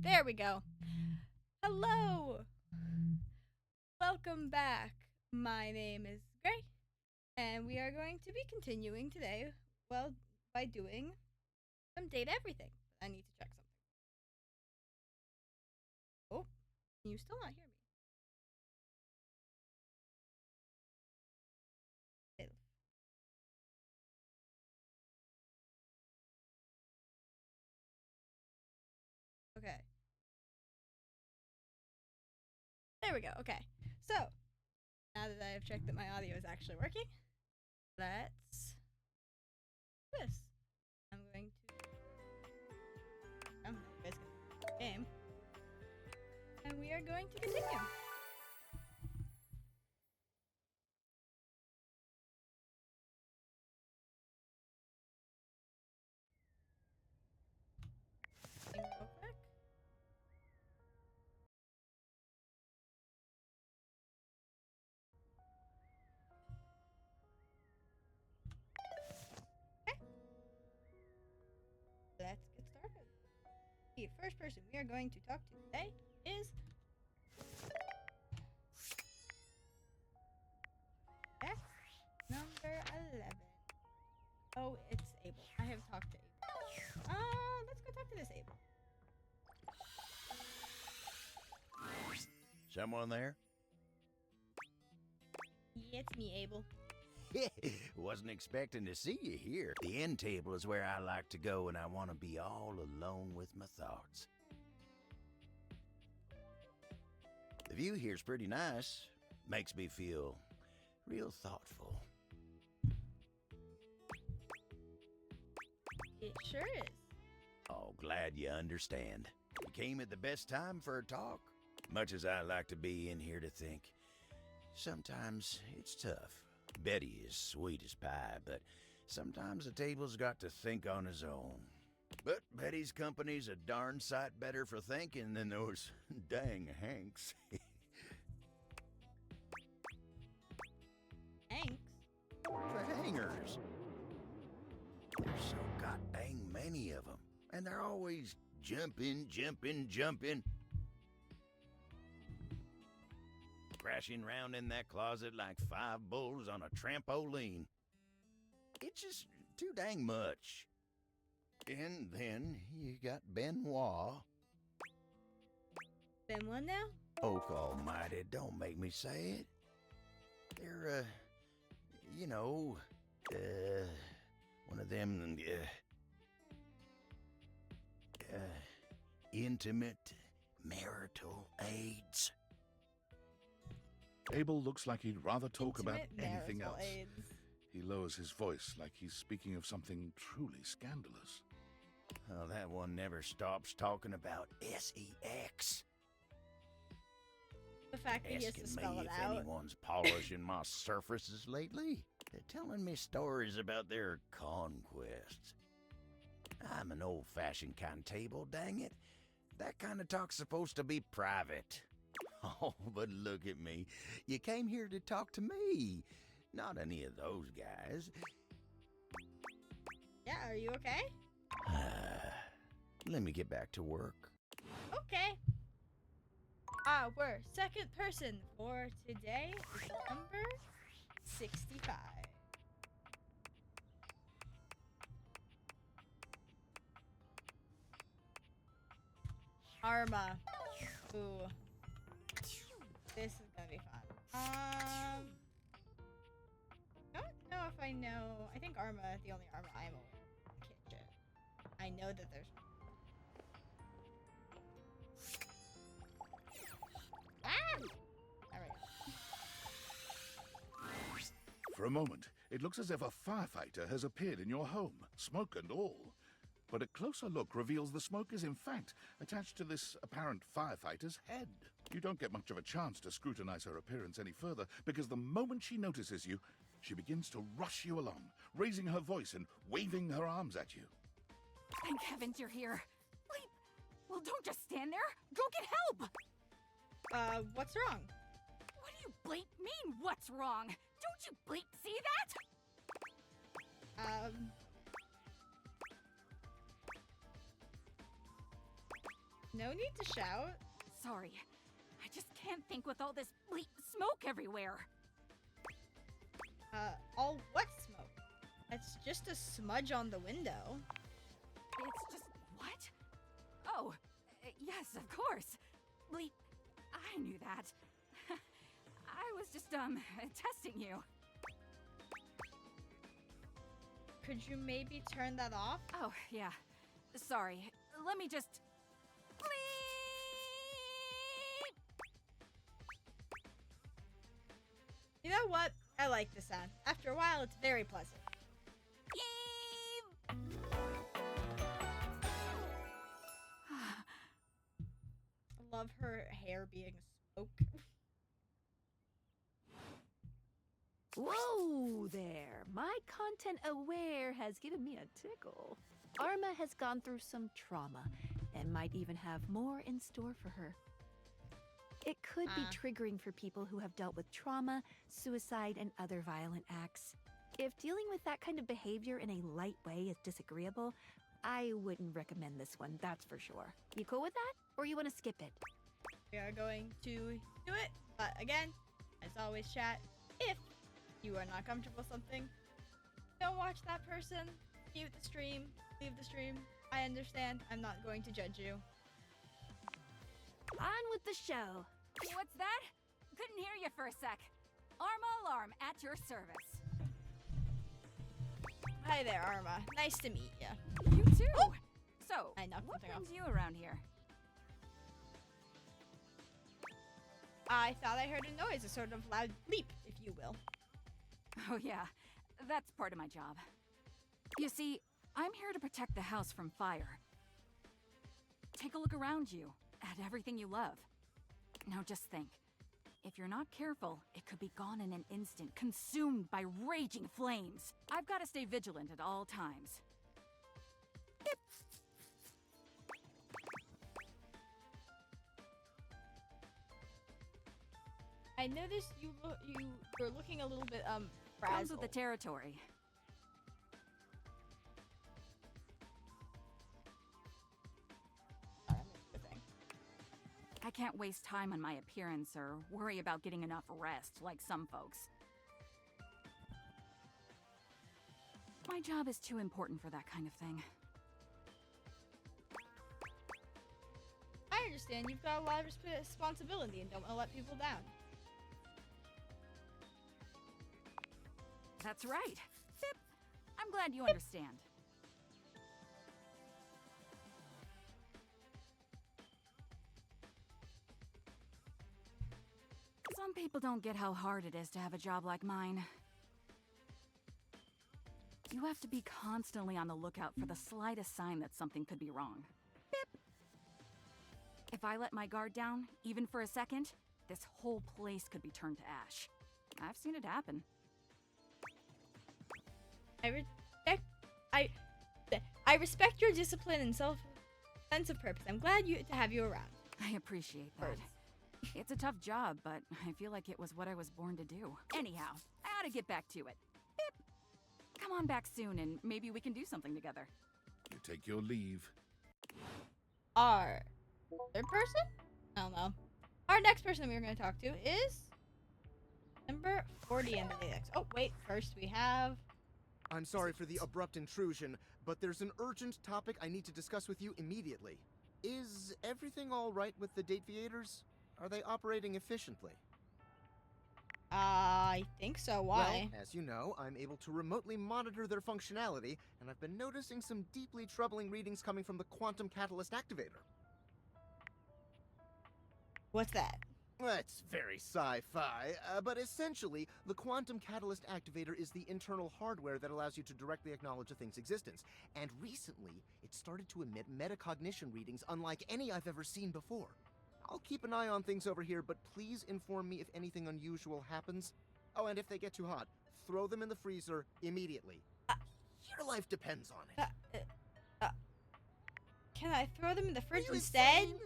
There we go. Hello. Welcome back. My name is Gray, and we are going to be continuing today, well, by doing some data everything. I need to check something. Oh, can you still not hear me? Okay. There we go. Okay. So, now that I have checked that my audio is actually working, let's do this. I'm going to. Oh, you guys can see the game. And we are going to continue. Real quick. Okay. Let's get started. The first person we are going to talk to today is X number 11. Oh, it's Abel. I have talked to Abel. Let's go talk to this Abel. Someone there? Yeah, it's me, Abel. Wasn't expecting to see you here. The end table is where I like to go when I want to be all alone with my thoughts. The view here's pretty nice. Makes me feel real thoughtful. It sure is. Oh, glad you understand. You came at the best time for a talk. Much as I like to be in here to think, sometimes it's tough. Betty is sweet as pie, but sometimes the table's got to think on his own. But Betty's company's a darn sight better for thinking than those dang Hanks. Thanks. For hangers. There's so goddamn many of them, and they're always jumping. Crashing round in that closet like 5 bulls on a trampoline. It's just too dang much. And then you got Benoit. Been one now? Oak almighty, don't make me say it. They're, one of them, intimate marital aids. Abel looks like he'd rather talk about Intimate anything marital else. aids. He lowers his voice like he's speaking of something truly scandalous. Oh, that one never stops talking about sex. The fact that he has to Asking spell me it if out. anyone's polishing my surfaces lately. They're telling me stories about their conquests. I'm an old-fashioned kind of table, dang it. That kind of talk's supposed to be private. Oh, but look at me. You came here to talk to me, not any of those guys. Yeah, are you okay? Let me get back to work. Okay. Our second person for today is number 65. Arma. Ooh. This is gonna be fun. Don't know if I know. I think Arma, the only Arma I'm aware of, the kitchen. I know that there's. Ah! Alright. For a moment, it looks as if a firefighter has appeared in your home, smoke and all. But a closer look reveals the smoke is in fact attached to this apparent firefighter's head. You don't get much of a chance to scrutinize her appearance any further, because the moment she notices you, she begins to rush you along, raising her voice and waving her arms at you. Thank heavens you're here. Bleep! Well, don't just stand there. Go get help! What's wrong? What do you bleep mean, what's wrong? Don't you bleep see that? No need to shout. Sorry. I just can't think with all this smoke everywhere. All what smoke? That's just a smudge on the window. It's just... what? Oh, yes, of course. Bleep, I knew that. I was just, testing you. Could you maybe turn that off? Oh, yeah. Sorry. Let me just... bleep! You know what? I like the sound. After a while, it's very pleasant. I love her hair being smoke. Whoa there! My content aware has given me a tickle. Arma has gone through some trauma and might even have more in store for her. It could be triggering for people who have dealt with trauma, suicide, and other violent acts. If dealing with that kind of behavior in a light way is disagreeable, I wouldn't recommend this one, that's for sure. You cool with that? Or you want to skip it? We are going to do it, but again, as always, chat, if you are not comfortable with something, don't watch that person, mute the stream, leave the stream. I understand. I'm not going to judge you. On with the show. What's that? Couldn't hear you for a sec. Arma Alarm at your service. Hi there, Arma. Nice to meet you. You too. Oh! So, I knocked what something off. brings you around here? I thought I heard a noise, a sort of loud bleep, if you will. Oh yeah, that's part of my job. You see, I'm here to protect the house from fire. Take a look around you, at everything you love. Now just think, if you're not careful, it could be gone in an instant, consumed by raging flames. I've got to stay vigilant at all times. I noticed you're looking a little bit Comes frazzled. with the territory. Sorry, I'm making a thing. I can't waste time on my appearance or worry about getting enough rest like some folks. My job is too important for that kind of thing. I understand you've got a lot of responsibility and don't want to let people down. That's right. Pip, I'm glad you understand. Some people don't get how hard it is to have a job like mine. You have to be constantly on the lookout for the slightest sign that something could be wrong. Pip! If I let my guard down, even for a second, this whole place could be turned to ash. I've seen it happen. I respect your discipline and sense of purpose. I'm glad to have you around. I appreciate that. It's a tough job, but I feel like it was what I was born to do. Anyhow, I ought to get back to it. Pip! Come on back soon and maybe we can do something together. You take your leave. Our third person? I don't know. Our next person we're going to talk to is number 40 in the index. Oh, wait. First we have... I'm sorry for the abrupt intrusion, but there's an urgent topic I need to discuss with you immediately. Is everything all right with the date theaters? Are they operating efficiently? I think so. Why? Well, as you know, I'm able to remotely monitor their functionality, and I've been noticing some deeply troubling readings coming from the quantum catalyst activator. What's that? Well, it's very sci-fi, but essentially, the quantum catalyst activator is the internal hardware that allows you to directly acknowledge a thing's existence. And recently, it started to emit metacognition readings unlike any I've ever seen before. I'll keep an eye on things over here, but please inform me if anything unusual happens. Oh, and if they get too hot, throw them in the freezer immediately. Your life depends on it. Can I throw them in the fridge Are you instead? insane?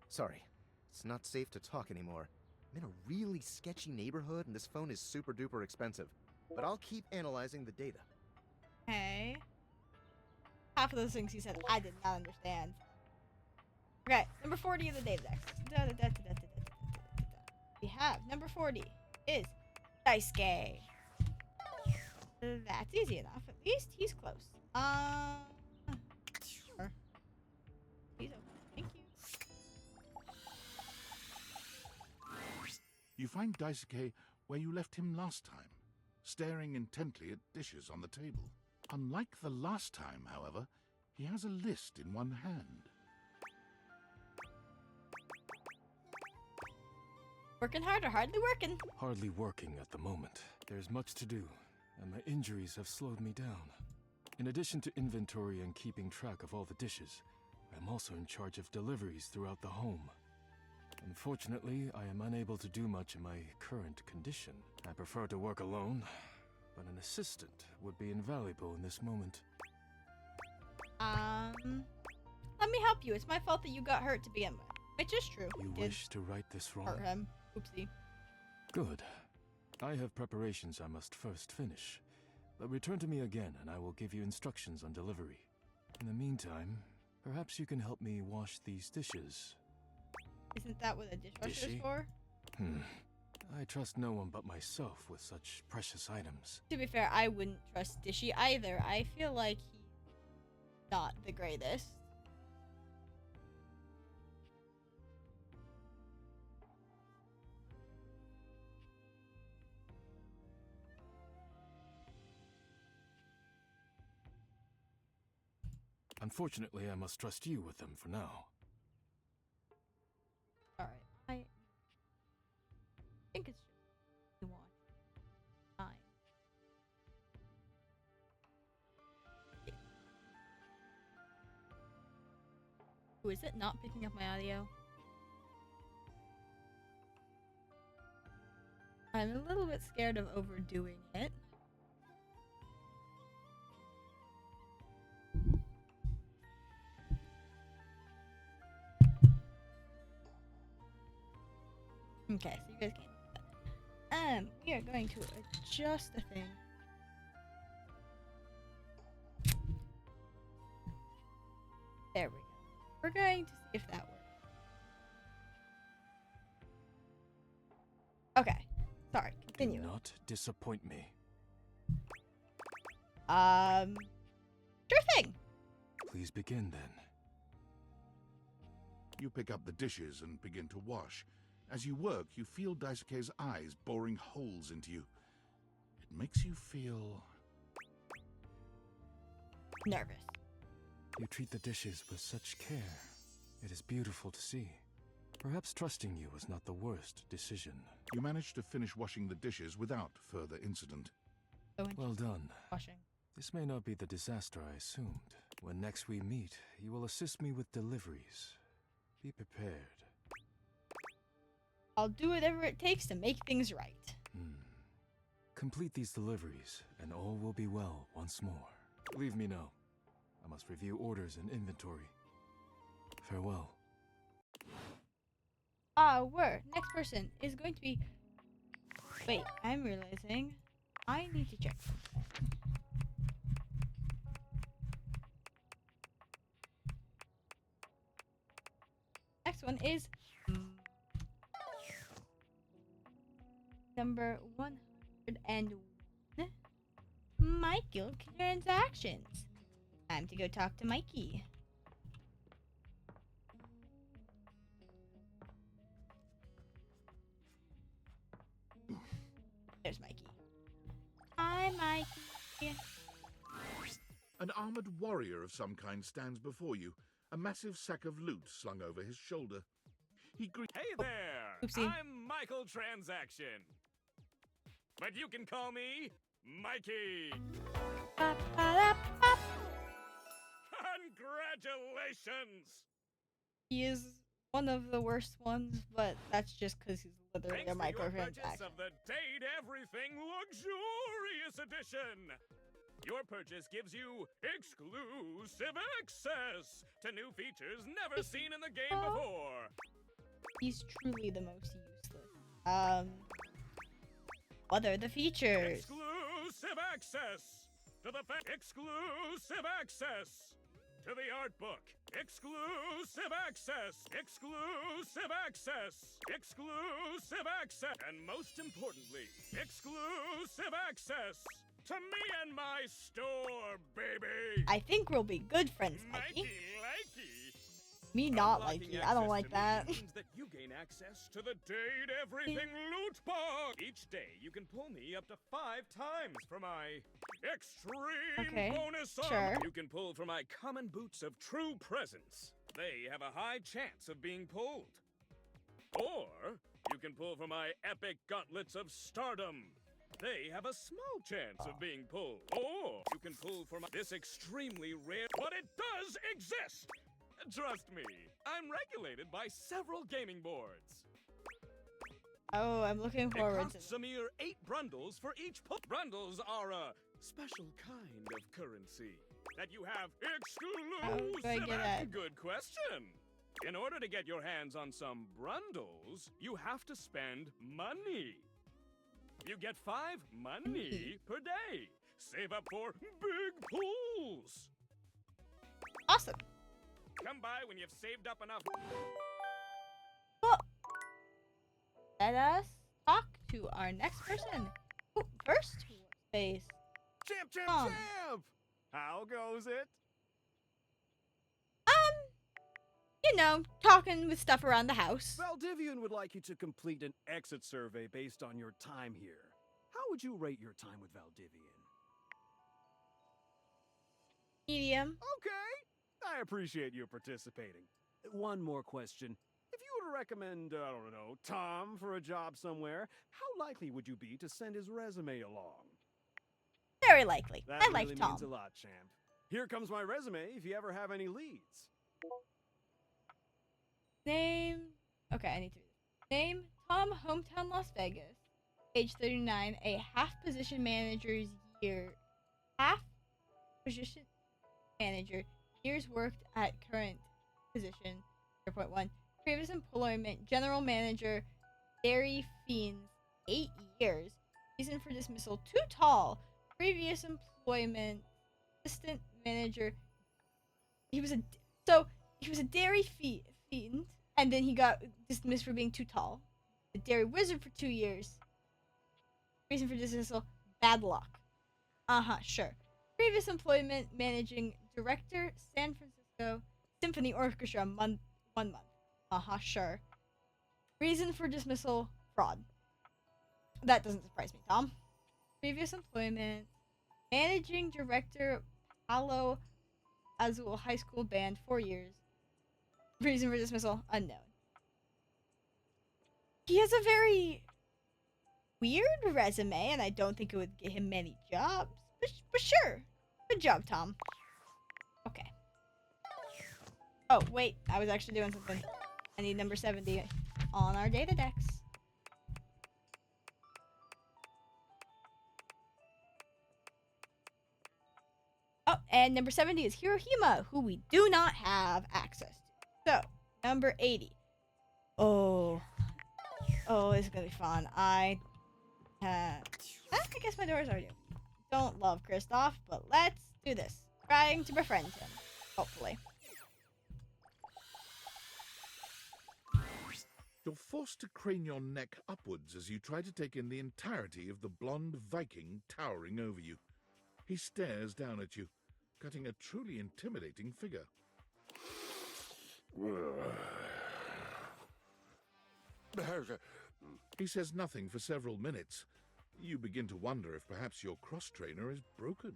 Sorry, it's not safe to talk anymore. I'm in a really sketchy neighborhood, and this phone is super duper expensive. But I'll keep analyzing the data. Okay. Half of those things he said I did not understand. Okay, number 40 of the Dave's X. We have number 40 is Daisuke. That's easy enough. At least he's close. Sure. He's okay. Thank you. You find Daisuke where you left him last time, staring intently at dishes on the table. Unlike the last time, however, he has a list in one hand. Working hard or hardly working? Hardly working at the moment. There's much to do, and my injuries have slowed me down. In addition to inventory and keeping track of all the dishes, I'm also in charge of deliveries throughout the home. Unfortunately, I am unable to do much in my current condition. I prefer to work alone, but an assistant would be invaluable in this moment. Let me help you. It's my fault that you got hurt to begin with. Which is true. You wish to right this wrong? Hurt him. Oopsie. Good. I have preparations I must first finish. But return to me again and I will give you instructions on delivery. In the meantime, perhaps you can help me wash these dishes. Isn't that what a dishwasher is Dishy? for? I trust no one but myself with such precious items. To be fair, I wouldn't trust Dishy either. I feel like he's not the greatest. Unfortunately, I must trust you with them for now. Alright, I think it's just one. Fine. Ooh, is it not picking up my audio? I'm a little bit scared of overdoing it. Okay, so you guys can't do that. We are going to adjust the thing. There we go. We're going to see if that works. Okay. Sorry, continue. Do not disappoint me. Sure thing. Please begin then. You pick up the dishes and begin to wash. As you work, you feel Daisuke's eyes boring holes into you. It makes you feel... Nervous. You treat the dishes with such care. It is beautiful to see. Perhaps trusting you was not the worst decision. You manage to finish washing the dishes without further incident. So Well done. washing. This may not be the disaster I assumed. When next we meet, you will assist me with deliveries. Be prepared. I'll do whatever it takes to make things right. Complete these deliveries, and all will be well once more. Leave me now. I must review orders and inventory. Farewell. Next person is going to be... Wait, I'm realizing I need to check something. Next one is... number 101. Michael transactions. Time to go talk to Mikey. There's Mikey. Hi, Mikey. An armored warrior of some kind stands before you, a massive sack of loot slung over his shoulder. He greets... Hey there! Oopsie. I'm Michael Transaction. But you can call me Mikey. Ba-ba-da-ba. Congratulations! He is one of the worst ones, but that's just because he's literally Thanks a for your purchase microtransaction. of the Date Everything Luxurious Edition. Your purchase gives you exclusive access to new features never seen in the game before. He's truly the most useless. What are the features? Exclusive access to the exclusive access to the art book. Exclusive access! Exclusive access! Exclusive access! And most importantly, exclusive access to me and my store, baby! I think we'll be good friends, Mikey. Mikey likey! Me not Unlocking likey. I don't access like to me that. means that you gain access to the Date Everything loot box. Each day, you can pull me up to 5 times for my extreme Okay, bonus sure. You can pull for my common boots of true presence. They have a high chance of being pulled. Or you can pull for my epic gauntlets of stardom. They have a small chance of being pulled. Or you can pull for this extremely rare, but it does exist. Trust me, I'm regulated by several gaming boards. Oh, I'm looking It forward to costs a mere 8 brundles for each pull. Brundles are a special kind of currency that you have exclusive. do I get at? Good question. In order to get your hands on some brundles, you have to spend money. You get 5 money per day. Save up for big pulls. Awesome. Come by when you've saved up enough. Well, let us talk to our next person. Oh, first space. Champ, champ, Tom. champ! How goes it? You know, talking with stuff around the house. Valdivian would like you to complete an exit survey based on your time here. How would you rate your time with Valdivian? Medium. Okay, I appreciate you participating. One more question. If you were to recommend, I don't know, Tom for a job somewhere, how likely would you be to send his resume along? Very likely. That I like really Tom. means a lot, champ. Here comes my resume if you ever have any leads. Name. Okay, I need to. Name Tom, hometown Las Vegas. Age 39. A half position manager's year. Half position manager. Years worked at current position. 0.1. Previous employment. General manager. Dairy Fiends. 8 years. Reason for dismissal. Too tall. Previous employment. Assistant manager. He was a dairy fiend, and then he got dismissed for being too tall. The dairy wizard for 2 years. Reason for dismissal: bad luck. Sure. Previous employment: managing director, San Francisco Symphony Orchestra, 1 month. Sure. Reason for dismissal: fraud. That doesn't surprise me, Tom. Previous employment: managing director, Palo Azul High School Band, 4 years. Reason for dismissal: unknown. He has a very weird resume, and I don't think it would get him many jobs. But sure. Good job, Tom. Okay. Oh, wait. I was actually doing something. I need number 70 on our data decks. Oh, and number 70 is Hirohima, who we do not have access to. So, number 80. Oh, this is gonna be fun. I guess my doors are due. Don't love Kristoff, but let's do this. Trying to befriend him, hopefully. You're forced to crane your neck upwards as you try to take in the entirety of the blonde Viking towering over you. He stares down at you, cutting a truly intimidating figure. He says nothing for several minutes. You begin to wonder if perhaps your cross-trainer is broken.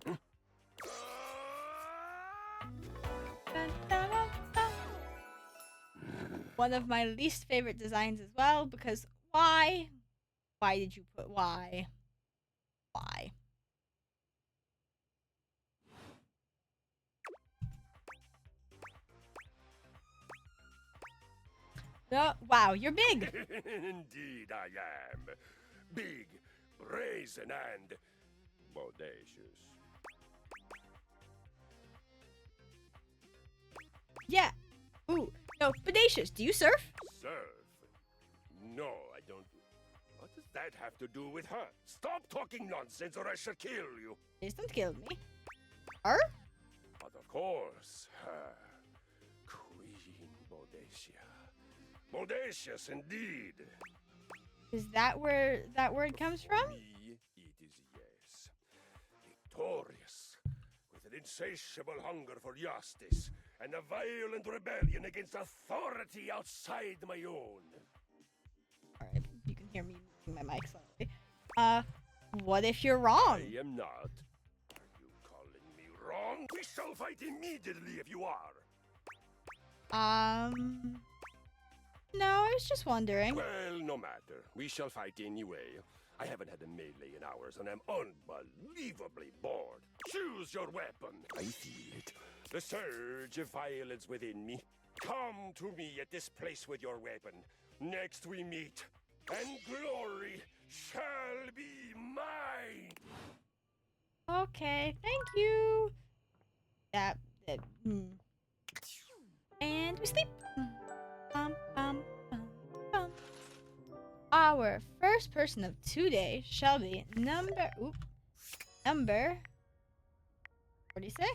One of my least favorite designs as well, because why? Why did you put why? Why? Wow, you're big! Indeed I am. Big, brazen, and bodacious. Yeah. Ooh, no, bodacious. Do you surf? Surf? No, I don't. What does that have to do with her? Stop talking nonsense or I shall kill you. Please don't kill me. Her? But of course, Queen Bodacia. Bodacious indeed. Is that where that word comes For from? me, it is yes. Victorious, with an insatiable hunger for justice, and a violent rebellion against authority outside my own. Alright, you can hear me moving my mic slightly. What if you're wrong? I am not. Are you calling me wrong? We shall fight immediately if you are. No, I was just wondering. Well, no matter. We shall fight anyway. I haven't had a melee in hours, and I'm unbelievably bored. Choose your weapon. I feel it. The surge of violence within me. Come to me at this place with your weapon. Next we meet, and glory shall be mine. Okay, thank you. And we sleep. Bum, bum, bum, bum. Our first person of today shall be number 46.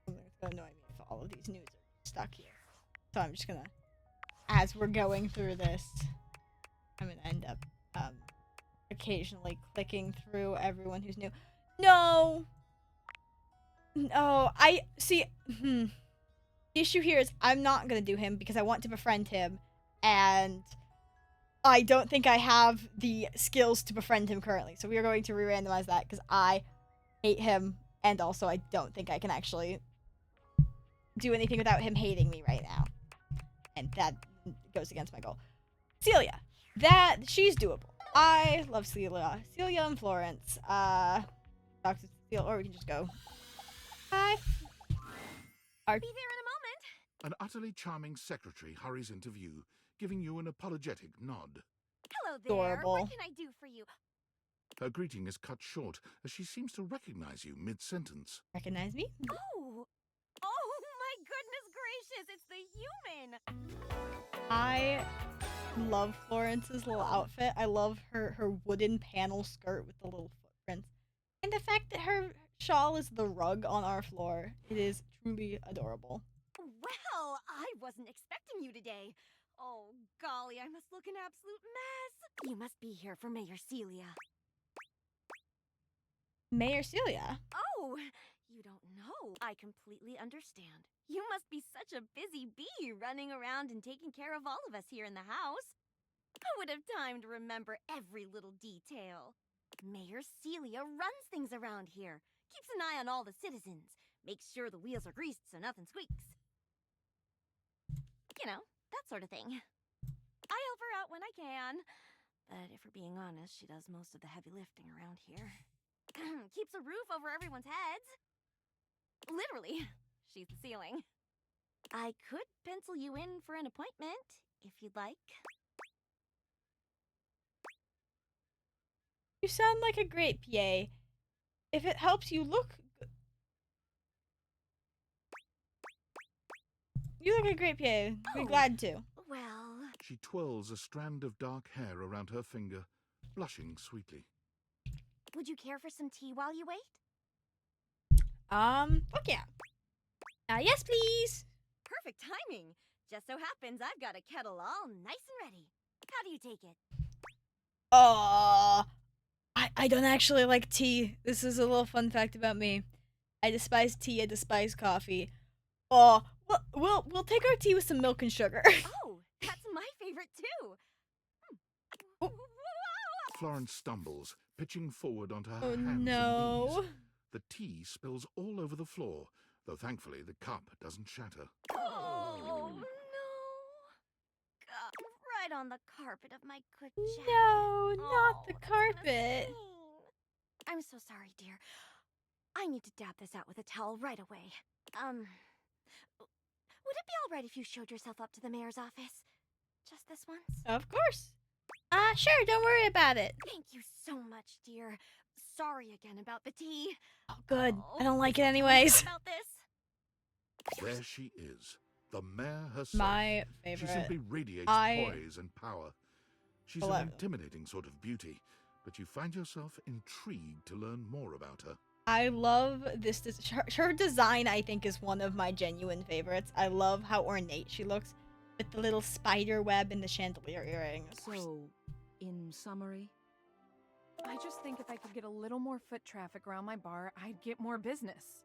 It's gonna annoy me if all of these news are stuck here. So I'm just gonna, as we're going through this, I'm gonna end up occasionally clicking through everyone who's new. No, I see. The issue here is I'm not gonna do him because I want to befriend him, and I don't think I have the skills to befriend him currently. So we are going to re-randomize that because I hate him, and also I don't think I can actually do anything without him hating me right now. And that goes against my goal. Celia. She's doable. I love Celia. Celia and Florence. Talk to Celia, or we can just go. Hi. I'll be there in a moment. An utterly charming secretary hurries into view, giving you an apologetic nod. Hello there. Adorable. What can I do for you? Her greeting is cut short as she seems to recognize you mid-sentence. Recognize me? Oh my goodness gracious, it's the human. I love Florence's little outfit. I love her wooden panel skirt with the little footprints. And the fact that her shawl is the rug on our floor. It is truly adorable. Well, I wasn't expecting you today. Oh, golly, I must look an absolute mess. You must be here for Mayor Celia. Mayor Celia? Oh, you don't know. I completely understand. You must be such a busy bee running around and taking care of all of us here in the house. I would have time to remember every little detail. Mayor Celia runs things around here, keeps an eye on all the citizens, makes sure the wheels are greased so nothing squeaks. You know, that sort of thing. I help her out when I can, but if we're being honest, she does most of the heavy lifting around here. Keeps a roof over everyone's heads. Literally, she's the ceiling. I could pencil you in for an appointment, if you'd like. You sound like a great PA. If it helps you look... You look a great PA. I'd be glad to. Well... She twirls a strand of dark hair around her finger, blushing sweetly. Would you care for some tea while you wait? Fuck yeah. Yes, please. Perfect timing. Just so happens I've got a kettle all nice and ready. How do you take it? I don't actually like tea. This is a little fun fact about me. I despise tea. I despise coffee. We'll take our tea with some milk and sugar. Oh, that's my favorite too. Oh. Florence stumbles, pitching forward onto her Oh, hands no. and knees. The tea spills all over the floor, though thankfully the cup doesn't shatter. Oh, no. Right on the carpet of my good jacket. No, not the that's carpet. gonna stain. I'm so sorry, dear. I need to dab this out with a towel right away. Would it be all right if you showed yourself up to the mayor's office? Just this once? Of course. Sure, don't worry about it. Thank you so much, dear. Sorry again about the tea. Oh, good. Oh, I don't like it tell me anyways. About this. There she is, the mare herself. My She favorite. simply radiates I poise and power. She's love an it. intimidating sort of beauty, but you find yourself intrigued to learn more about her. I love this. Her design, I think, is one of my genuine favorites. I love how ornate she looks with the little spider web and the chandelier earrings. So, in summary, I just think if I could get a little more foot traffic around my bar, I'd get more business.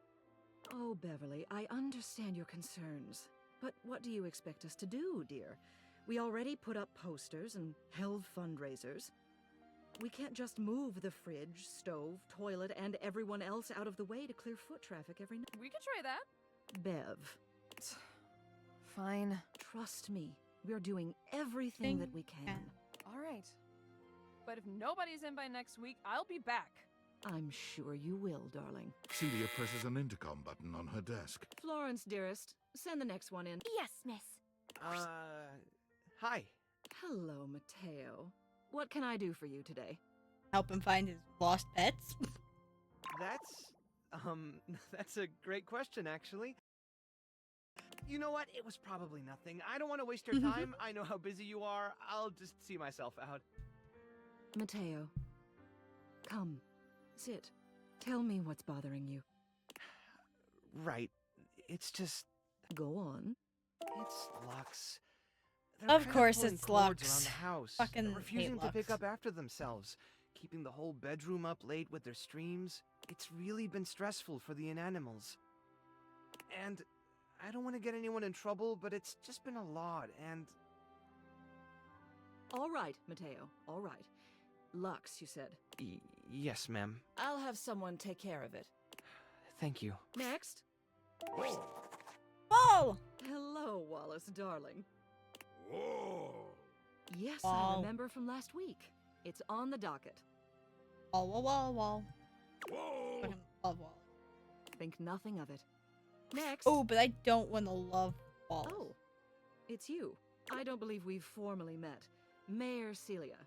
Oh, Beverly, I understand your concerns. But what do you expect us to do, dear? We already put up posters and held fundraisers. We can't just move the fridge, stove, toilet, and everyone else out of the way to clear foot traffic every night. We could try that. Bev, Fine. trust me. We're doing everything that we can. All right. But if nobody's in by next week, I'll be back. I'm sure you will, darling. Celia presses an intercom button on her desk. Florence, dearest, send the next one in. Yes, miss. Hi. Hello, Mateo. What can I do for you today? Help him find his lost pets. That's a great question, actually. You know what? It was probably nothing. I don't want to waste your time. I know how busy you are. I'll just see myself out. Mateo, come, sit. Tell me what's bothering you. Right. It's just... Go on. It's Lux. Of course pulling it's cords Lux. around the house. Fucking They're refusing hate to pick Lux. up after themselves, keeping the whole bedroom up late with their streams. It's really been stressful for the inanimals. And I don't want to get anyone in trouble, but it's just been a lot, and... All right, Mateo, all right. Lux, you said. Yes, ma'am. I'll have someone take care of it. Thank you. Next. Ball! Hello, Wallace, darling. Whoa! Yes, Wow. I remember from last week. It's on the docket. Wall, wall, wall, wall. Whoa! Fucking love wall. Think nothing of it. Next. Oh, but I don't want to love wall. Oh, it's you. I don't believe we've formally met. Mayor Celia.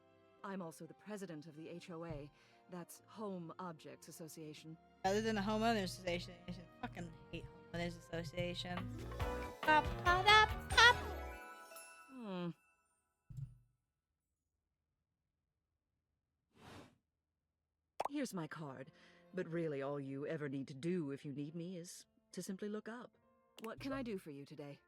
I'm also the president of the HOA. That's Home Objects Association. Rather than a homeowners association, I fucking hate homeowners associations. Pop, pop, pop, pop. Here's my card. But really, all you ever need to do if you need me is to simply look up. What can I do for you today?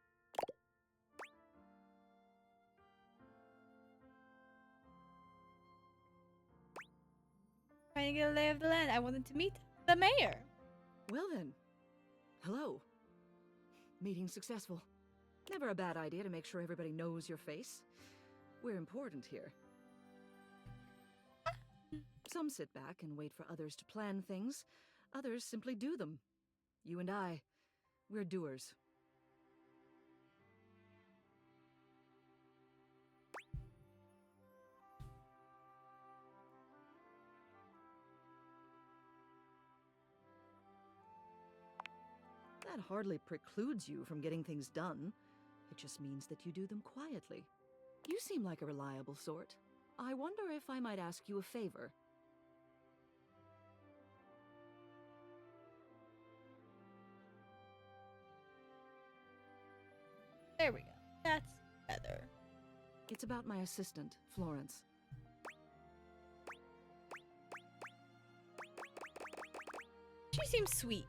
Trying to get a lay of the land. I wanted to meet the mayor. Well then, hello. Meeting successful. Never a bad idea to make sure everybody knows your face. We're important here. Some sit back and wait for others to plan things. Others simply do them. You and I, we're doers. That hardly precludes you from getting things done. It just means that you do them quietly. You seem like a reliable sort. I wonder if I might ask you a favor. There we go. That's better. It's about my assistant, Florence. She seems sweet.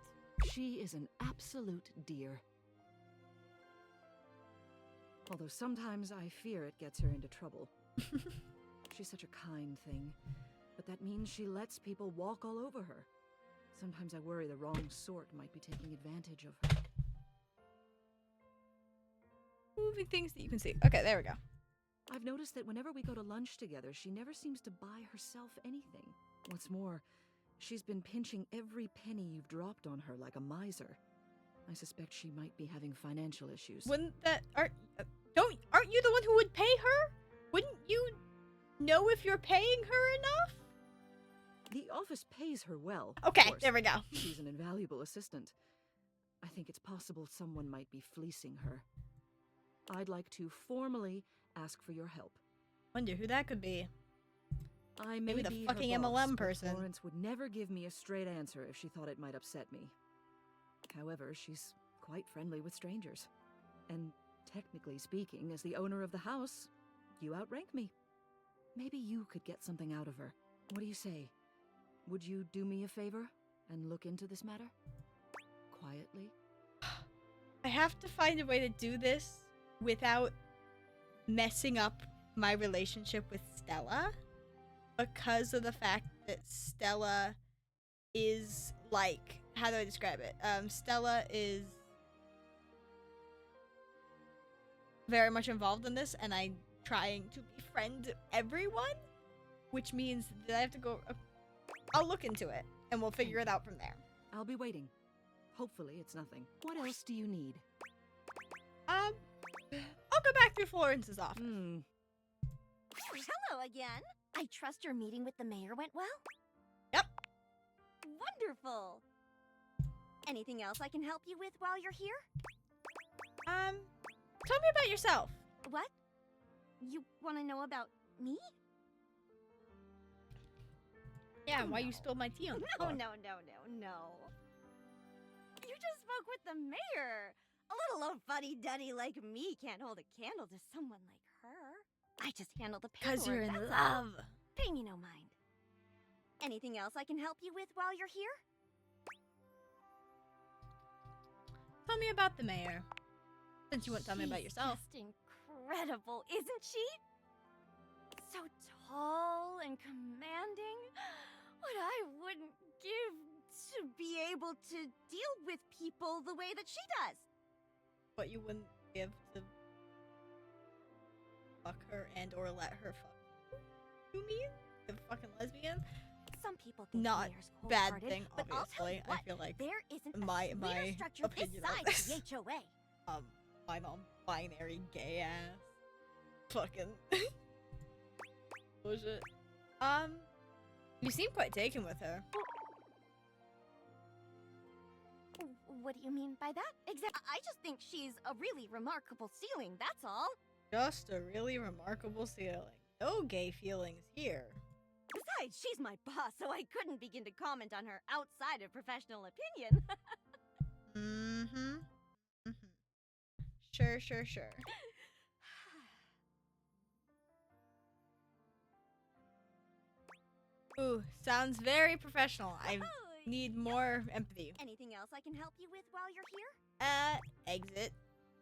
She is an absolute dear. Although sometimes I fear it gets her into trouble. She's such a kind thing, but that means she lets people walk all over her. Sometimes I worry the wrong sort might be taking advantage of her. Moving things that you can see. Okay, there we go. I've noticed that whenever we go to lunch together, she never seems to buy herself anything. What's more, she's been pinching every penny you've dropped on her like a miser. I suspect she might be having financial issues. Wouldn't that aren't you the one who would pay her? Wouldn't you know if you're paying her enough? The office pays her well. Okay, of course. there we go. She's an invaluable assistant. I think it's possible someone might be fleecing her. I'd like to formally ask for your help. Wonder who that could be. I Maybe may the be fucking her boss, MLM but person. Florence would never give me a straight answer if she thought it might upset me. However, she's quite friendly with strangers. And technically speaking, as the owner of the house, you outrank me. Maybe you could get something out of her. What do you say? Would you do me a favor and look into this matter? Quietly? I have to find a way to do this without messing up my relationship with Stella, because of the fact that Stella is like, how do I describe it? Stella is very much involved in this, and I'm trying to befriend everyone, which means that I have to go. I'll look into it, and we'll figure it out from there. I'll be waiting. Hopefully it's nothing. What else do you need? I'll go back through Florence's office. Hello again. I trust your meeting with the mayor went well? Yep. Wonderful. Anything else I can help you with while you're here? Tell me about yourself. What? You want to know about me? Yeah, why you spilled my tea on the floor. No. You just spoke with the mayor. A little old fuddy-duddy like me can't hold a candle to someone like her. I just handle the paperwork. 'Cause you're in that's love. all. Pay me no mind. Anything else I can help you with while you're here? Tell me about the mayor. Since you won't tell me about yourself. Just incredible, isn't she? So tall and commanding. What I wouldn't give to be able to deal with people the way that she does. What you wouldn't give to fuck her and or let her fuck you mean? The fucking lesbian? Some people think Not mayor's bad cold-hearted, thing, but I'll tell you obviously. I what, feel like there isn't my a sweeter structure opinion on besides this. the HOA. My non-binary gay ass. Fucking bullshit. You seem quite taken with her. What do you mean by that? Exactly. I just think she's a really remarkable ceiling, that's all. Just a really remarkable ceiling. No gay feelings here. Besides, she's my boss, so I couldn't begin to comment on her outside of professional opinion. Sure. Ooh, sounds very professional. I need more empathy. Anything else I can help you with while you're here? Exit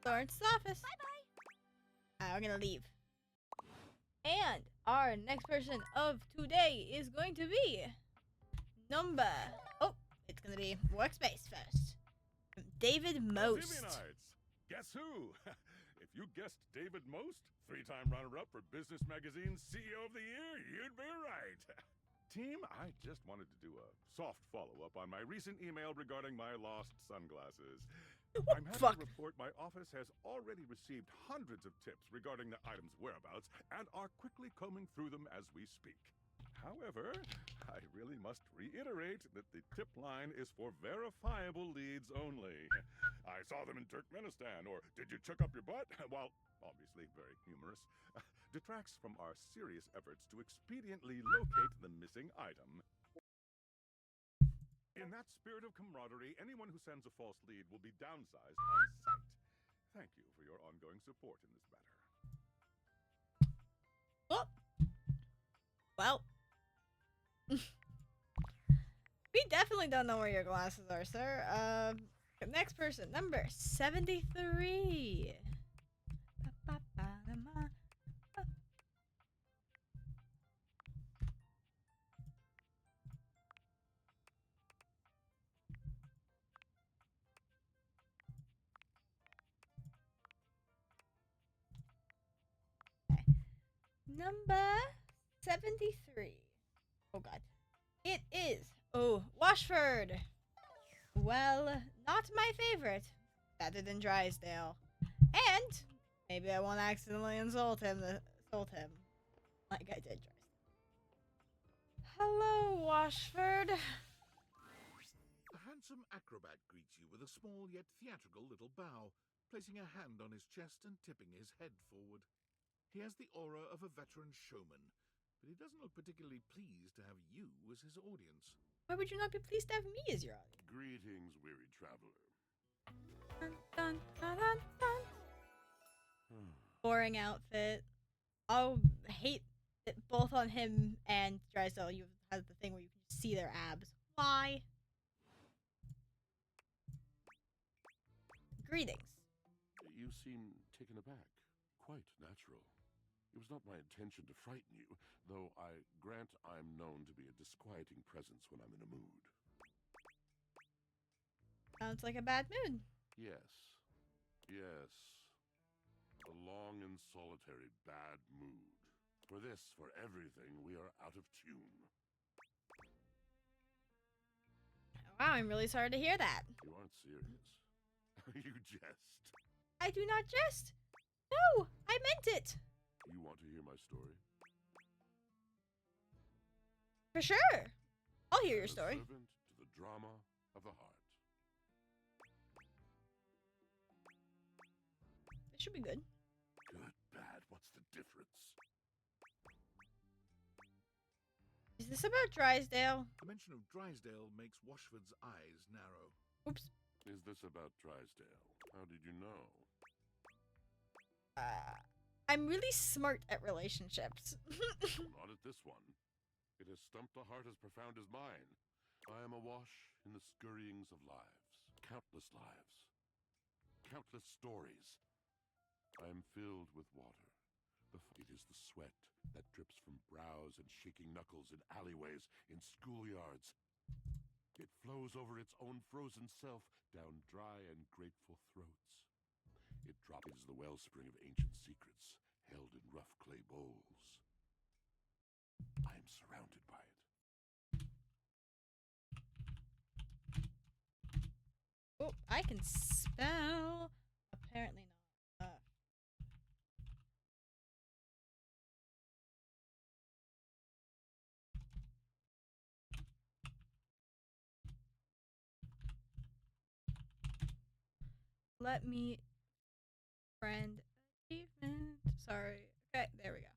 Lawrence's office. Bye-bye. We're gonna leave. And our next person of today is going to be number... Oh, it's gonna be Workspace first. David Most. Simeonites. Guess who? If you guessed David Most, 3-time runner-up for Business Magazine's CEO of the Year, you'd be right. Team, I just wanted to do a soft follow-up on my recent email regarding my lost sunglasses. I'm happy to report my office has already received hundreds of tips regarding the item's whereabouts and are quickly combing through them as we speak. However, I really must reiterate that the tip line is for verifiable leads only. I saw them in Turkmenistan, or did you check up your butt? While obviously very humorous, detracts from our serious efforts to expediently locate the missing item. In that spirit of camaraderie, anyone who sends a false lead will be downsized on sight. Thank you for your ongoing support in this matter. Oh. Well. We definitely don't know where your glasses are, sir. Next person, number 73. Number 73. Oh god. It is. Oh, Washford. Well, not my favorite. Better than Drysdale. And maybe I won't accidentally insult him like I did Drysdale. Hello, Washford. The handsome acrobat greets you with a small yet theatrical little bow, placing a hand on his chest and tipping his head forward. He has the aura of a veteran showman, but he doesn't look particularly pleased to have you as his audience. Why would you not be pleased to have me as your audience? Greetings, weary traveler. Dun, dun, dun, dun, dun. Boring outfit. I'll hate it both on him and Drysdale. You have the thing where you can see their abs. Why? Greetings. You seem taken aback. Quite natural. It was not my intention to frighten you, though I grant I'm known to be a disquieting presence when I'm in a mood. Sounds like a bad mood. Yes. Yes. A long and solitary bad mood. For this, for everything, we are out of tune. Wow, I'm really sorry to hear that. You aren't serious. You jest. I do not jest. No, I meant it. You want to hear my story? For sure. I'll hear your A story. servant to the drama of the heart. It should be good. Good, bad, what's the difference? Is this about Drysdale? The mention of Drysdale makes Washford's eyes narrow. Oops. Is this about Drysdale? How did you know? I'm really smart at relationships. Not at this one. It has stumped a heart as profound as mine. I am awash in the scurryings of lives. Countless lives. Countless stories. I am filled with water. It is the sweat that drips from brows and shaking knuckles in alleyways, in schoolyards. It flows over its own frozen self down dry and grateful throats. It drops the wellspring of ancient secrets, held in rough clay bowls. I am surrounded by it. Oh, I can spell. Apparently not. Let me friend achievement. Sorry. Okay, there we go.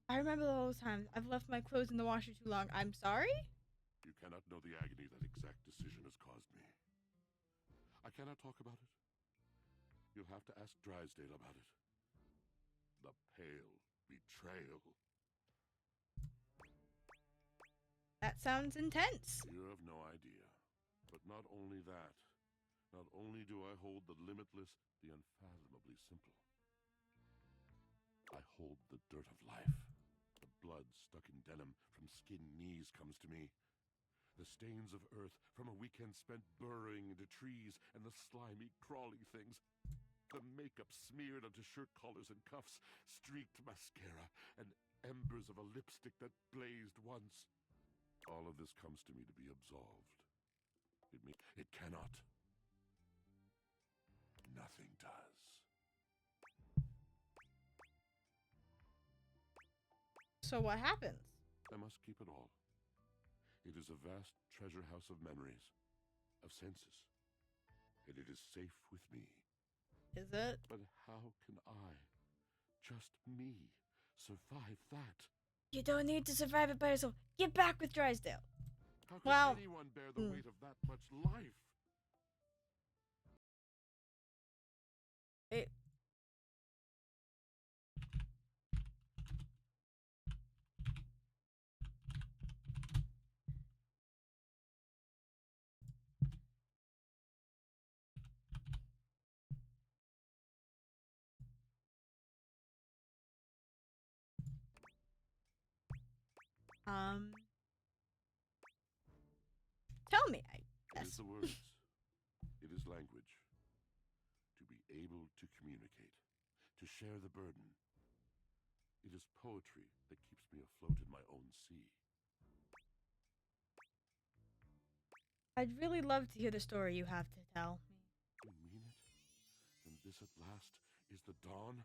I remember all those times I've left my clothes in the washer too long. I'm sorry? You cannot know the agony that exact decision has caused me. I cannot talk about it. You'll have to ask Drysdale about it. The pale betrayal. That sounds intense. You have no idea. But not only that. Not only do I hold the limitless, the unfathomably simple. I hold the dirt of life. The blood stuck in denim from skinned knees comes to me. The stains of earth from a weekend spent burrowing into trees and the slimy, crawly things. The makeup smeared onto shirt collars and cuffs, streaked mascara, and embers of a lipstick that blazed once. All of this comes to me to be absolved. It cannot. Nothing does. So what happens? I must keep it all. It is a vast treasure house of memories, of senses, and it is safe with me. Is it? But how can I, just me, survive that? You don't need to survive it by yourself. Get back with Drysdale. How can anyone bear the weight of that much life? It... Tell me, I guess. It is the words. It is language. To be able to communicate. To share the burden. It is poetry that keeps me afloat in my own sea. I'd really love to hear the story you have to tell me. You mean it? Then this at last is the dawn?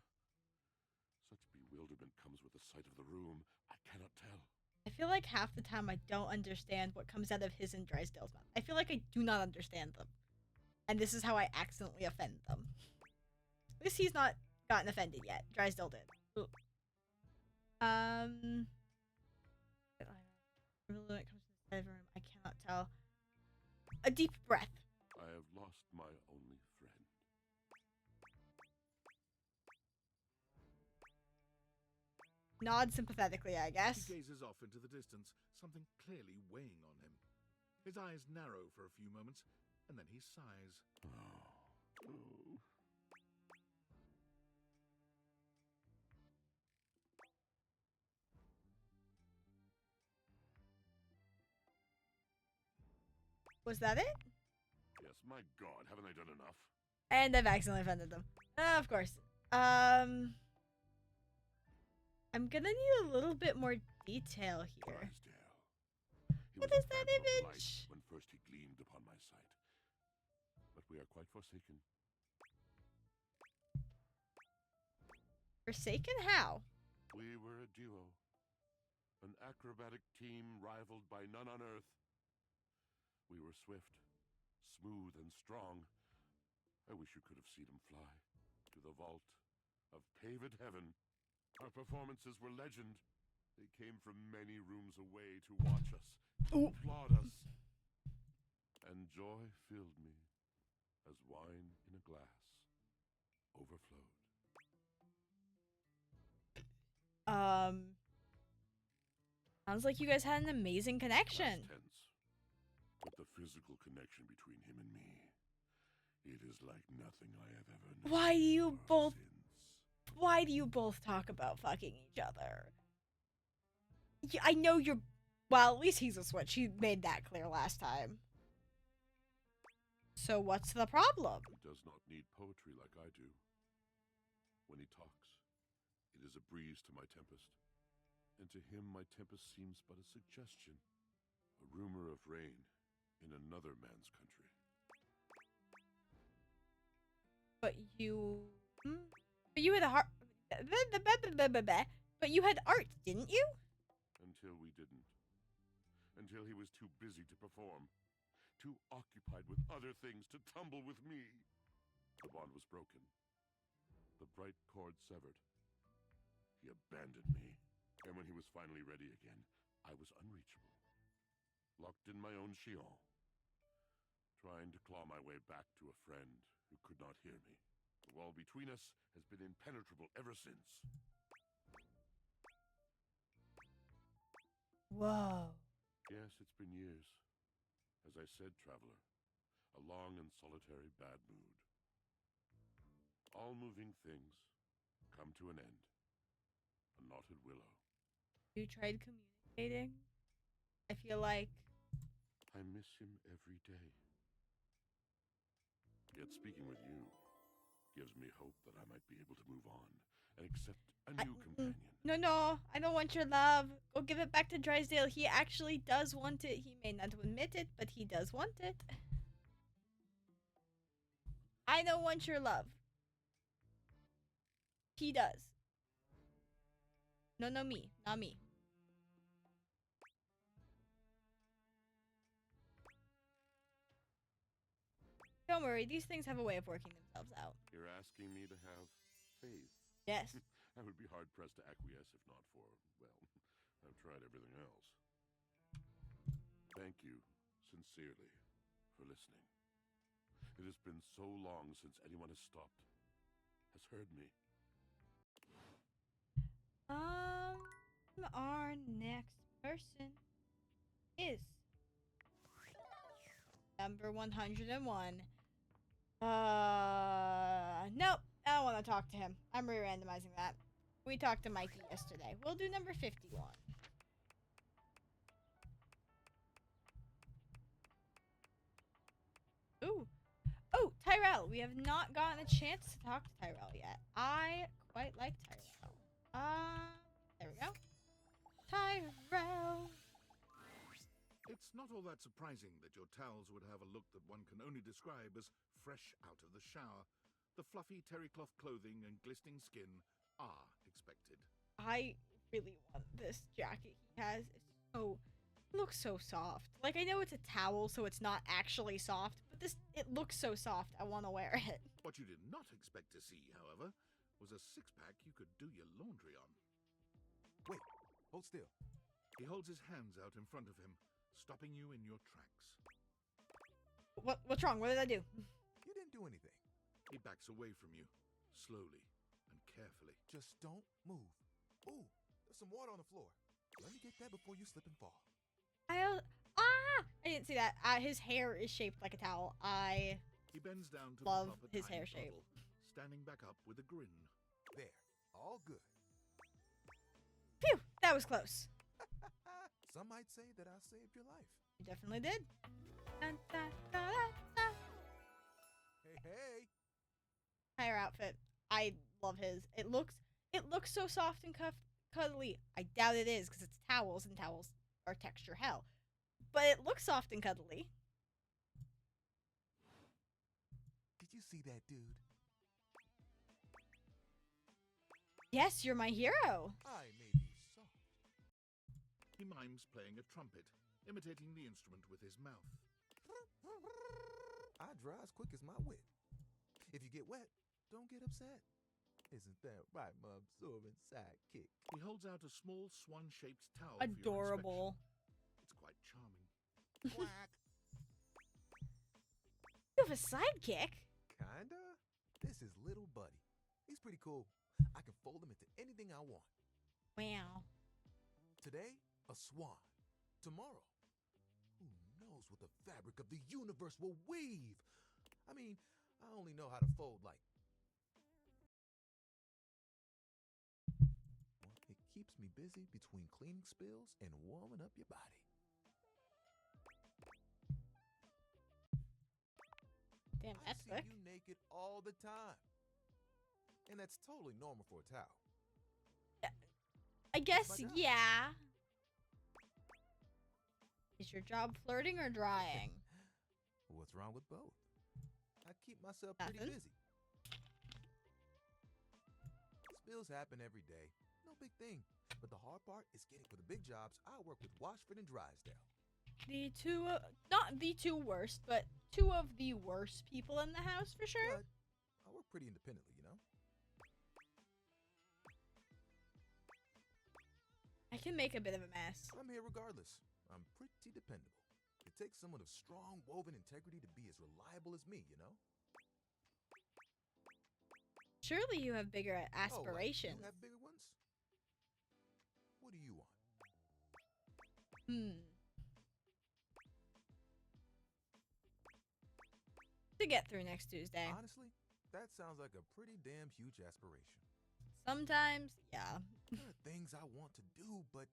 Such bewilderment comes with the sight of the room. I cannot tell. I I feel like half the time I don't understand what comes out of his and Drysdale's mouth. I feel like I do not understand them. And this is how I accidentally offend them. At least he's not gotten offended yet. Drysdale did. Ooh. When it comes to the side of the room, I cannot tell. A deep breath. I have lost my only friend. Nod sympathetically, I guess. He gazes off into the distance, something clearly weighing on him. His eyes narrow for a few moments, and then he sighs. Was that it? Yes, my God, haven't I done enough? And I've accidentally offended them. Of course. I'm gonna need a little bit more detail here. What is that image? When first he gleamed upon my sight. But we are quite forsaken. Forsaken how? We were a duo. An acrobatic team rivaled by none on Earth. We were swift, smooth, and strong. I wish you could have seen him fly to the vault of paved heaven. Our performances were legend. They came from many rooms away to watch us, to applaud us. And joy filled me as wine in a glass overflowed. Sounds like you guys had an amazing connection. Past tense. But the physical connection between him and me, it is like nothing I have ever known. Why do you both talk about fucking each other? I know you're, well, at least he's a switch. He made that clear last time. So what's the problem? He does not need poetry like I do. When he talks, it is a breeze to my tempest. And to him my tempest seems but a suggestion. A rumor of rain in another man's country. But you had a heart. But you had art, didn't you? Until we didn't. Until he was too busy to perform. Too occupied with other things to tumble with me. The bond was broken. The bright cord severed. He abandoned me. And when he was finally ready again, I was unreachable. Locked in my own Sheol. Trying to claw my way back to a friend who could not hear me. The wall between us has been impenetrable ever since. Whoa. Yes, it's been years. As I said, traveler, a long and solitary bad mood. All moving things come to an end. A knotted willow. You tried communicating? I feel like... I miss him every day. Yet speaking with you gives me hope that I might be able to move on and accept a new companion. No, I don't want your love. Go give it back to Drysdale. He actually does want it. He may not admit it, but he does want it. I don't want your love. He does. No, me. Not me. Don't worry, these things have a way of working themselves out. You're asking me to have faith? Yes. I would be hard-pressed to acquiesce if not for, well, I've tried everything else. Thank you, sincerely, for listening. It has been so long since anyone has stopped, has heard me. Our next person is number 101. Nope, I don't want to talk to him. I'm re-randomizing that. We talked to Mikey yesterday. We'll do number 51. Ooh. Oh, Tyrell. We have not gotten a chance to talk to Tyrell yet. I quite like Tyrell. There we go. Tyrell. It's not all that surprising that your towels would have a look that one can only describe as fresh out of the shower. The fluffy terry cloth clothing and glistening skin are expected. I really want this jacket he has. It's Oh, it looks so soft. Like, I know it's a towel, so it's not actually soft, but it looks so soft, I want to wear it. What you did not expect to see, however, was a six-pack you could do your laundry on. Wait, hold still. He holds his hands out in front of him, stopping you in your tracks. What's wrong? What did I do? You didn't do anything. He backs away from you, slowly and carefully. Just don't move. Ooh, there's some water on the floor. Let me get that before you slip and fall. I didn't see that. His hair is shaped like a towel. He bends down to love mop up a his tiny hair shape. puddle, standing back up with a grin. There, all good. Phew, that was close. Some might say that I saved your life. You definitely did. Dun, dun, dun, dun. Hey. Hair outfit. I love his. It looks so soft and cuddly. I doubt it is because it's towels and towels are texture hell. But it looks soft and cuddly. Did you see that dude? Yes, you're my hero. I made you soft. He mimes playing a trumpet, imitating the instrument with his mouth. I dry as quick as my wit. If you get wet, don't get upset. Isn't that right, my absorbent sidekick? He holds out a small swan-shaped towel for your Adorable. inspection. It's quite charming. Quack. You have a sidekick? Kinda. This is little buddy. He's pretty cool. I can fold him into anything I want. Wow. Today, a swan. Tomorrow, who knows what the fabric of the universe will weave? I mean, I only know how to fold like... Well, it keeps me busy between cleaning spills and warming up your body. Damn, I that's see quick. you naked all the time. And that's totally normal for a towel. I guess, My job. yeah. Is your job flirting or drying? What's wrong with both? I keep myself pretty Nothing. busy. Spills happen every day. No big thing. But the hard part is getting for the big jobs. I work with Washford and Drysdale. The two, not the two worst, but two of the worst people in the house for sure. But I work pretty independently, you know? I can make a bit of a mess. I'm here regardless. I'm pretty dependable. It takes someone of strong woven integrity to be as reliable as me, you know? Surely you have bigger Oh, aspirations. you have bigger ones? What do you want? To get through next Tuesday. Honestly, that sounds like a pretty damn huge aspiration. Sometimes, yeah. There are things I want to do, but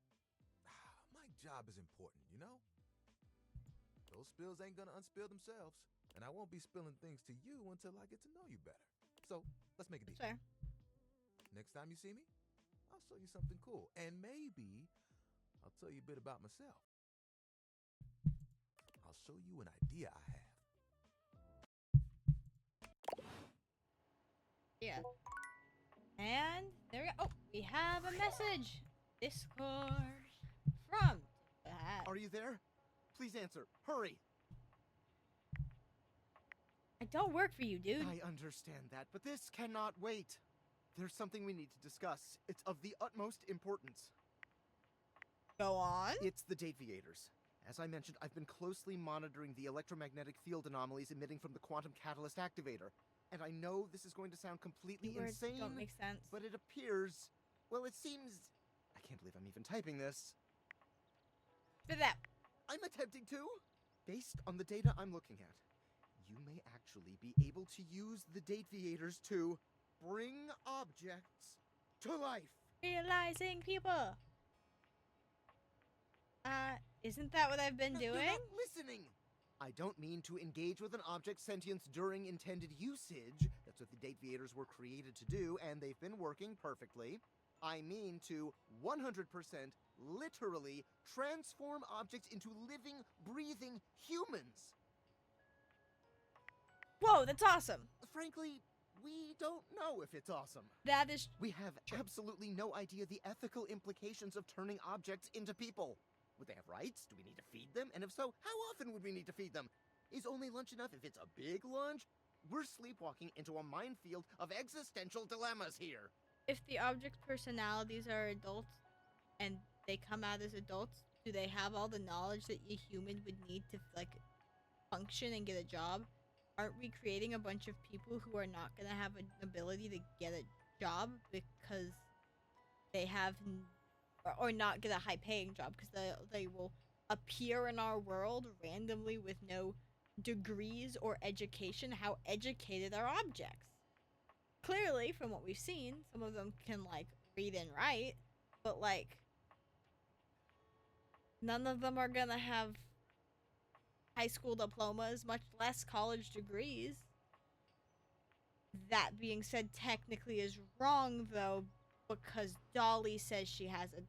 my job is important, you know? Those spills ain't gonna unspill themselves, and I won't be spilling things to you until I get to know you better. So, let's make a deal. Fair. Next time you see me, I'll show you something cool, and maybe I'll tell you a bit about myself. I'll show you an idea I have. Yeah. And there we go. Oh, we have a message. Discord from that. Are you there? Please answer. Hurry. I don't work for you, dude. I understand that, but this cannot wait. There's something we need to discuss. It's of the utmost importance. Go on. It's the Dateviators. As I mentioned, I've been closely monitoring the electromagnetic field anomalies emitting from the quantum catalyst activator. And I know this is going to sound completely The words insane, don't make sense. but it appears... Well, it seems... I can't believe I'm even typing this. For that. I'm attempting to. Based on the data I'm looking at, you may actually be able to use the Dateviators to bring objects to life. Realizing people. Isn't that what I've been You're doing? not listening. I don't mean to engage with an object's sentience during intended usage. That's what the Dateviators were created to do, and they've been working perfectly. I mean to 100% literally transform objects into living, breathing humans. Whoa, that's awesome. Frankly, we don't know if it's awesome. That is... We have absolutely no idea the ethical implications of turning objects into people. Would they have rights? Do we need to feed them? And if so, how often would we need to feed them? Is only lunch enough if it's a big lunch? We're sleepwalking into a minefield of existential dilemmas here. If the object's personalities are adults and they come out as adults, do they have all the knowledge that a human would need to like function and get a job? Aren't we creating a bunch of people who are not going to have an ability to get a job because they have or not get a high paying job because they will appear in our world randomly with no degrees or education? How educated are objects? Clearly, from what we've seen, some of them can like read and write, but like none of them are gonna have high school diplomas, much less college degrees. That being said, technically is wrong though, because Dolly says she has a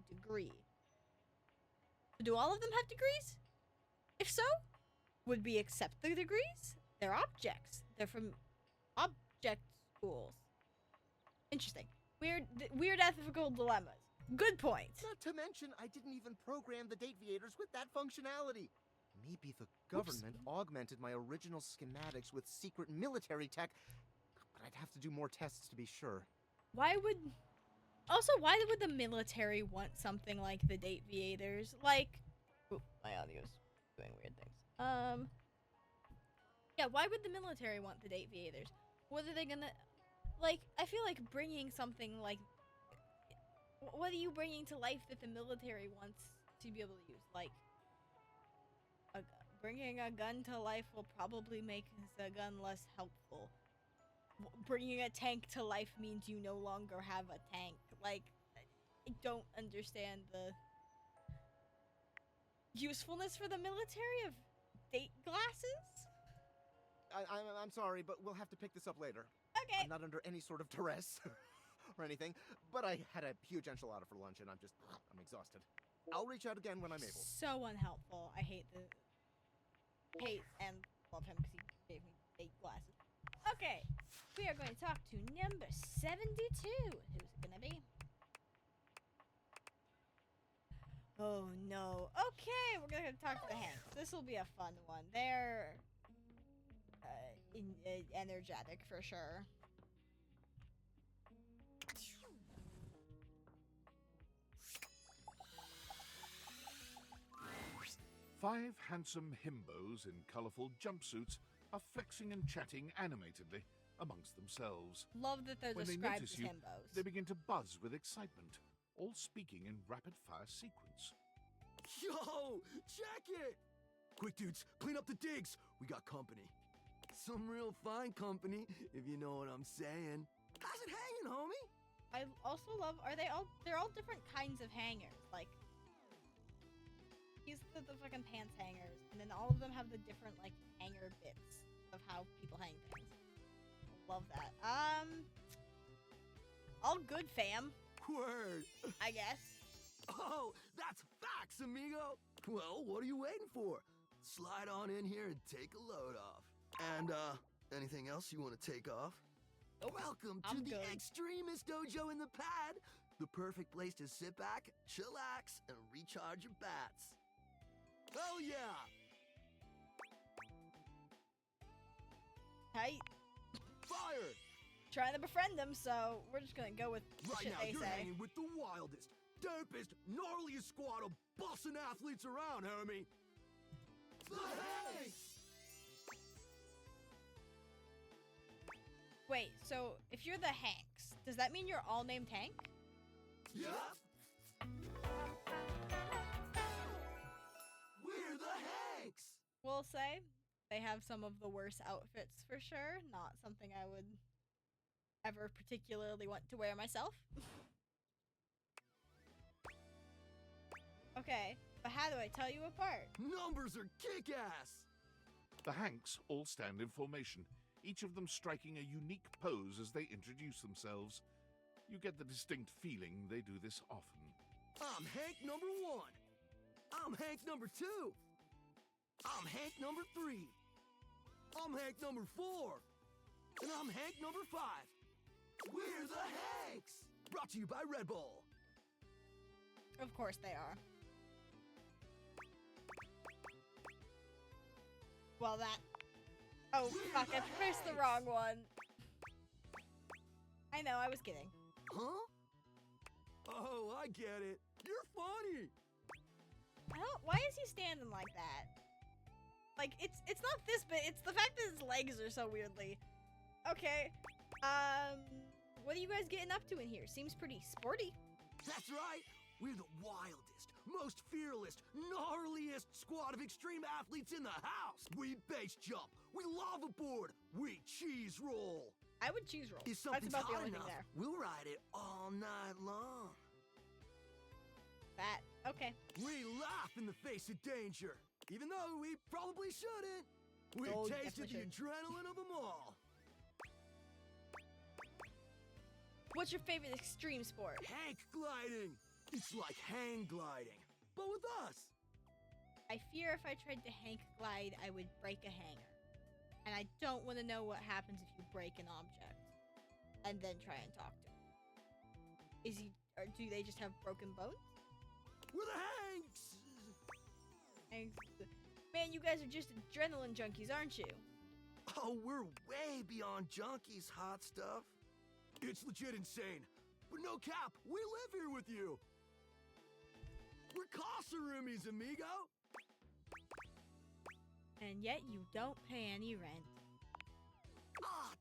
degree. Do all of them have degrees? If so, would we accept the degrees? They're objects. They're from object schools. Interesting. Weird ethical dilemmas. Good point. Not to mention, I didn't even program the Dateviators with that functionality. Maybe the government augmented my original schematics with secret military tech, but I'd have to do more tests to be sure. Why would the military want something like the Dateviators? Like, ooh, my audio's doing weird things. Yeah, why would the military want the Dateviators? What are they gonna, like, I feel like bringing something like, what are you bringing to life that the military wants to be able to use? Like, bringing a gun to life will probably make the gun less helpful. Bringing a tank to life means you no longer have a tank. Like, I don't understand the usefulness for the military of date glasses. I'm sorry, but we'll have to pick this up later. Okay. I'm not under any sort of duress or anything, but I had a huge enchilada for lunch and I'm exhausted. I'll reach out again when I'm able. So unhelpful. I hate and love him because he gave me date glasses. Okay, we are going to talk to number 72. Who's it gonna be? Oh no. Okay, we're gonna talk to the Hanks. This will be a fun one. They're energetic for sure. Five handsome himbos in colourful jumpsuits are flexing and chatting animatedly amongst themselves. Love that they're When they described notice as you, himbos. they begin to buzz with excitement, all speaking in rapid-fire sequence. Yo, check it! Quick, dudes, clean up the digs. We got company. Some real fine company, if you know what I'm saying. How's it hanging, homie? I also love, they're all different kinds of hangers. Like, he's the fucking pants hangers, and then all of them have the different, like, hanger bits of how people hang things. Love that. All good, fam. Word. I guess. Oh, that's facts, amigo. Well, what are you waiting for? Slide on in here and take a load off. And, anything else you want to take off? Welcome to the Extremist Dojo in the Pad. The perfect place to sit back, chillax, and recharge your bats. Hell yeah! Hey. Fire! Trying to befriend them, so we're just gonna go with the Right shit now, they you're say. hanging with the wildest, dopest, gnarliest squad of bussin' athletes around, homie. The Hanks! Wait, so if you're the Hanks, does that mean you're all named Hank? Yep. We're the Hanks! We'll say they have some of the worst outfits for sure. Not something I would ever particularly want to wear myself. Okay, but how do I tell you apart? Numbers are kick-ass! The Hanks all stand in formation, each of them striking a unique pose as they introduce themselves. You get the distinct feeling they do this often. I'm Hank number 1. I'm Hank number 2. I'm Hank number 3. I'm Hank number 4. And I'm Hank number 5. We're the Hanks! Brought to you by Red Bull. Of course they are. Well, that. Oh, fuck, I pressed the wrong one. I know, I was kidding. Huh? Oh, I get it. You're funny. Why is he standing like that? Like, it's not this bit, it's the fact that his legs are so weirdly. Okay. What are you guys getting up to in here? Seems pretty sporty. That's right. We're the wildest, most fearless, gnarliest squad of extreme athletes in the house. We base jump. We lava board. We cheese roll. I would cheese roll. If That's something's about the hot only thing enough, there. we'll ride it all night long. That, okay. We laugh in the face of danger, even though we probably shouldn't. We Oh, tasted the definitely adrenaline of them all. What's your favorite extreme sport? Hank gliding. It's like hang gliding, but with us. I fear if I tried to hank glide, I would break a hanger. And I don't want to know what happens if you break an object and then try and talk to him. Or do they just have broken bones? We're the Hanks! Man, you guys are just adrenaline junkies, aren't you? Oh, we're way beyond junkies, hot stuff. It's legit insane. But no cap, we live here with you. We're Casa roomies, amigo. And yet you don't pay any rent. Ah,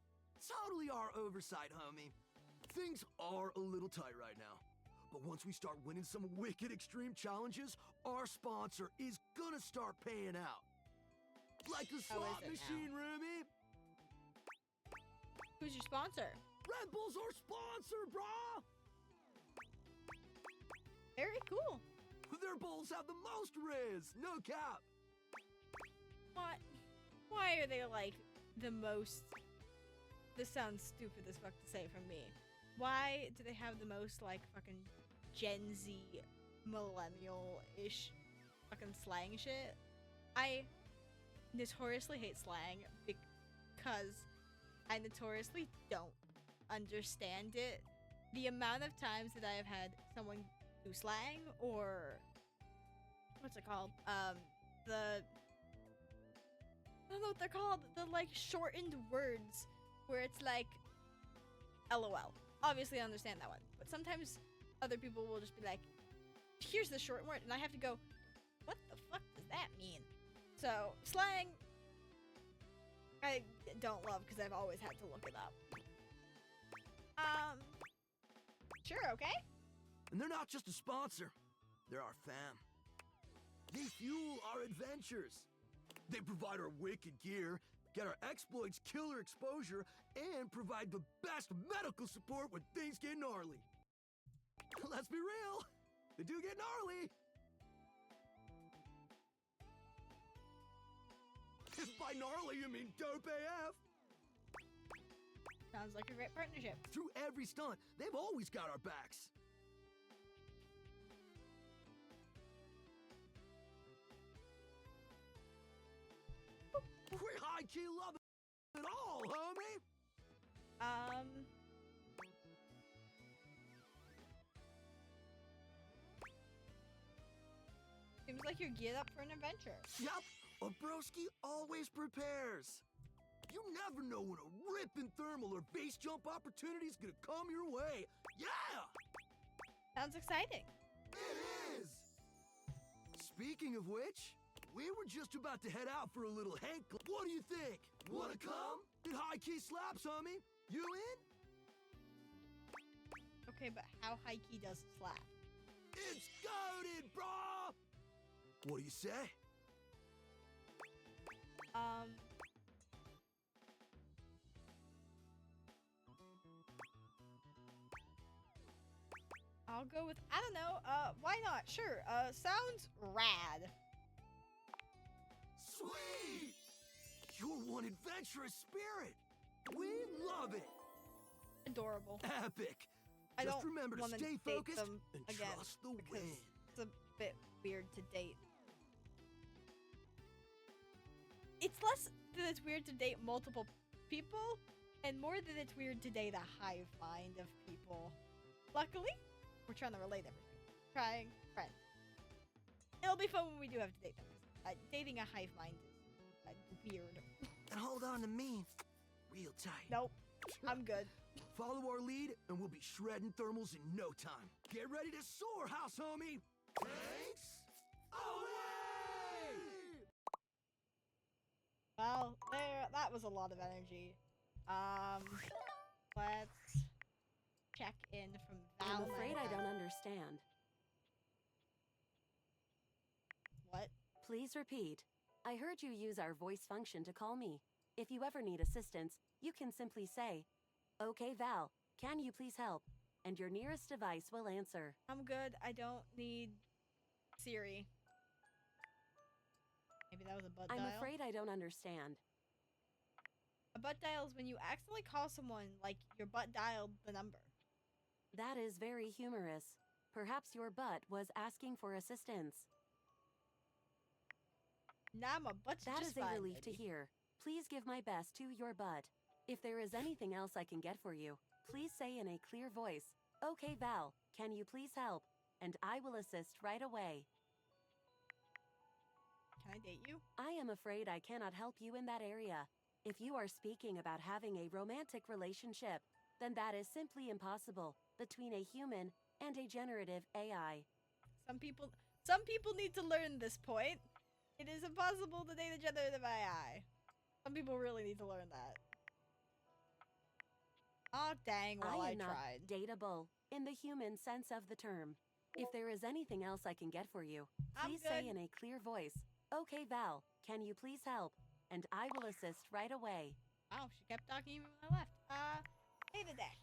totally our oversight, homie. Things are a little tight right now. But once we start winning some wicked extreme challenges, our sponsor is gonna start paying out. Like the slot machine, roomie. Who's your sponsor? Red Bull's our sponsor, brah! Very cool. Their bowls have the most riz, no cap. What? Why are they like the most? This sounds stupid as fuck to say from me. Why do they have the most like fucking Gen Z millennial-ish fucking slang shit? I notoriously hate slang because I notoriously don't understand it. The amount of times that I have had someone do slang or what's it called? I don't know what they're called. The like shortened words where it's like LOL. Obviously I understand that one. But sometimes other people will just be like, here's the short word, and I have to go, what the fuck does that mean? So slang I don't love because I've always had to look it up. Sure, okay? And they're not just a sponsor. They're our fam. They fuel our adventures. They provide our wicked gear, get our exploits killer exposure, and provide the best medical support when things get gnarly. Let's be real, they do get gnarly. If by gnarly you mean dope AF. Sounds like a great partnership. Through every stunt, they've always got our backs. We high-key love it all, homie! Seems like you're geared up for an adventure. Yup, a broski always prepares. You never know when a ripping thermal or base jump opportunity's gonna come your way. Yeah! Sounds exciting. It is! Speaking of which, we were just about to head out for a little Hank. What do you think? Wanna come? It high-key slaps, homie. You in? Okay, but how high key does it slap? It's goated, brah! What do you say? I'll go with, I don't know, why not? Sure, sounds rad. Sweet! You're one adventurous spirit. We love it. Adorable. Epic. I Just don't remember to wanna stay date focused them and again trust the because wind. it's a bit weird to date. It's less that it's weird to date multiple people, and more that it's weird to date a hive mind of people. Luckily, we're trying to relate everything. Trying friends. It'll be fun when we do have to date them. Dating a hive mind is weird. And hold on to me real tight. Nope. I'm good. Follow our lead, and we'll be shredding thermals in no time. Get ready to soar, house homie! Thanks! Away! Well, that was a lot of energy. Let's check in from Val. I'm afraid I don't understand. What? Please repeat. I heard you use our voice function to call me. If you ever need assistance, you can simply say, "Okay, Val, can you please help?" And your nearest device will answer. I'm good. I don't need Siri. Maybe that was a butt dial. I'm afraid I don't understand. A butt dial is when you accidentally call someone like your butt dialed the number. That is very humorous. Perhaps your butt was asking for assistance. Nah, my butt's That just is a fine, relief to baby. hear. Please give my best to your butt. If there is anything else I can get for you, please say in a clear voice, "Okay, Val, can you please help?" And I will assist right away. Can I date you? I am afraid I cannot help you in that area. If you are speaking about having a romantic relationship, then that is simply impossible between a human and a generative AI. Some people need to learn this point. It is impossible to date a generative AI. Some people really need to learn that. Oh dang, well I am not tried. dateable in the human sense of the term. If there is anything else I can get for you, I'm please say good. in a clear voice, "Okay, Val, can you please help?" And I will assist right away. Wow, she kept talking even when I left. Hey the Dex.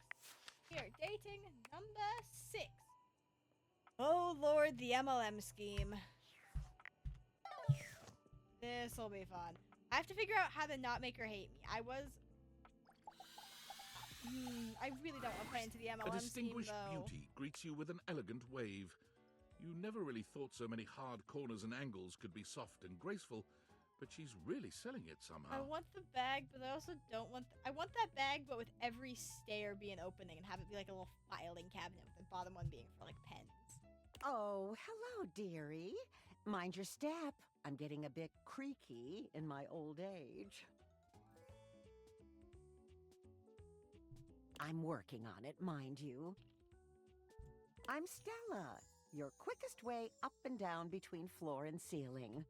Here, dating number 6. Oh lord, the MLM scheme. This'll be fun. I have to figure out how to not make her hate me. I really don't want to play into the A MLM scheme, distinguished though. beauty greets you with an elegant wave. You never really thought so many hard corners and angles could be soft and graceful, but she's really selling it somehow. I want the bag, but I also don't want... I want that bag, but with every stair be an opening and have it be like a little filing cabinet with the bottom one being for, like, pens. Oh, hello, dearie. Mind your step. I'm getting a bit creaky in my old age. I'm working on it, mind you. I'm Stella, your quickest way up and down between floor and ceiling.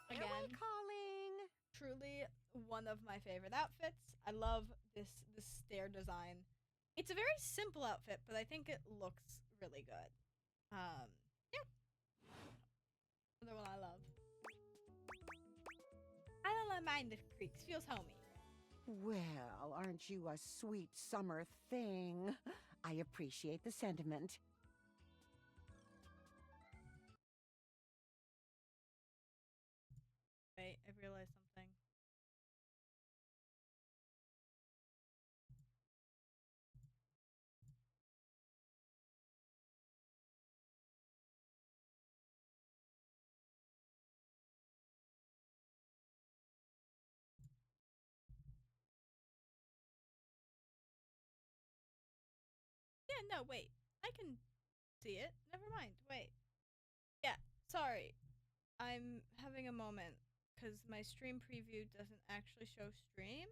Again, calling. Truly one of my favorite outfits. I love this stair design. It's a very simple outfit, but I think it looks really good. Yeah. Another one I love. I don't mind the creaks. Feels homey. Well, aren't you a sweet summer thing? I appreciate the sentiment. Wait, I realized something. Yeah, no, wait. I can see it. Never mind. Wait. Yeah, sorry. I'm having a moment because my stream preview doesn't actually show stream.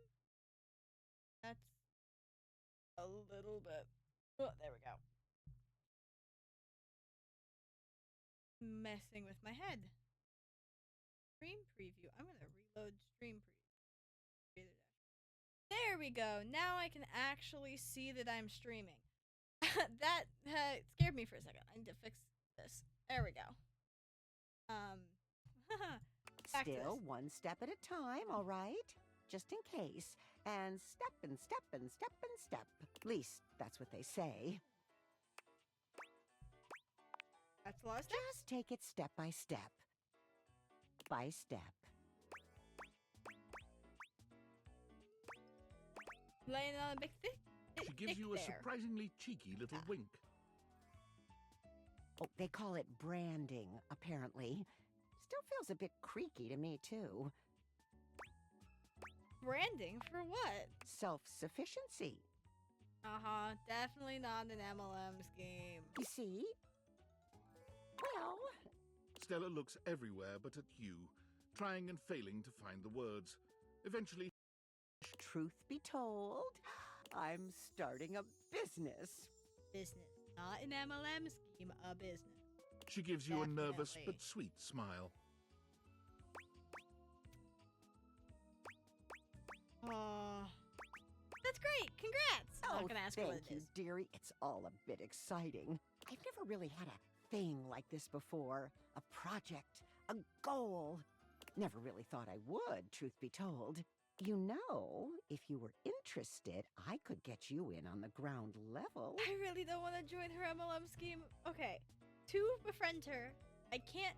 That's a little bit. Oh, there we go. Messing with my head. Stream preview. I'm gonna reload stream preview. There we go. Now I can actually see that I'm streaming. That scared me for a second. I need to fix this. There we go. Back to Still this. one step at a time, all right? Just in case. And step and step and step and step. At least that's what they say. That's a lot of steps. Just take it step by step. By step. Laying on a big thick. She gives you a there. surprisingly cheeky little wink. Oh, they call it branding, apparently. Still feels a bit creaky to me, too. Branding for what? Self-sufficiency. Uh-huh. Definitely not an MLM scheme. You see? Well, Stella looks everywhere but at you, trying and failing to find the words. Eventually, Truth be told, I'm starting a business. Business. Not an MLM scheme, a business. she gives you a nervous Definitely. but sweet smile. Aw. That's great. Congrats. I'm not gonna ask her what thank it you, is. dearie. It's all a bit exciting. I've never really had a thing like this before. A project, a goal. Never really thought I would, truth be told. You know, if you were interested, I could get you in on the ground level. I really don't want to join her MLM scheme. Okay. To befriend her, I can't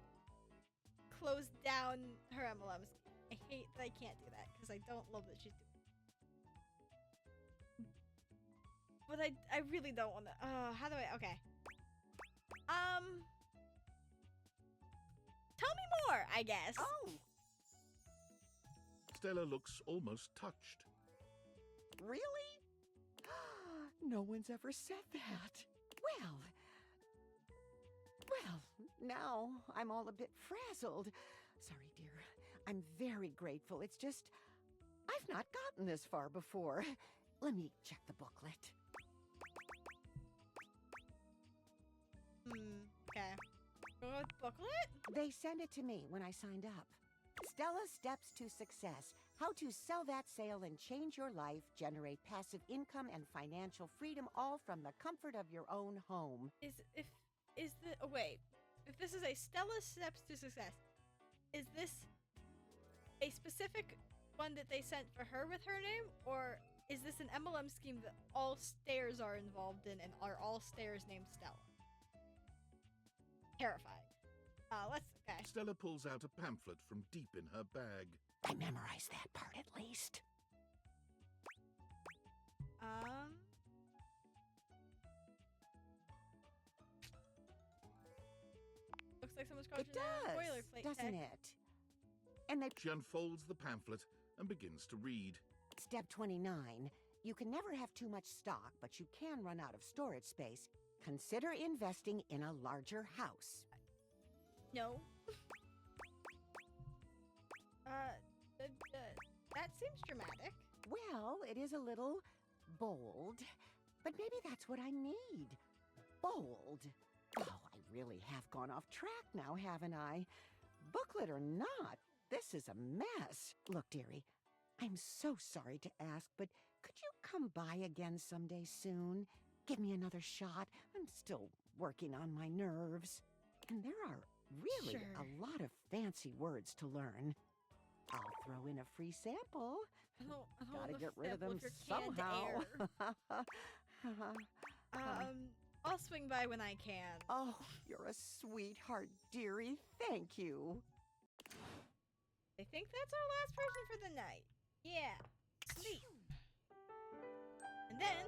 close down her MLM scheme. I hate that I can't do that because I don't love that she's doing it. But I really don't want to. How do I? Okay. Tell me more, I guess. Oh, Stella looks almost touched. really? No one's ever said that. Well, now I'm all a bit frazzled. Sorry, dear. I'm very grateful. It's just, I've not gotten this far before. Let me check the booklet. Okay. Booklet? They sent it to me when I signed up. Stella's Steps to Success. How to sell that sale and change your life, generate passive income and financial freedom, all from the comfort of your own home. If this is a Stella Steps to Success, is this a specific one that they sent for her with her name, or is this an MLM scheme that all stairs are involved in and are all stairs named Stella? Terrifying. Okay. Stella pulls out a pamphlet from deep in her bag. I memorized that part at least. Looks like someone's It does, boilerplate doesn't tech. it? And they... She unfolds the pamphlet and begins to read. Step 29. You can never have too much stock, but you can run out of storage space. Consider investing in a larger house. No. That seems dramatic. Well, it is a little bold, but maybe that's what I need. Bold. Oh, I really have gone off track now, haven't I? Booklet or not, this is a mess. Look, dearie, I'm so sorry to ask, but could you come by again someday soon? Give me another shot. I'm still working on my nerves. And there are really a lot of fancy words to learn. I'll throw in a free sample. I don't Gotta want get to rid of sample them your canned somehow. air. I'll swing by when I can. Oh, you're a sweetheart, dearie. Thank you. I think that's our last person for the night. Yeah. Sleep. And then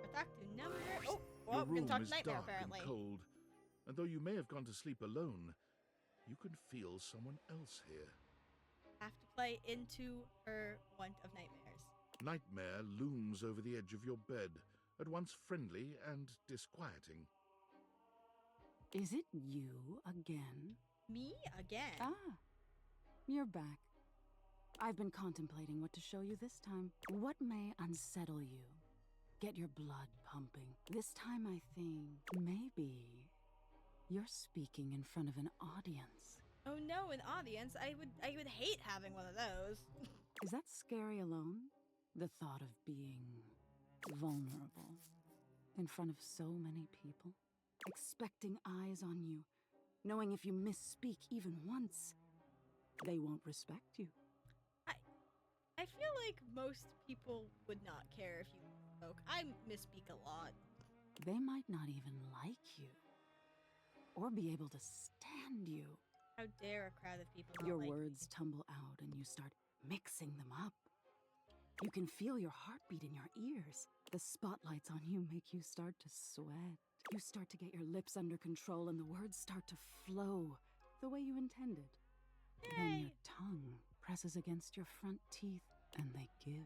we're talk to number. Oh, well, Your we're room gonna talk is nightmare dark apparently. and cold, and though you may have gone to sleep alone, you can feel someone else here. Have to play into her want of nightmares. Nightmare looms over the edge of your bed, at once friendly and disquieting. Is it you again? Me again? Ah, you're back. I've been contemplating what to show you this time. What may unsettle you? Get your blood pumping. This time I think maybe you're speaking in front of an audience. Oh no, an audience. I would hate having one of those. Is that scary alone? The thought of being vulnerable in front of so many people, expecting eyes on you, knowing if you misspeak even once, they won't respect you. I feel like most people would not care if you spoke. I misspeak a lot. They might not even like you or be able to stand you. How dare a crowd of people not Your like words tumble out and you start mixing them up. You can feel your heartbeat in your ears. The spotlights on you make you start to sweat. You start to get your lips under control and the words start to flow the way you intended. Then your tongue presses against your front teeth and they give.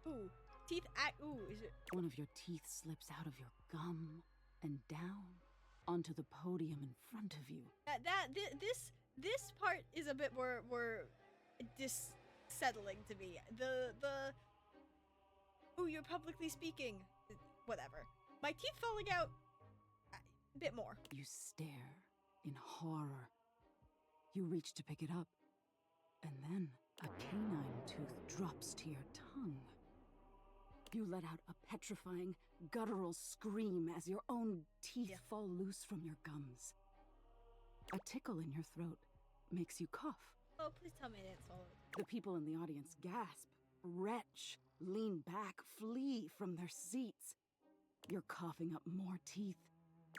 Ooh, is it? One of your teeth slips out of your gum and down onto the podium in front of you. This part is a bit more dissettling to me. Oh, you're publicly speaking. Whatever. My teeth falling out. A bit more. You stare in horror. You reach to pick it up, and then a canine tooth drops to your tongue. You let out a petrifying, guttural scream as your own teeth fall loose from your gums. A tickle in your throat makes you cough. Oh, please tell me I didn't swallow it. The people in the audience gasp, retch, lean back, flee from their seats. You're coughing up more teeth.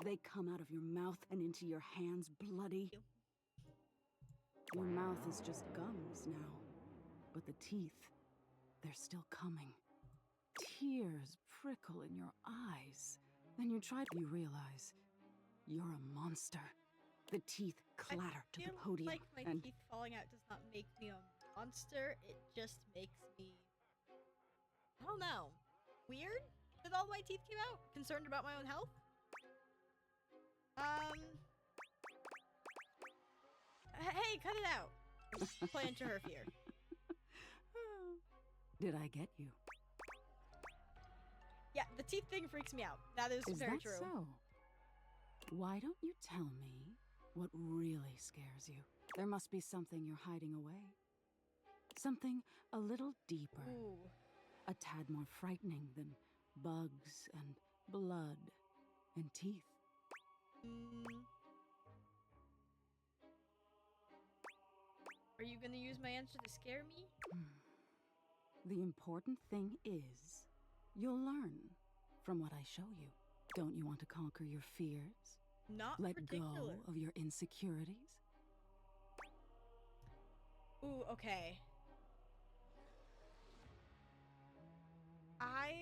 They come out of your mouth and into your hands, bloody. Your mouth is just gums now, but the teeth, they're still coming. Tears prickle in your eyes. Then you realize you're a monster. The teeth clatter to the podium. Like my teeth falling out does not make me a monster. It just makes me, I don't know, weird that all my teeth came out. Concerned about my own health. Hey, cut it out. Play into her fear. Did I get you? Yeah, the teeth thing freaks me out. That is very that true. So? Why don't you tell me what really scares you? There must be something you're hiding away. Something a little deeper. Ooh. A tad more frightening than bugs and blood and teeth. Are you gonna use my answer to scare me? The important thing is, you'll learn from what I show you. Don't you want to conquer your fears? Not Let particular. go of your insecurities? Ooh, okay. I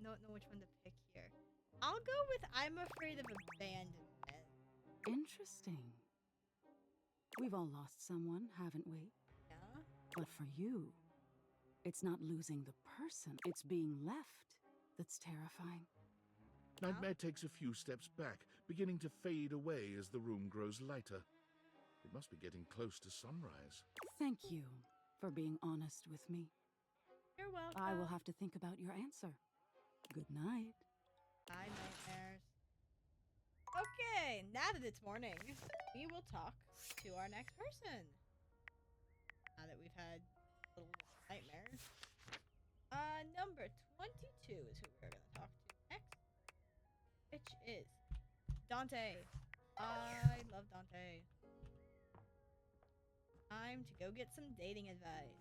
don't know which one to pick here. I'll go with I'm afraid of abandonment. Interesting. We've all lost someone, haven't we? Yeah. But for you, it's not losing the person, it's being left that's terrifying. Nightmare takes a few steps back, beginning to fade away as the room grows lighter. It must be getting close to sunrise. Thank you for being honest with me. You're welcome. I will have to think about your answer. Good night. Bye, nightmares. Okay, now that it's morning, we will talk to our next person. Now that we've had little nightmares. Number 22 is who we're gonna talk to next. Which is Dante. I love Dante. Time to go get some dating advice.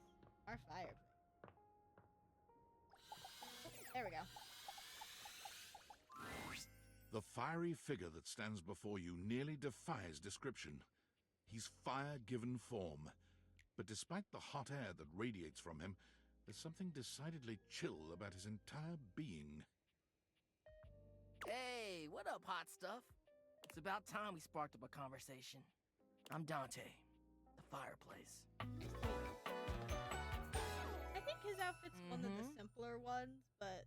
Our fireplace. There we go. The fiery figure that stands before you nearly defies description. He's fire given form, but despite the hot air that radiates from him, there's something decidedly chill about his entire being. Hey, what up, hot stuff? It's about time we sparked up a conversation. I'm Dante, the fireplace. I think his outfit's one of the simpler ones, but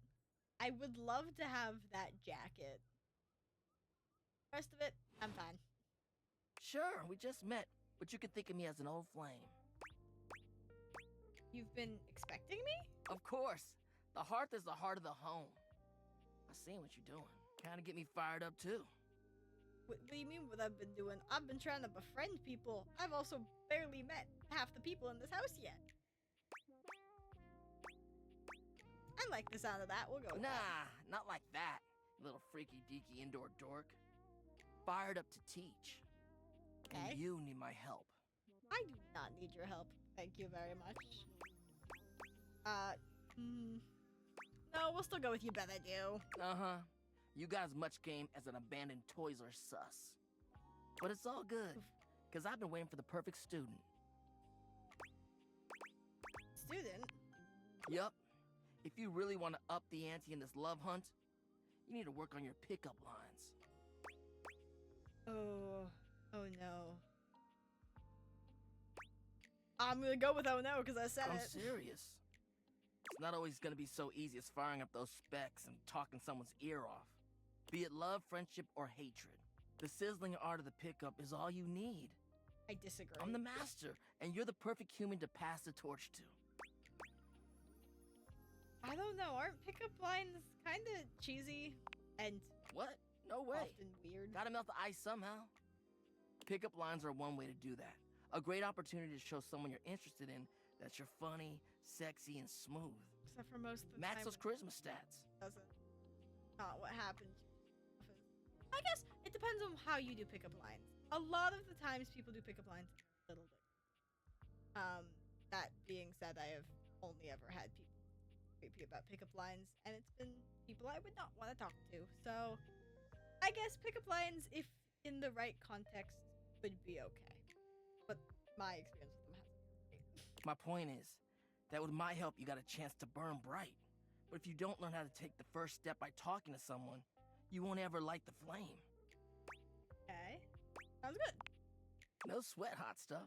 I would love to have that jacket. Rest of it, I'm fine. Sure, we just met, but you can think of me as an old flame. You've been expecting me? Of course. The hearth is the heart of the home. I seen what you're doing. Kinda get me fired up, too. What do you mean what I've been doing? I've been trying to befriend people. I've also barely met half the people in this house yet. I like the sound of that. We'll go with that. Not like that, little freaky deaky indoor dork. Fired up to teach. Okay. And you need my help. I do not need your help. Thank you very much. No, we'll still go with you bet I do. Uh-huh. You got as much game as an abandoned Toys R Us. But it's all good, because I've been waiting for the perfect student. Student? Yup. If you really want to up the ante in this love hunt, you need to work on your pickup lines. Oh no. I'm gonna go with oh no because I said I'm it. serious. It's not always gonna be so easy as firing up those specs and talking someone's ear off. Be it love, friendship, or hatred. The sizzling art of the pickup is all you need. I disagree. I'm the master, and you're the perfect human to pass the torch to. I don't know. Aren't pickup lines kind of cheesy and What? No way. often weird? Gotta melt the ice somehow. Pickup lines are one way to do that. A great opportunity to show someone you're interested in that you're funny, sexy, and smooth. Except for most of the Match time, those charisma stats. doesn't. Not what happens. I guess it depends on how you do pickup lines. A lot of the times people do pickup lines a little bit. That being said, I have only ever had people creepy about pickup lines, and it's been people I would not want to talk to. So, I guess pickup lines, if in the right context, would be okay. But my experience with them hasn't been great. My point is that with my help, you got a chance to burn bright. But if you don't learn how to take the first step by talking to someone, you won't ever light the flame. Okay. Sounds good. No sweat, hot stuff.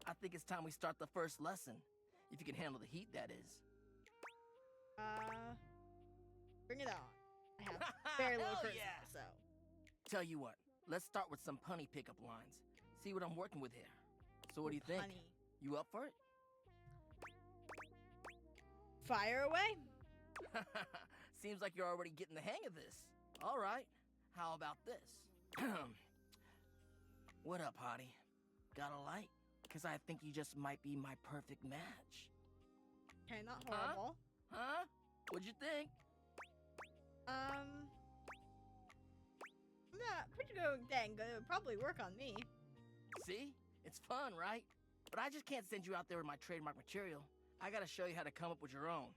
I think it's time we start the first lesson. If you can handle the heat, that is. Bring it on. I have very little Hell charisma, yeah. so. Tell you what, let's start with some punny pickup lines. See what I'm working with here. So what do you think? Punny. You up for it? Fire away. Seems like you're already getting the hang of this. All right, how about this? What up, hottie? Got a light? Because I think you just might be my perfect match. Okay, not horrible. Huh? What'd you think? Yeah, pretty good. Dang good. It would probably work on me. See? It's fun, right? But I just can't send you out there with my trademark material. I gotta show you how to come up with your own.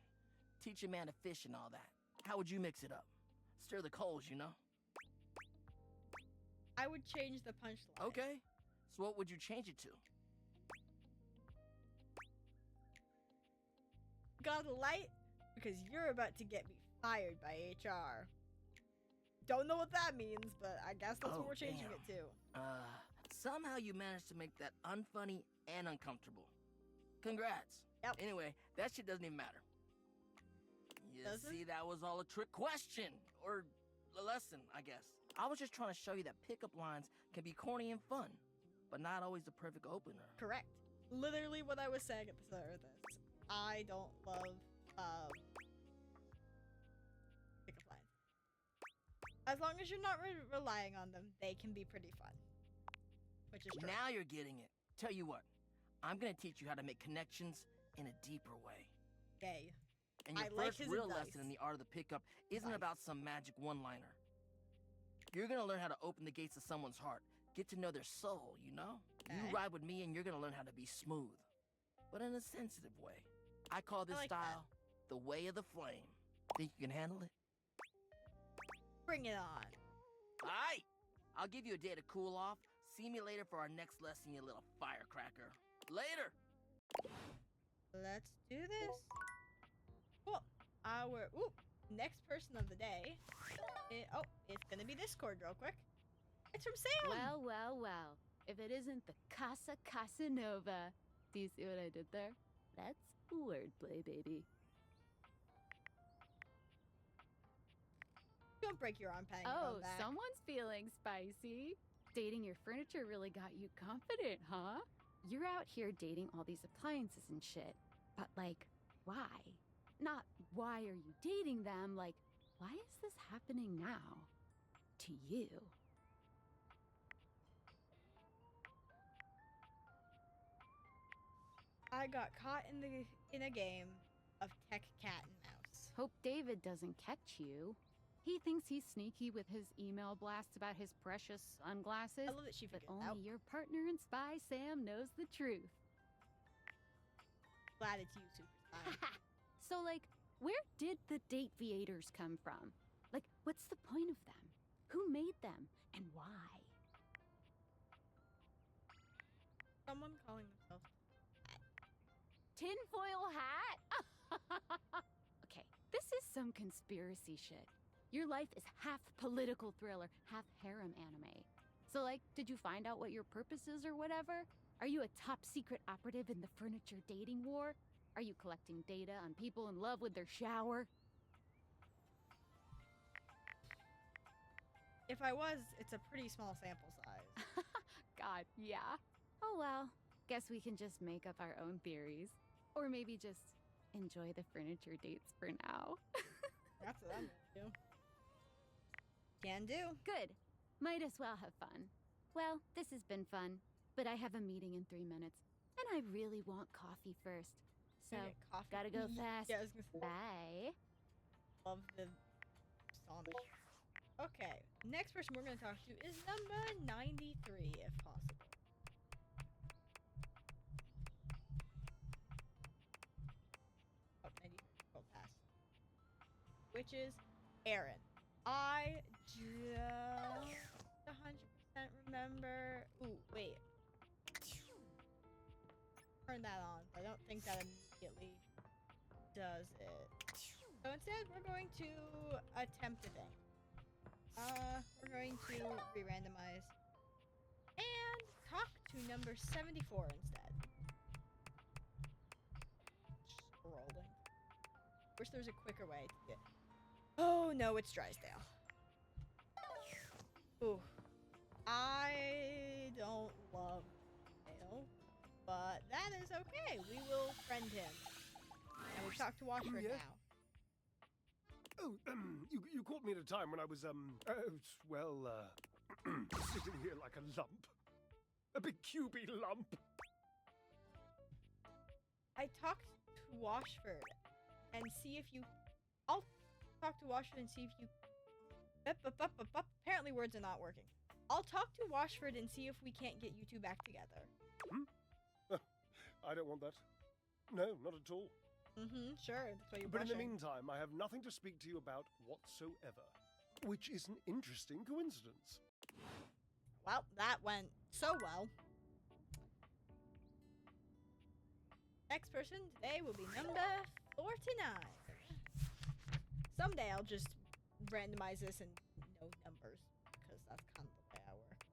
Teach a man to fish and all that. How would you mix it up? Stir the coals, you know? I would change the punchline. Okay. So what would you change it to? Got a light? Because you're about to get me fired by HR. Don't know what that means, but I guess that's what we're changing it to. Somehow you managed to make that unfunny and uncomfortable. Congrats. Yep. Anyway, that shit doesn't even matter. You see, that was all a trick question. Or a lesson, I guess. I was just trying to show you that pickup lines can be corny and fun, but not always the perfect opener. Correct. Literally what I was saying at the start of this. I don't love, pickup lines. As long as you're not relying on them, they can be pretty fun. Which is true. Now you're getting it. Tell you what, I'm gonna teach you how to make connections in a deeper way. Yay. And your I like first his real advice. lesson in the art of the pickup isn't about some magic one-liner. You're gonna learn how to open the gates of someone's heart, get to know their soul, you know? You ride with me and you're gonna learn how to be smooth, but in a sensitive way. I call this like style the way of the flame. Think you can handle it? Bring it on. Alright! I'll give you a day to cool off. See me later for our next lesson, you little firecracker. Later! Let's do this. Cool. Next person of the day. It's gonna be Discord real quick. It's from Sam. Well, well, well. If it isn't the Casa Casanova. Do you see what I did there? That's wordplay, baby. Don't break your arm, Patty. Oh, someone's feeling spicy. Dating your furniture really got you confident, huh? You're out here dating all these appliances and shit. But, like, why? Not why are you dating them, like, why is this happening now? To you. I got caught in a game of tech cat and mouse. Hope David doesn't catch you. He thinks he's sneaky with his email blasts about his precious sunglasses. I love that she but figured it only out. your partner and spy, Sam, knows the truth. Glad it's you, Super Spy. So, like, where did the date viators come from? Like, what's the point of them? Who made them? And why? Someone calling themselves Tinfoil hat? Okay, this is some conspiracy shit. Your life is half political thriller, half harem anime. So, like, did you find out what your purpose is or whatever? Are you a top secret operative in the furniture dating war? Are you collecting data on people in love with their shower? if I was, it's a pretty small sample size. God, yeah. Oh well, guess we can just make up our own theories. Or maybe just enjoy the furniture dates for now. That's what I'm gonna do. Can do. Good. Might as well have fun. Well, this has been fun, but I have a meeting in 3 minutes, and I really want coffee first. So, coffee. gotta go fast. Yeah, I was gonna say. Bye. Love the song. Okay, next person we're gonna talk to is number 93, if possible. Oh, 93, scroll past. Which is Aaron. I just 100% remember. Ooh, wait. Turn that on. I don't think that immediately does it. So instead, we're going to attempt a thing. We're going to re-randomize and talk to number 74 instead. Scrolling. Wish there was a quicker way to get. Oh no, it's Drysdale. Ooh, I don't love Dale, but that is okay. We will friend him. And we've talked to Washford yes? now. Oh, you caught me at a time when I was, sitting here like a lump. A big cubey lump. I talked to Washford and see if you... I'll talk to Washford and see if you... Apparently words are not working. I'll talk to Washford and see if we can't get you two back together. I don't want that. No, not at all. Sure, that's why you're But in the blushing. meantime, I have nothing to speak to you about whatsoever. Which is an interesting coincidence. Well, that went so well. Next person today will be number 49. Someday I'll just randomize this and know numbers, because that's kind of the way I work.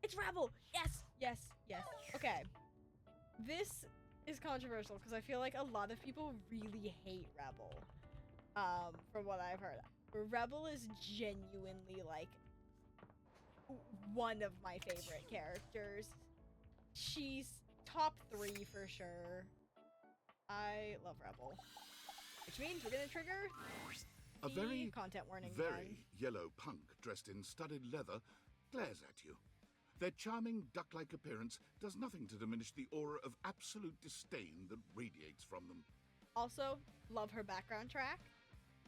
It's Rebel! Yes! Yes, yes. Okay. This is controversial, because I feel like a lot of people really hate Rebel. From what I've heard. Rebel is genuinely, like, one of my favorite characters. She's top 3 for sure. I love Rebel. Which means we're gonna trigger A the very, content warning very yellow punk dressed in studded leather glares at you. Their charming duck-like appearance does nothing to diminish the aura of absolute disdain that radiates from them. Also, love her background track.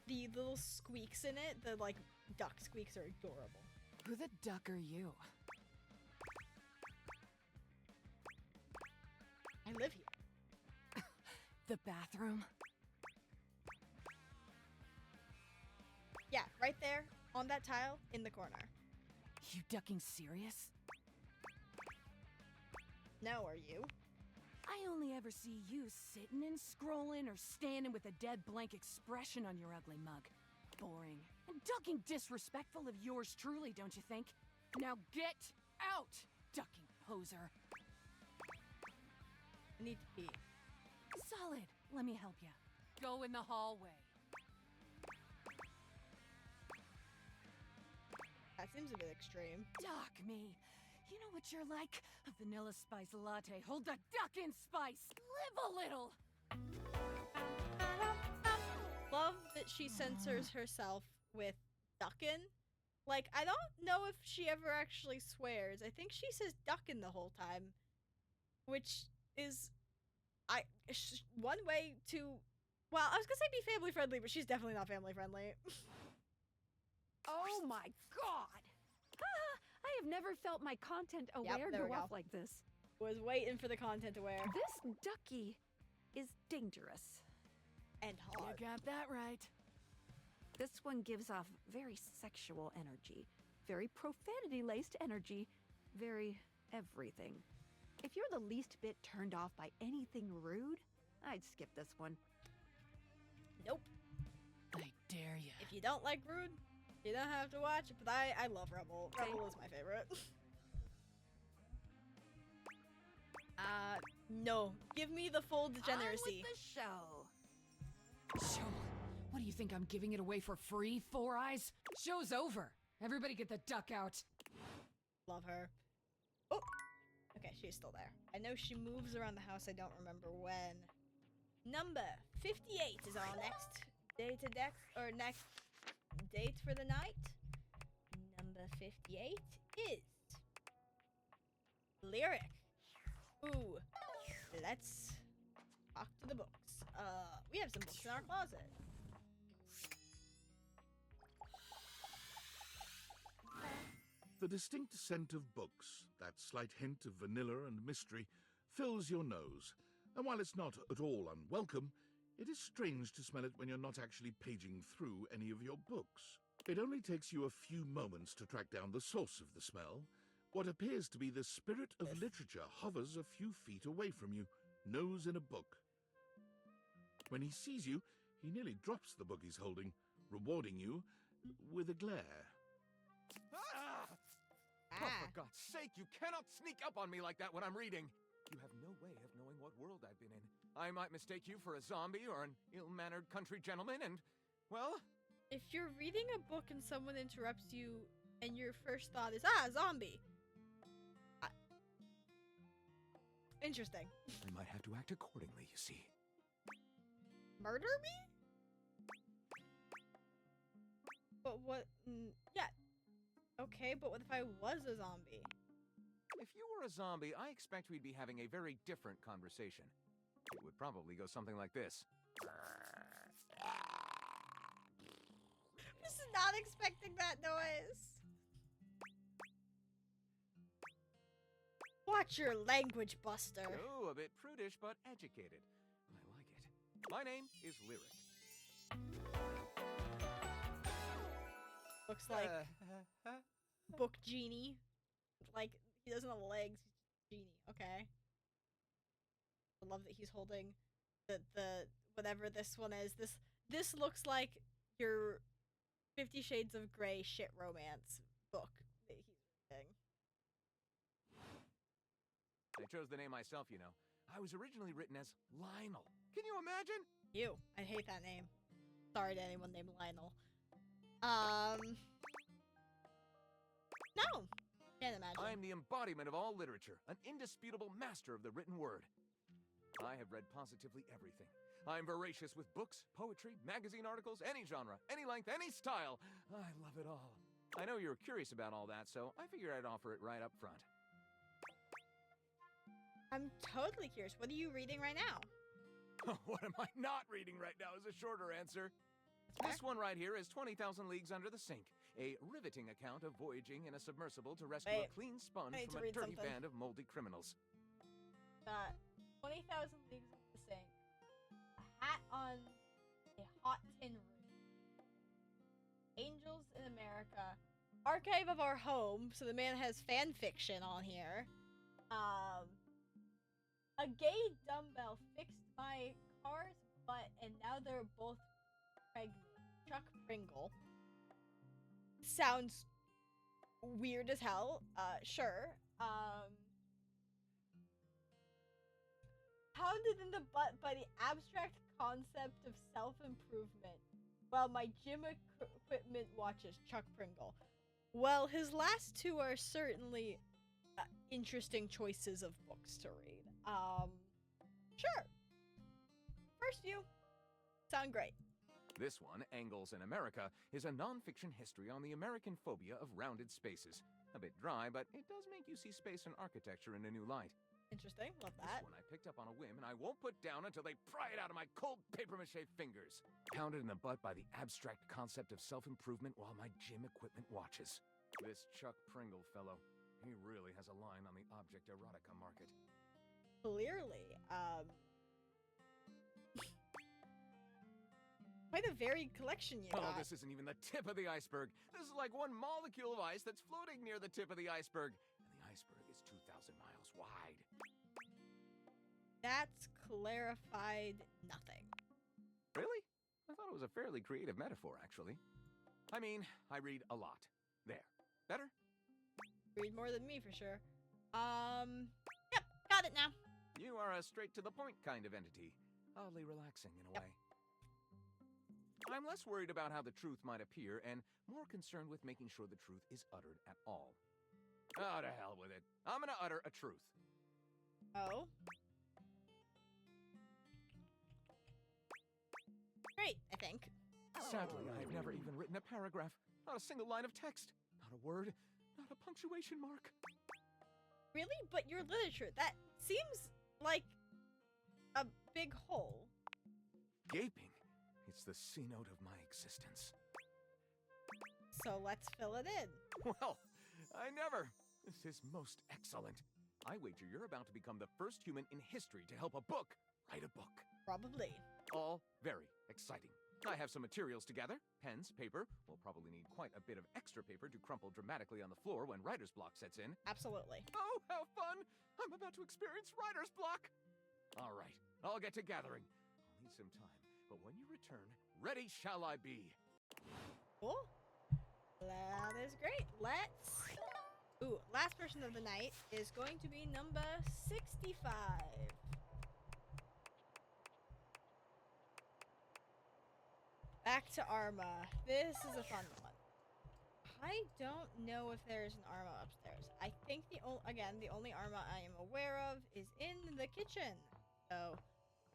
The little squeaks in it, the like duck squeaks are adorable. Who the duck are you? I live here. The bathroom? Yeah, right there on that tile in the corner. You ducking serious? No, are you? I only ever see you sitting and scrolling or standing with a dead blank expression on your ugly mug. Boring. And ducking disrespectful of yours truly, don't you think? Now get out, ducking poser. I need to pee. Solid. Let me help you. Go in the hallway. That seems a bit extreme. Duck me. You know what you're like? A vanilla spice latte. Hold the duck in spice. Live a little. Love that she censors herself with duckin'. Like, I don't know if she ever actually swears. I think she says duckin' the whole time. Which is... one way to... Well, I was gonna say be family friendly, but she's definitely not family friendly. Oh my god! I have never felt my content aware there we go go. off like this. Was waiting for the content aware. This ducky is dangerous. And hard. You got that right. This one gives off very sexual energy. Very profanity-laced energy. Very everything. If you're the least bit turned off by anything rude, I'd skip this one. Nope. I dare you. If you don't like rude, you don't have to watch it, but I love Rebel. Rebel is my favorite. No. Give me the full degeneracy. On with the show. Show? What do you think I'm giving it away for free, Four Eyes? Show's over. Everybody get the duck out. Love her. Oh! Okay, she's still there. I know she moves around the house, I don't remember when. Number 58 is our next date for the night. Number 58 is Lyric. Ooh. Let's talk to the books. We have some books in our closet. The distinct scent of books, that slight hint of vanilla and mystery, fills your nose. And while it's not at all unwelcome, it is strange to smell it when you're not actually paging through any of your books. It only takes you a few moments to track down the source of the smell. What appears to be the spirit of literature hovers a few feet away from you, nose in a book. When he sees you, he nearly drops the book he's holding, rewarding you with a glare. Ah! Oh, for God's sake, you cannot sneak up on me like that when I'm reading. You have no way of knowing what world I've been in. I might mistake you for a zombie or an ill-mannered country gentleman, and, well... If you're reading a book and someone interrupts you, and your first thought is, zombie! Interesting. I might have to act accordingly, you see. Murder me? But what... yeah. Okay, but what if I was a zombie? If you were a zombie, I expect we'd be having a very different conversation. It would probably go something like this. This is not expecting that noise. Watch your language, Buster. Oh, a bit prudish, but educated. I like it. My name is Lyric. Looks like book genie. Like, he doesn't have legs, he's genie. Okay. I love that he's holding the whatever this one is. This looks like your 50 Shades of Grey shit romance book that he's reading. I chose the name myself, you know. I was originally written as Lionel. Can you imagine? Ew, I hate that name. Sorry to anyone named Lionel. No! Can't imagine. I am the embodiment of all literature, an indisputable master of the written word. I have read positively everything. I'm voracious with books, poetry, magazine articles, any genre, any length, any style. I love it all. I know you were curious about all that, so I figured I'd offer it right up front. I'm totally curious. What are you reading right now? What am I not reading right now is a shorter answer. This one right here is 20,000 Leagues Under the Sink, a riveting account of voyaging in a submersible to rescue a clean sponge from a dirty band of moldy criminals. 20,000 Leagues Under the Sink. A hat on a hot tin roof. Angels in America. Archive of Our Home. So the man has fan fiction on here. A gay dumbbell fixed my car's butt and now they're both pregnant. Chuck Pringle. Sounds weird as hell. Sure. Pounded in the butt by the abstract concept of self-improvement while my gym equipment watches. Chuck Pringle. Well, his last two are certainly interesting choices of books to read. Sure. First few sound great. This one, Angles in America, is a non-fiction history on the American phobia of rounded spaces. A bit dry, but it does make you see space and architecture in a new light. Interesting, love that. This one I picked up on a whim, and I won't put down until they pry it out of my cold papier-mâché fingers. Pounded in the butt by the abstract concept of self-improvement while my gym equipment watches. This Chuck Pringle fellow, he really has a line on the object erotica market. Clearly, quite a varied collection you got. Oh, this isn't even the tip of the iceberg. This is like one molecule of ice that's floating near the tip of the iceberg. And the iceberg is 2,000 miles wide. That's clarified nothing. Really? I thought it was a fairly creative metaphor, actually. I mean, I read a lot. There. Better? Read more than me, for sure. Yep, got it now. You are a straight-to-the-point kind of entity. Oddly relaxing, in a way. I'm less worried about how the truth might appear and more concerned with making sure the truth is uttered at all. Oh, to hell with it. I'm gonna utter a truth. Oh. Great, I think. Sadly, I've never even written a paragraph. Not a single line of text. Not a word. Not a punctuation mark. Really? But your literature, that seems like a big hole. Gaping. It's the C-note of my existence. So let's fill it in. Well, I never. This is most excellent. I wager you're about to become the first human in history to help a book write a book. Probably. All very exciting. I have some materials to gather. Pens, paper. We'll probably need quite a bit of extra paper to crumple dramatically on the floor when writer's block sets in. Absolutely. Oh, how fun! I'm about to experience writer's block! All right, I'll get to gathering. I'll need some time, but when you return, ready shall I be. Cool. That is great. Let's... Ooh, last person of the night is going to be number 65. Back to Arma. This is a fun one. I don't know if there's an Arma upstairs. I think the only Arma I am aware of is in the kitchen. So,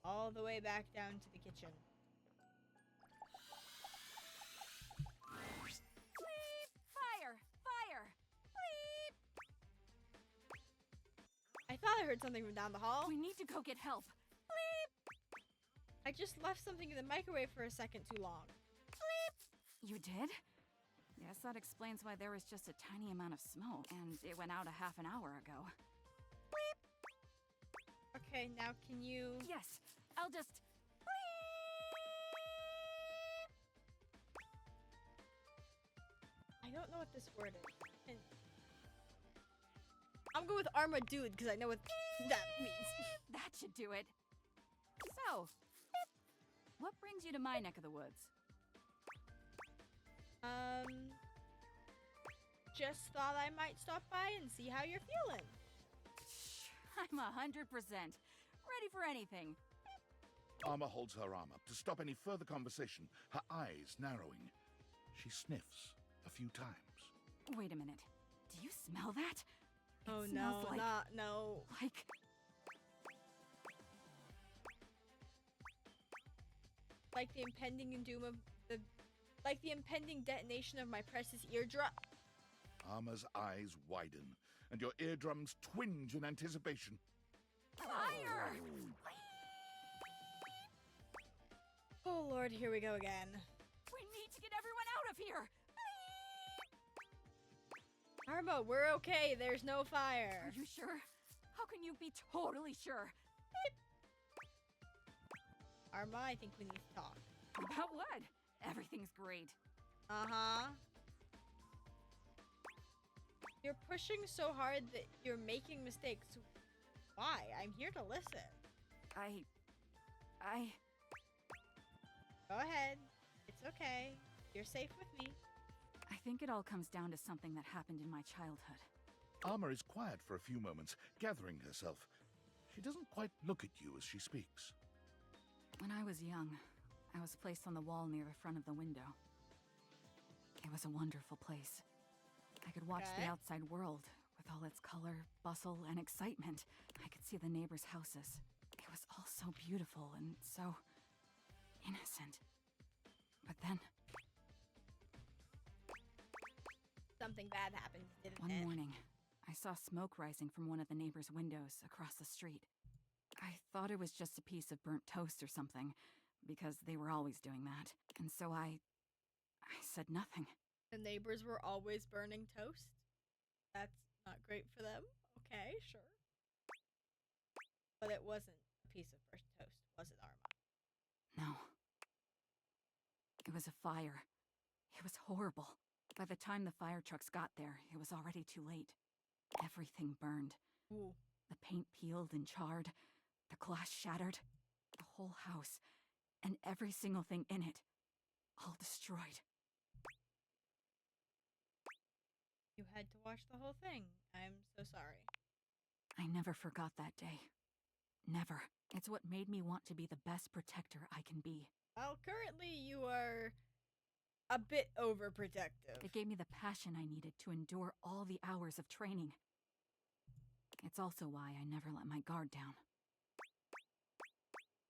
all the way back down to the kitchen. Bleep! Fire! Fire! Bleep! I thought I heard something from down the hall. We need to go get help. Bleep! I just left something in the microwave for a second too long. Bleep! You did? Yes, that explains why there was just a tiny amount of smoke, and it went out a half an hour ago. Bleep! Okay, now can you... Yes, I'll just... I don't know what this word is. I'm going with Arma Dude because I know what that means. That should do it. So, what brings you to my neck of the woods? Just thought I might stop by and see how you're feeling. I'm 100% ready for anything. Arma holds her arm up to stop any further conversation, her eyes narrowing. She sniffs a few times. Wait a minute. Do you smell that? Oh It no, smells like... not no. Like the impending doom of the... Like the impending detonation of my precious eardrum. Arma's eyes widen, and your eardrums twinge in anticipation. Fire! Oh lord, here we go again. We need to get everyone out of here! Arma, we're okay. There's no fire. Are you sure? How can you be totally sure? Arma, I think we need to talk. About what? Everything's great. Uh-huh. You're pushing so hard that you're making mistakes. Why? I'm here to listen. Go ahead. It's okay. You're safe with me. I think it all comes down to something that happened in my childhood. Arma is quiet for a few moments, gathering herself. She doesn't quite look at you as she speaks. When I was young, I was placed on the wall near the front of the window. It was a wonderful place. I could watch the outside world with all its color, bustle, and excitement. I could see the neighbors' houses. It was all so beautiful and so innocent. But then... Something bad happened, didn't it? One morning, I saw smoke rising from one of the neighbors' windows across the street. I thought it was just a piece of burnt toast or something, because they were always doing that. And so I said nothing. The neighbors were always burning toast? That's not great for them. Okay, sure. But it wasn't a piece of burnt toast, was it, Arma? No. It was a fire. It was horrible. By the time the fire trucks got there, it was already too late. Everything burned. Ooh. The paint peeled and charred. The glass shattered. The whole house. And every single thing in it. All destroyed. You had to watch the whole thing. I'm so sorry. I never forgot that day. Never. It's what made me want to be the best protector I can be. Well, currently you are a bit overprotective. It gave me the passion I needed to endure all the hours of training. It's also why I never let my guard down.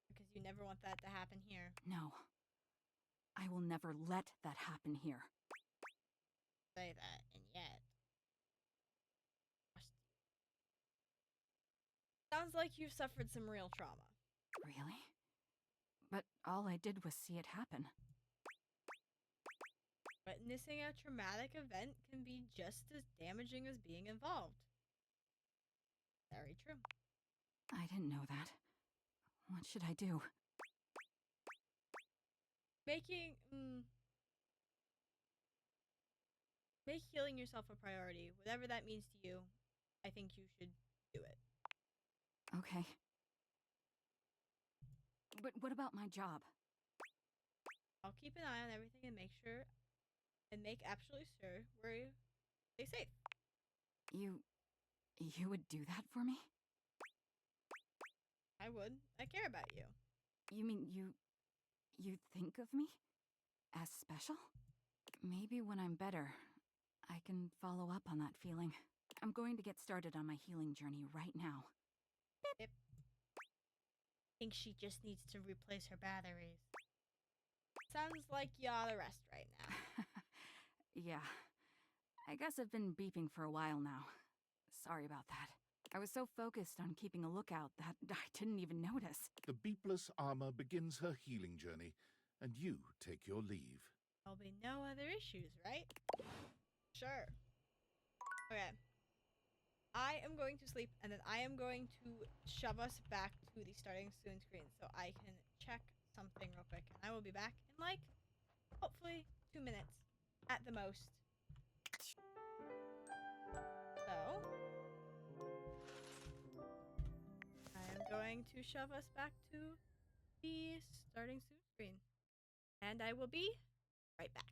Because you never want that to happen here. No. I will never let that happen here. Say that, and yet. Sounds like you've suffered some real trauma. Really? But all I did was see it happen. Witnessing a traumatic event can be just as damaging as being involved. Very true. I didn't know that. What should I do? Make healing yourself a priority. Whatever that means to you, I think you should do it. Okay. But what about my job? I'll keep an eye on everything and make absolutely sure we stay safe. You would do that for me? I would. I care about you. You mean you think of me as special? Maybe when I'm better, I can follow up on that feeling. I'm going to get started on my healing journey right now. Yep. I think she just needs to replace her batteries. Sounds like you ought to rest right now. Yeah. I guess I've been beeping for a while now. Sorry about that. I was so focused on keeping a lookout that I didn't even notice. The beepless armor begins her healing journey, and you take your leave. There'll be no other issues, right? Sure. Okay. I am going to sleep, and then I am going to shove us back to the starting soon screen so I can check something real quick. And I will be back in, like, hopefully 2 minutes at the most. So, I am going to shove us back to the starting soon screen. And I will be right back.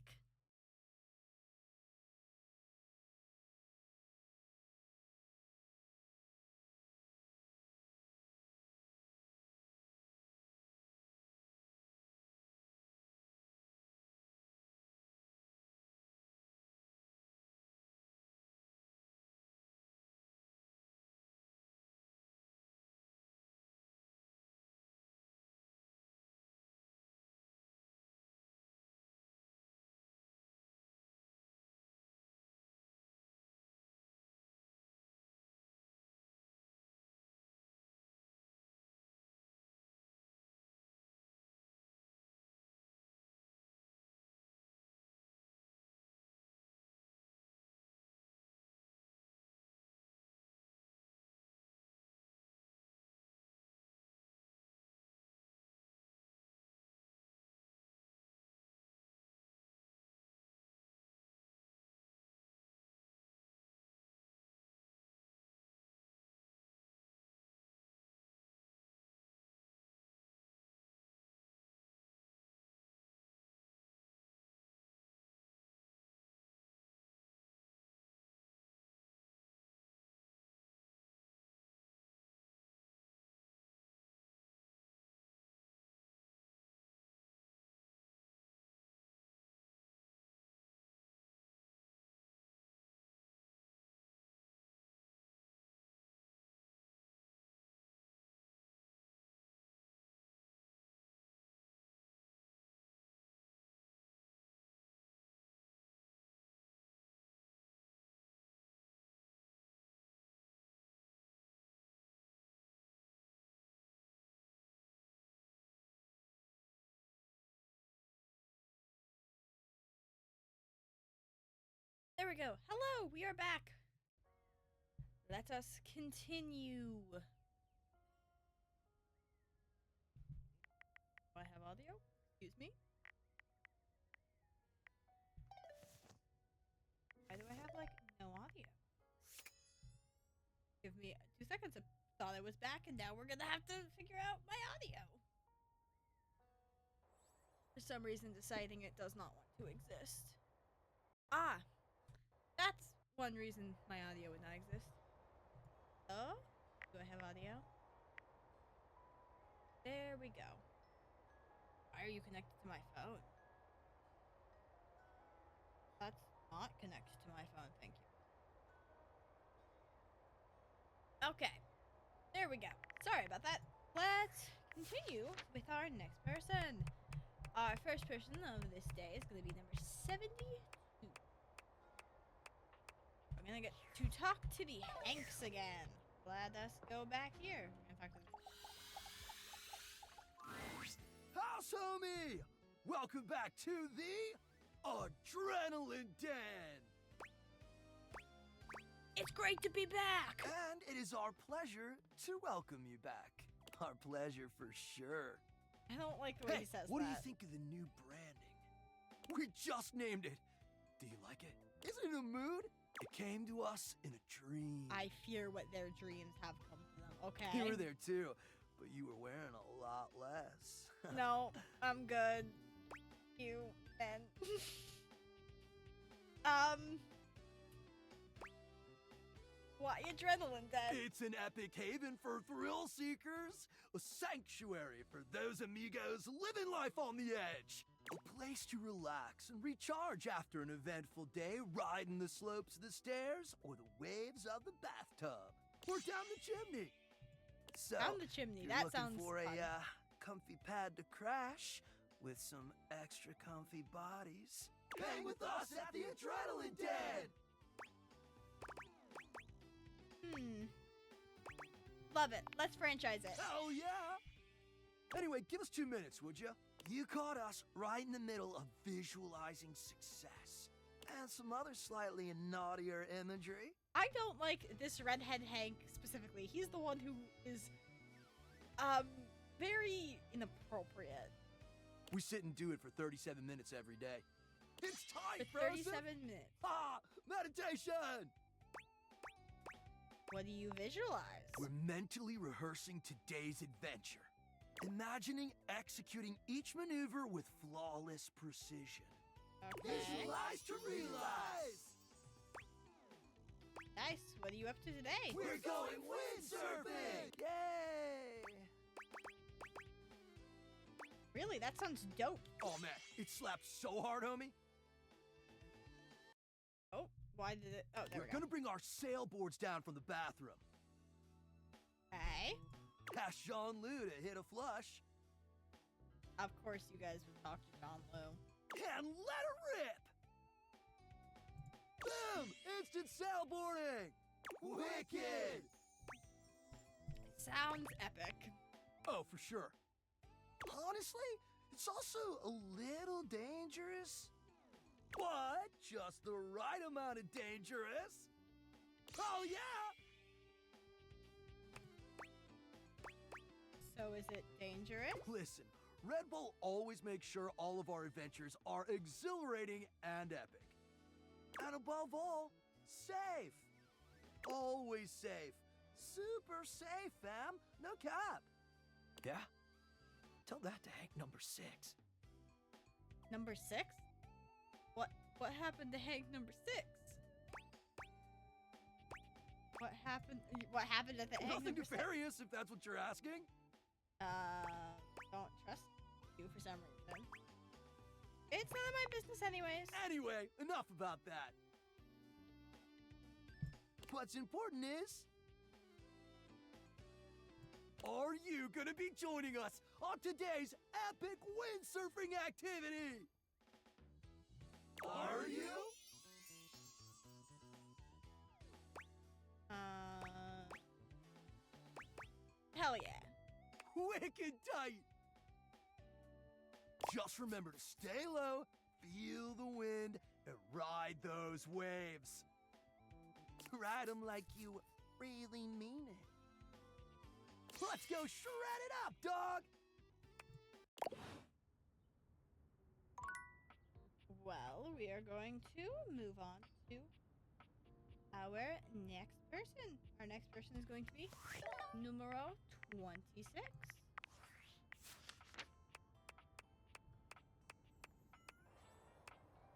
There we go. Hello, we are back. Let us continue. Do I have audio? Excuse me. Why do I have, like, no audio? Give me 2 seconds. I thought I was back, and now we're gonna have to figure out my audio. For some reason, deciding it does not want to exist. Ah! That's one reason my audio would not exist. Oh? Do I have audio? There we go. Why are you connected to my phone? That's not connected to my phone, thank you. Okay. There we go. Sorry about that. Let's continue with our next person. Our first person of this day is going to be number 72. I'm going to get to talk to the Hanks again. Let us go back here. We're going to talk to them. House homie! Welcome back to the Adrenaline Den! It's great to be back! And it is our pleasure to welcome you back. Our pleasure for sure. I don't like the way he says what that. do you think of the new branding? We just named it. Do you like it? Is it in a mood? It came to us in a dream. I fear what their dreams have come to them, okay? You were there too, but you were wearing a lot less. No, I'm good. You and why Adrenaline Den? It's an epic haven for thrill seekers, a sanctuary for those amigos living life on the edge, a place to relax and recharge after an eventful day riding the slopes of the stairs or the waves of the bathtub, or down the chimney. So, Down the chimney, if you're that looking sounds for fun. a comfy pad to crash with some extra comfy bodies, hang with us at the Adrenaline Den! Love it. Let's franchise it. Hell yeah! Anyway, give us 2 minutes, would you? You caught us right in the middle of visualizing success and some other slightly naughtier imagery. I don't like this redhead Hank specifically. He's the one who is very inappropriate. We sit and do it for 37 minutes every day. It's time, For Frozen! 37 minutes. Ah! Meditation! What do you visualize? We're mentally rehearsing today's adventure, imagining executing each maneuver with flawless precision. Okay. Visualize to realize! Nice. What are you up to today? We're going windsurfing! Yay! Really? That sounds dope. Oh man, it slaps so hard, homie. Oh, why did it? Oh, there We're we go. gonna bring our sailboards down from the bathroom. Okay. Ask Jean Lou to hit a flush. Of course, you guys would talk to John Lou. And let her rip! Boom! Instant sailboarding! Wicked! Sounds epic. Oh, for sure. Honestly, it's also a little dangerous. But just the right amount of dangerous. Oh, yeah! So is it dangerous? Listen, Red Bull always makes sure all of our adventures are exhilarating and epic. And above all, safe. Always safe. Super safe, fam. No cap. Yeah? Tell that to Hank number 6. Number 6? What happened to Hank number 6? What happened at the Hank Nothing number 6? nefarious, if that's what you're asking. Don't trust you for some reason. It's none of my business anyways. Anyway, enough about that. What's important is, are you gonna be joining us on today's epic windsurfing activity? Are you? Hell yeah. Wicked tight. Just remember to stay low, feel the wind, and ride those waves. Ride them like you really mean it. Let's go shred it up, dog! Well, we are going to move on to our next person. Our next person is going to be numero 26.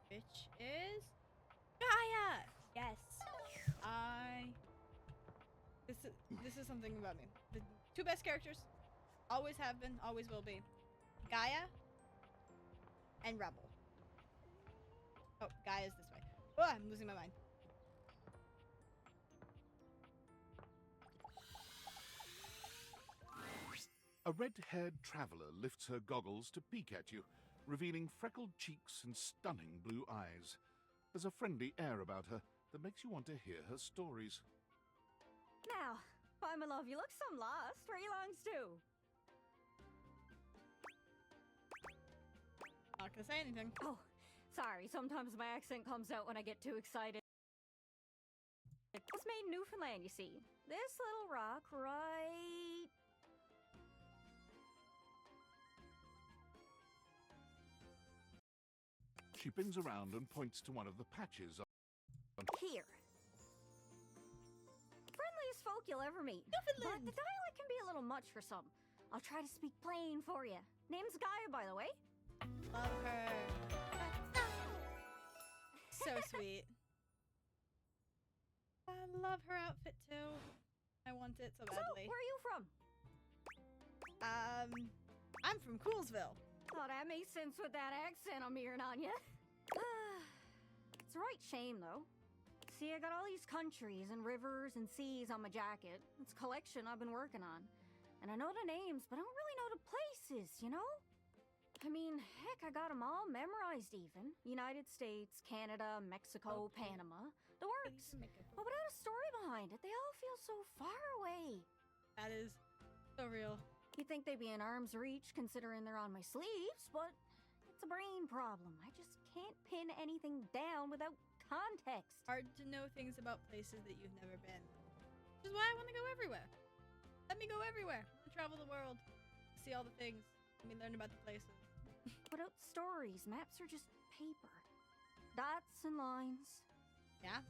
Which is Gaia! Yes. This is something about me. The two best characters. Always have been, always will be. Gaia and rebel. Oh, guy is this way. Oh, I'm losing my mind. A red-haired traveler lifts her goggles to peek at you, revealing freckled cheeks and stunning blue eyes. There's a friendly air about her that makes you want to hear her stories. Now, why, my love, you look some lost. Where you longs to? Not gonna say anything. Oh, sorry. Sometimes my accent comes out when I get too excited. It's made in Newfoundland, you see. This little rock right... She bends around and points to one of the patches on... Here. Friendliest folk you'll ever meet. Newfoundland! But the dialect can be a little much for some. I'll try to speak plain for you. Name's Gaia, by the way. Love her. So sweet. I love her outfit too. I want it so badly. So, where are you from? I'm from Coolsville. Oh, that makes sense with that accent I'm hearing on you. It's a right shame, though. See, I got all these countries and rivers and seas on my jacket. It's a collection I've been working on. And I know the names, but I don't really know the places, you know? I mean, heck, I got them all memorized even. United States, Canada, Mexico, Panama. The works. But without a story behind it, they all feel so far away. That is so real. You'd think they'd be in arm's reach considering they're on my sleeves, but it's a brain problem. I just can't pin anything down without context. Hard to know things about places that you've never been. Which is why I want to go everywhere. Let me go everywhere. I want to travel the world. See all the things. Let me learn about the places. Without stories, maps are just paper. Dots and lines. Yeah?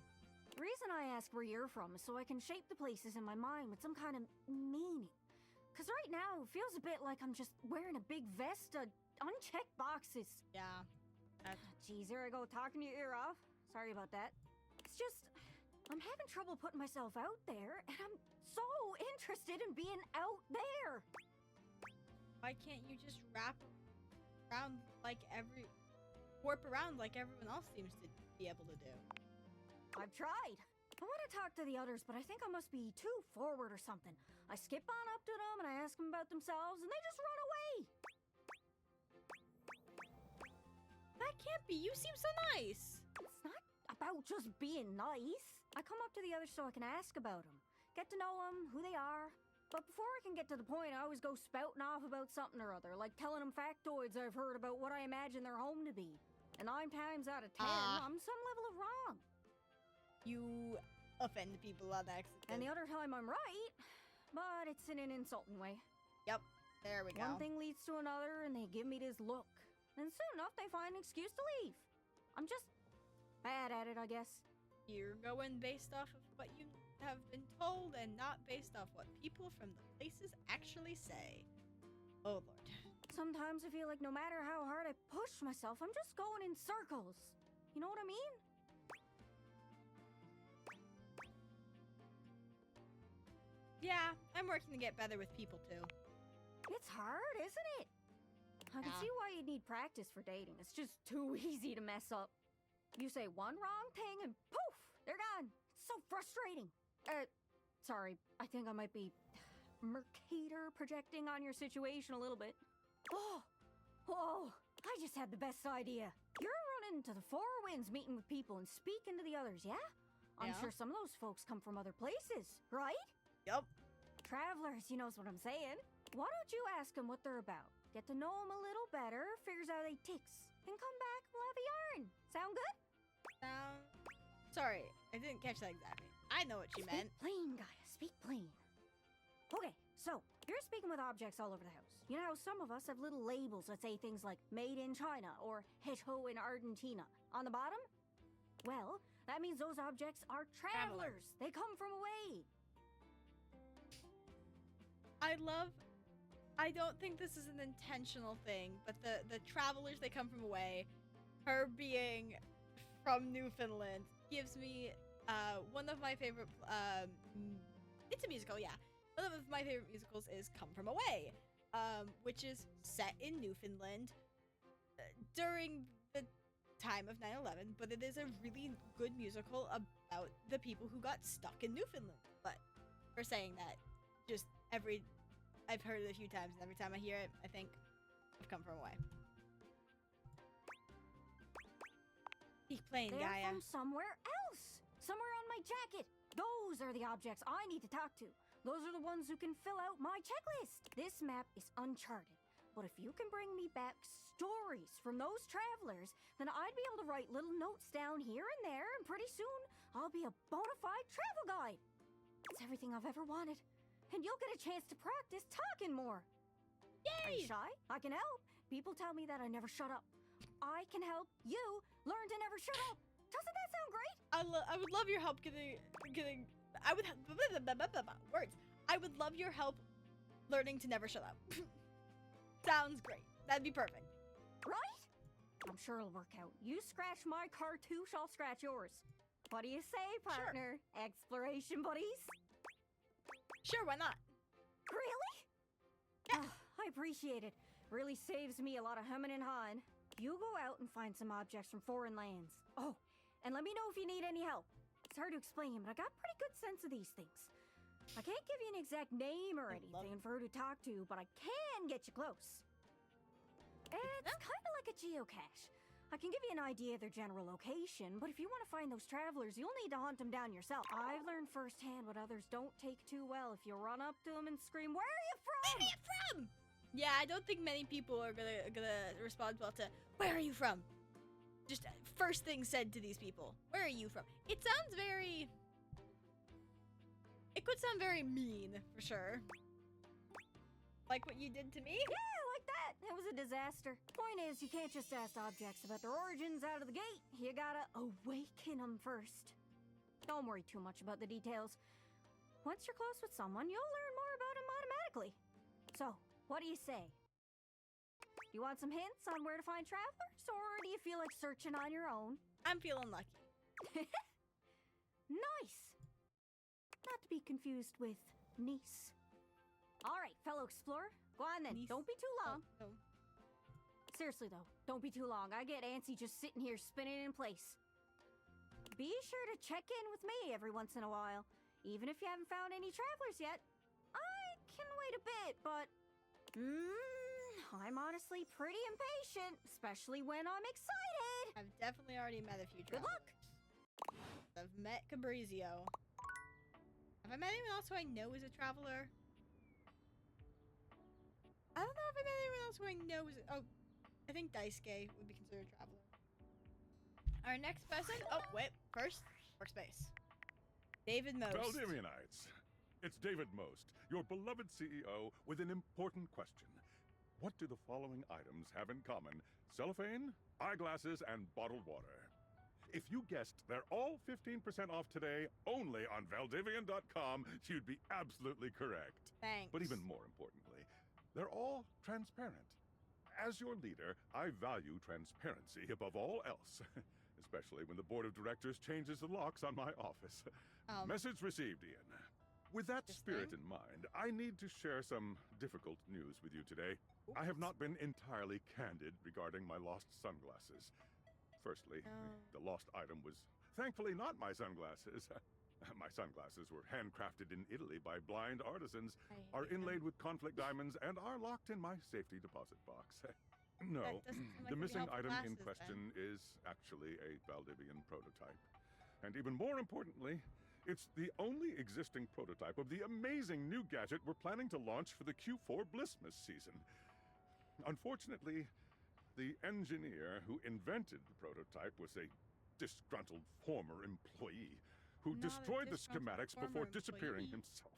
The reason I ask where you're from is so I can shape the places in my mind with some kind of meaning. Because right now, it feels a bit like I'm just wearing a big vest of unchecked boxes. Yeah. Geez, here I go talking your ear off. Sorry about that. It's just, I'm having trouble putting myself out there, and I'm so interested in being out there. Why can't you just warp around like everyone else seems to be able to do? I've tried. I want to talk to the others, but I think I must be too forward or something. I skip on up to them and I ask them about themselves, and they just run away. That can't be. You seem so nice. It's not about just being nice. I come up to the others so I can ask about them, get to know them, who they are. But before I can get to the point, I always go spouting off about something or other, like telling them factoids I've heard about what I imagine their home to be. And 9 times out of 10, I'm some level of wrong. You offend people on accident. And the other time I'm right, but it's in an insulting way. Yep, there we go. One thing leads to another, and they give me this look. And soon enough, they find an excuse to leave. I'm just bad at it, I guess. You're going based off of what you have been told and not based off what people from the places actually say. Oh, Lord. Sometimes I feel like no matter how hard I push myself, I'm just going in circles. You know what I mean? Yeah, I'm working to get better with people too. It's hard, isn't it? I can see why you'd need practice for dating. It's just too easy to mess up. You say one wrong thing and poof, they're gone. It's so frustrating. Sorry, I think I might be Mercator projecting on your situation a little bit. Oh, whoa, I just had the best idea. You're running to the Four Winds meeting with people and speaking to the others, yeah? I'm sure some of those folks come from other places, right? Yup. Travelers, you knows what I'm saying. Why don't you ask them what they're about? Get to know them a little better, figures out they ticks, and come back, we'll have a yarn. Sound good? Sorry, I didn't catch that exactly. I know what she meant. Speak plain, Gaia, speak plain. Okay, so, you're speaking with objects all over the house. You know how some of us have little labels that say things like made in China or hecho in Argentina on the bottom? Well, that means those objects are travelers. They come from away. I don't think this is an intentional thing, but the travelers, they come from away. Her being from Newfoundland gives me one of my favorite, it's a musical, yeah. One of my favorite musicals is Come From Away, which is set in Newfoundland during the time of 9/11, but it is a really good musical about the people who got stuck in Newfoundland. But for saying that, just I've heard it a few times, and every time I hear it, I think I've come from away. Keep playing, They're Gaia. from somewhere else. Somewhere on my jacket. Those are the objects I need to talk to. Those are the ones who can fill out my checklist. This map is uncharted, but if you can bring me back stories from those travelers, then I'd be able to write little notes down here and there, and pretty soon I'll be a bona fide travel guide. It's everything I've ever wanted, and you'll get a chance to practice talking more. Yay! Are you shy? I can help. People tell me that I never shut up. I can help you learn to never shut up. Doesn't that sound great? I would love your help getting. I would words. I would love your help learning to never shut up. Sounds great. That'd be perfect. Right? I'm sure it'll work out. You scratch my cartouche, I'll scratch yours. What do you say, partner? Sure. Exploration buddies? Sure, why not? Really? Yeah. Oh, I appreciate it. Really saves me a lot of humming and hawing. You go out and find some objects from foreign lands. Oh, and let me know if you need any help. It's hard to explain, but I got a pretty good sense of these things. I can't give you an exact name or anything for who to talk to, but I can get you close. It's kind of like a geocache. I can give you an idea of their general location, but if you want to find those travelers, you'll need to hunt them down yourself. I've learned firsthand what others don't take too well if you run up to them and scream, "Where are you from? Where are you from?" Yeah, I don't think many people are gonna respond well to "Where are you from?" Just first thing said to these people. Where are you from? It sounds very... It could sound very mean, for sure. Like what you did to me? Yeah, like that. It was a disaster. Point is, you can't just ask objects about their origins out of the gate. You gotta awaken them first. Don't worry too much about the details. Once you're close with someone, you'll learn more about them automatically. So, what do you say? You want some hints on where to find travelers, or do you feel like searching on your own? I'm feeling lucky. Nice! Not to be confused with niece. Alright, fellow explorer, go on then. Niece. Don't be too long. Oh. Seriously though, don't be too long. I get antsy just sitting here spinning in place. Be sure to check in with me every once in a while. Even if you haven't found any travelers yet. I can wait a bit, but... I'm honestly pretty impatient, especially when I'm excited. I've definitely already met a few Good travelers. luck. I've met Cabrizio. Have I met anyone else who I know is a traveler? I don't know if I met anyone else who I know is oh, I think Daisuke would be considered a traveler. Our next person, oh wait, first, workspace. David Most. Valdivianites, it's David Most, your beloved CEO, with an important question. What do the following items have in common? Cellophane, eyeglasses, and bottled water. If you guessed they're all 15% off today only on Valdivian.com, you'd be absolutely correct. Thanks. But even more importantly, they're all transparent. As your leader, I value transparency above all else, especially when the board of directors changes the locks on my office. Message received, Ian. With that spirit in mind, I need to share some difficult news with you today. I have not been entirely candid regarding my lost sunglasses. Firstly, the lost item was thankfully not my sunglasses. My sunglasses were handcrafted in Italy by blind artisans, are inlaid with conflict diamonds, and are locked in my safety deposit box. No, the missing item in question is actually a Valdivian prototype. And even more importantly, it's the only existing prototype of the amazing new gadget we're planning to launch for the Q4 Blissmas season. Unfortunately, the engineer who invented the prototype was a disgruntled former employee who destroyed the schematics before disappearing himself.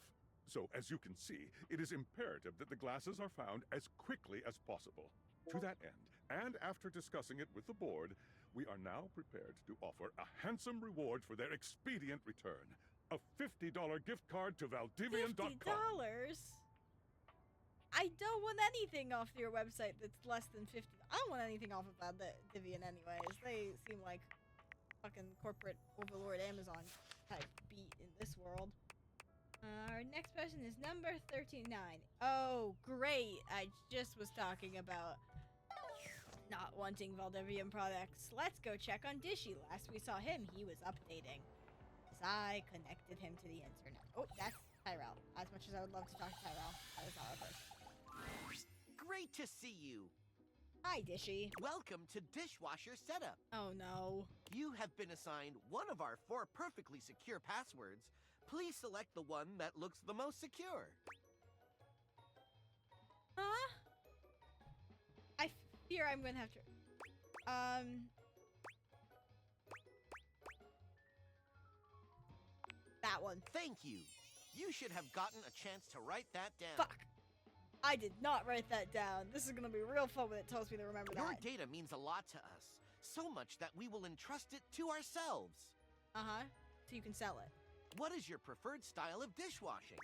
So, as you can see, it is imperative that the glasses are found as quickly as possible. To that end, and after discussing it with the board, we are now prepared to offer a handsome reward for their expedient return. A $50 gift card to Valdivian.com. $50? I don't want anything off your website that's less than 50. I don't want anything off of Valdivian anyways. They seem like fucking corporate overlord Amazon type beat in this world. Our next person is number 39. Oh, great. I just was talking about Not wanting Valdivian products. Let's go check on Dishy. Last we saw him, he was updating. I connected him to the internet. Oh, that's Tyrell. As much as I would love to talk to Tyrell, that is not our person. Great to see you. Hi, Dishy. Welcome to Dishwasher Setup. Oh, no. You have been assigned one of our 4 perfectly secure passwords. Please select the one that looks the most secure. Huh? I fear I'm gonna have to... That one. Thank you. You should have gotten a chance to write that down. Fuck. I did not write that down. This is gonna be real fun when it tells me to remember Your that. data means a lot to us. So much that we will entrust it to ourselves. Uh-huh. So you can sell it. What is your preferred style of dishwashing?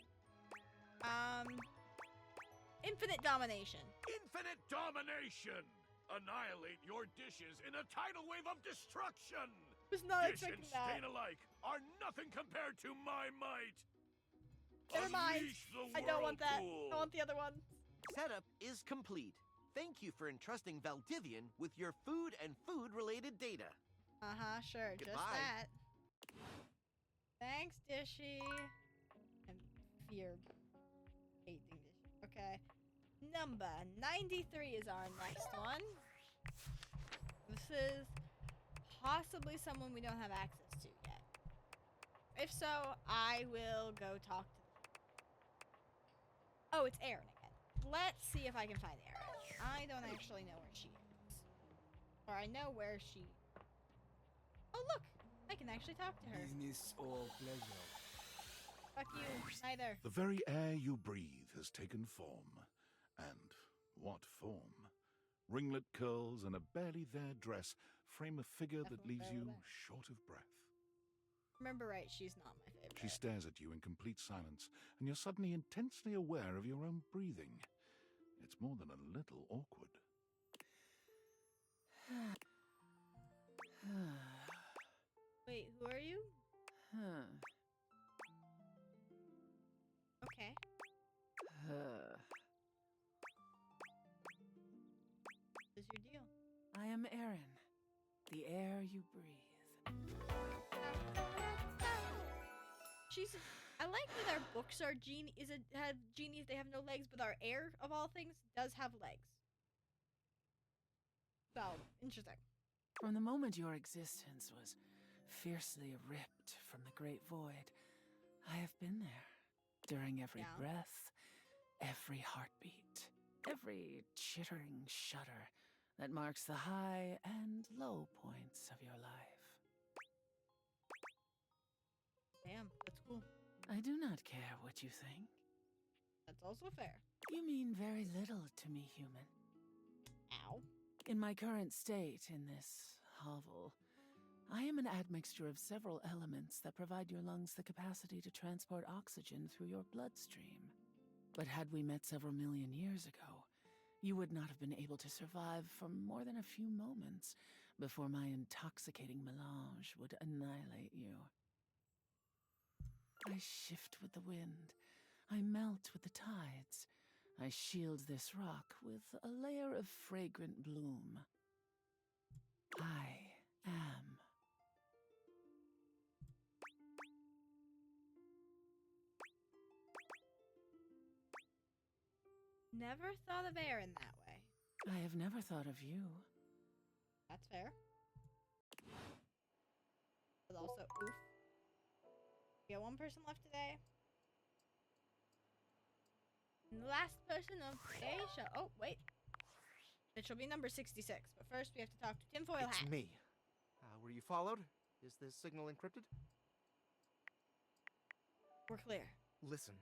Infinite domination. Infinite domination! Annihilate your dishes in a tidal wave of destruction! Was not Dish and expecting that. stain alike are nothing compared to my might! Never mind. Unleash the I don't want that. whirlpool. I want the other one. Setup is complete. Thank you for entrusting Valdivian with your food and food-related data. Uh-huh, sure. Goodbye. Just that. Thanks, Dishy. I'm fear hating Dishy. Okay. Number 93 is our next one. This is possibly someone we don't have access to yet. If so, I will go talk to them. Oh, it's Erin again. Let's see if I can find Erin. I don't actually know where she is. Or I know where she... Oh, look! I can actually talk to her. Business or pleasure? Fuck you. Neither. The very air you breathe has taken form. And what form? Ringlet curls and a barely there dress frame a figure that leaves you short of breath. Remember right, she's not my favorite. She stares at you in complete silence, and you're suddenly intensely aware of your own breathing. It's more than a little awkward. Wait, who are you? Okay. What's your deal? I am Erin, the air you breathe. She's. I like that our books are have genies. They have no legs, but our air of all things does have legs. So interesting. From the moment your existence was fiercely ripped from the great void, I have been there. During every breath, every heartbeat, every chittering shudder that marks the high and low points of your life. Damn, that's cool. I do not care what you think. That's also fair. You mean very little to me, human. Ow. In my current state in this hovel, I am an admixture of several elements that provide your lungs the capacity to transport oxygen through your bloodstream. But had we met several million years ago, you would not have been able to survive for more than a few moments before my intoxicating melange would annihilate you. I shift with the wind. I melt with the tides. I shield this rock with a layer of fragrant bloom. I am. Never thought of Erin that way. I have never thought of you. That's fair. But also, oof. We got one person left today. And the last person of today shall... Oh, wait. It shall be number 66. But first, we have to talk to Tinfoil Hat. It's me. Were you followed? Is this signal encrypted? We're clear. Listen,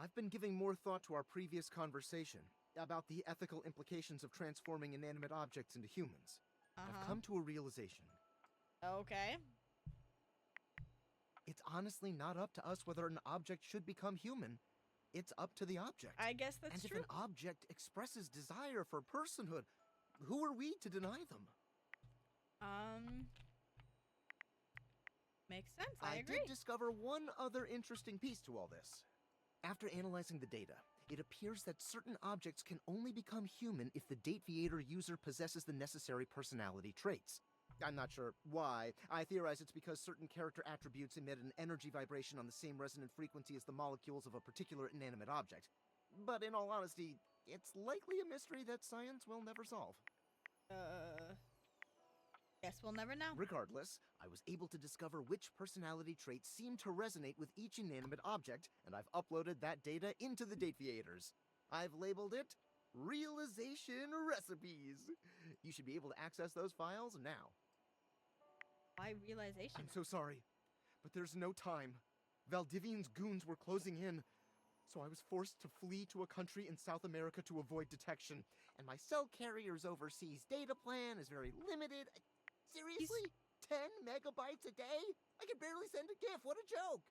I've been giving more thought to our previous conversation about the ethical implications of transforming inanimate objects into humans. I've come to a realization. Okay. It's honestly not up to us whether an object should become human. It's up to the object. I guess that's and true. And if an object expresses desire for personhood, who are we to deny them? Makes sense. I agree. did discover one other interesting piece to all this. After analyzing the data, It appears that certain objects can only become human if the Dateviator user possesses the necessary personality traits. I'm not sure why. I theorize it's because certain character attributes emit an energy vibration on the same resonant frequency as the molecules of a particular inanimate object. But in all honesty, it's likely a mystery that science will never solve. Guess we'll never know. Regardless, I was able to discover which personality traits seem to resonate with each inanimate object, and I've uploaded that data into the Dateviators. I've labeled it Realization Recipes. You should be able to access those files now. Why realization? I'm so sorry, but there's no time. Valdivian's goons were closing in, so I was forced to flee to a country in South America to avoid detection. And my cell carrier's overseas data plan is very limited. Seriously? 10 megabytes a day? I can barely send a GIF. What a joke!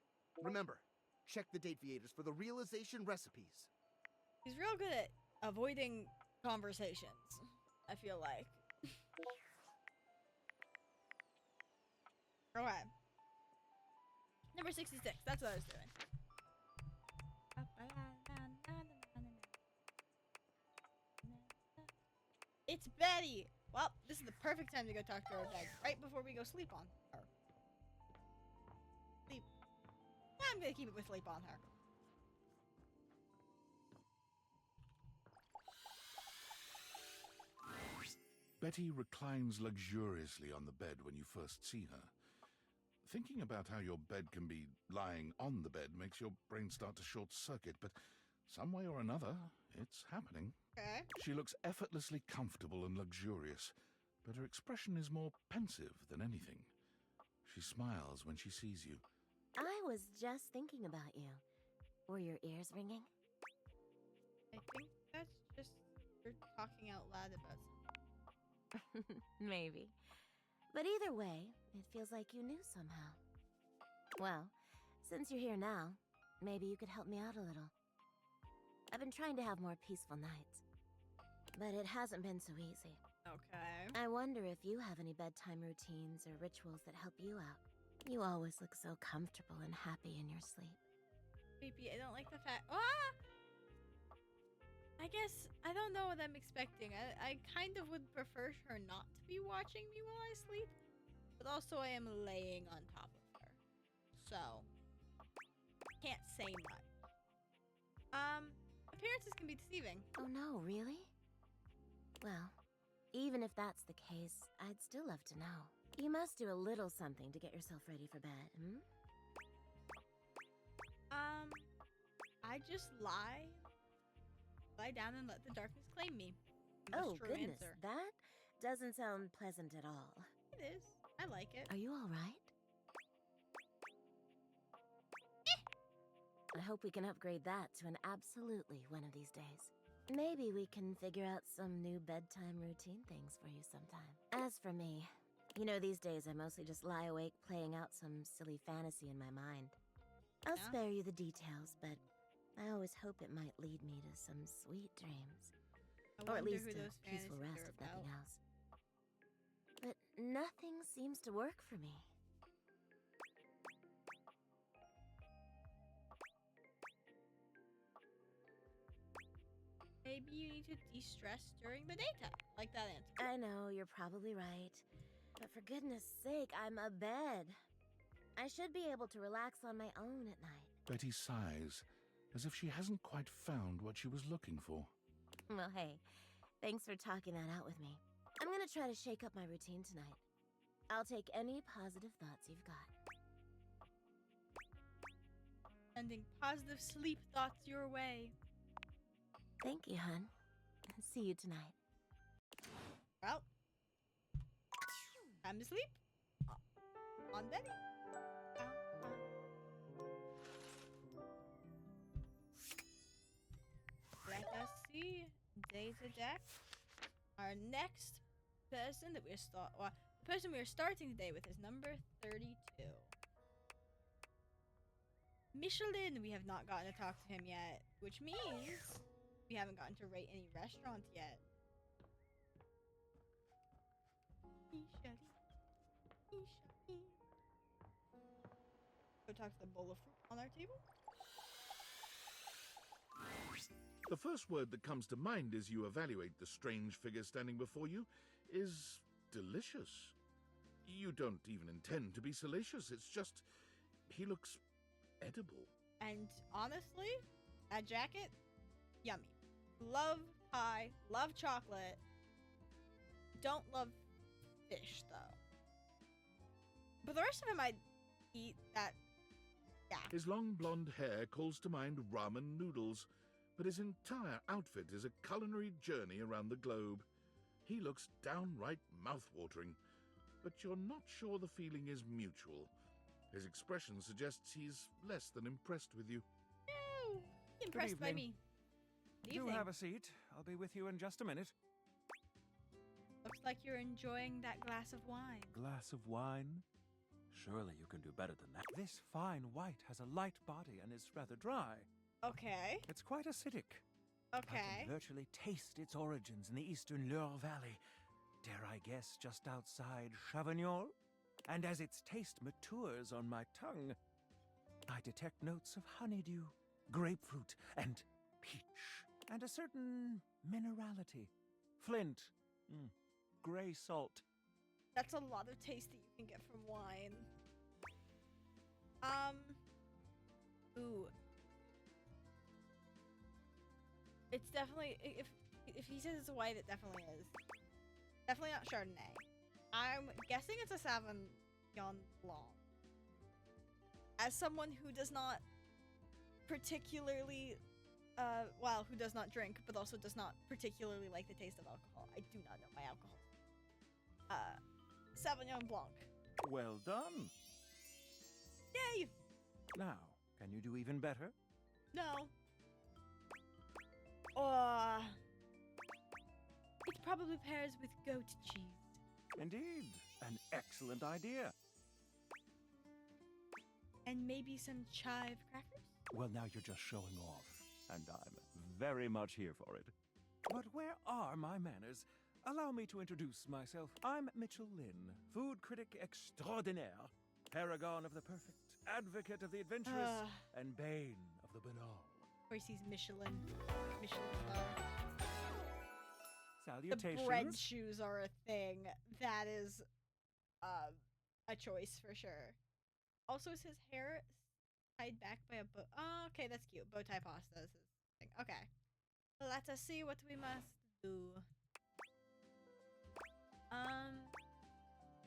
Remember, check the Dateviators for the realization recipes. He's real good at avoiding conversations, I feel like. Okay. Number 66. That's what I was doing. It's Betty! Well, this is the perfect time to go talk to her bed, right before we go sleep on her. Sleep. I'm gonna keep it with sleep on her. Betty reclines luxuriously on the bed when you first see her. Thinking about how your bed can be lying on the bed makes your brain start to short-circuit, but some way or another, it's happening. Okay. She looks effortlessly comfortable and luxurious, but her expression is more pensive than anything. She smiles when she sees you. I was just thinking about you. Were your ears ringing? I think that's just you're talking out loud about something. Maybe. But either way, it feels like you knew somehow. Well, since you're here now, maybe you could help me out a little. I've been trying to have more peaceful nights, but it hasn't been so easy. Okay. I wonder if you have any bedtime routines or rituals that help you out. You always look so comfortable and happy in your sleep. Creepy. I don't like the fact. I guess I don't know what I'm expecting. I kind of would prefer her not to be watching me while I sleep, but also I am laying on top of her, so can't say much. Appearances can be deceiving. Oh no, really? Well, even if that's the case, I'd still love to know. You must do a little something to get yourself ready for bed, hmm? I just lie down and let the darkness claim me. Oh, True goodness, answer. that doesn't sound pleasant at all. It is. I like it. Are you all right? I hope we can upgrade that to an absolutely one of these days. Maybe we can figure out some new bedtime routine things for you sometime. As for me, you know, these days I mostly just lie awake playing out some silly fantasy in my mind. I'll spare you the details, but I always hope it might lead me to some sweet dreams. Or at least a peaceful rest, if nothing else. But nothing seems to work for me. Maybe you need to de-stress during the daytime. Like that answer. I know, you're probably right. But for goodness sake, I'm abed. I should be able to relax on my own at night. Betty sighs, as if she hasn't quite found what she was looking for. Well, hey, thanks for talking that out with me. I'm gonna try to shake up my routine tonight. I'll take any positive thoughts you've got. Sending positive sleep thoughts your way. Thank you, hon. See you tonight. Well, time to sleep. On Betty. Let us see. Data deck. Our next person that the person we are starting the day with is number 32. Michelin, we have not gotten to talk to him yet, which means we haven't gotten to rate any restaurants yet. Go talk to the bowl of fruit on our table. The first word that comes to mind as you evaluate the strange figure standing before you is delicious. You don't even intend to be salacious, it's just he looks edible. And honestly, that jacket, yummy. Love pie, love chocolate. Don't love fish, though. But the rest of him I'd eat that, yeah. His long blonde hair calls to mind ramen noodles, but his entire outfit is a culinary journey around the globe. He looks downright mouth-watering, but you're not sure the feeling is mutual. His expression suggests he's less than impressed with you. No, impressed by me. Do have a seat. I'll be with you in just a minute. Looks like you're enjoying that glass of wine. Glass of wine? Surely you can do better than that. This fine white has a light body and is rather dry. Okay. It's quite acidic. Okay. I can virtually taste its origins in the eastern Loire Valley. Dare I guess just outside Chavignol? And as its taste matures on my tongue, I detect notes of honeydew, grapefruit, and peach, and a certain minerality. Flint, gray salt. That's a lot of taste that you can get from wine. Ooh. It's definitely, if he says it's white, it definitely is. Definitely not Chardonnay. I'm guessing it's a Sauvignon Blanc. As someone who does not particularly, who does not drink, but also does not particularly like the taste of alcohol. I do not know my alcohol. Sauvignon Blanc. Well done. Yay! Now, can you do even better? No. It probably pairs with goat cheese. Indeed, an excellent idea. And maybe some chive crackers? Well, now you're just showing off, and I'm very much here for it. But where are my manners? Allow me to introduce myself. I'm Mitchell Lynn, food critic extraordinaire, paragon of the perfect, advocate of the adventurous, and bane of the banal. Of course, he's Michelin. Salutations. The bread shoes are a thing. That is a choice for sure. Also, is his hair tied back by a bow? Oh, okay, that's cute. Bow tie pasta is his thing. Okay. Let us see what we must do.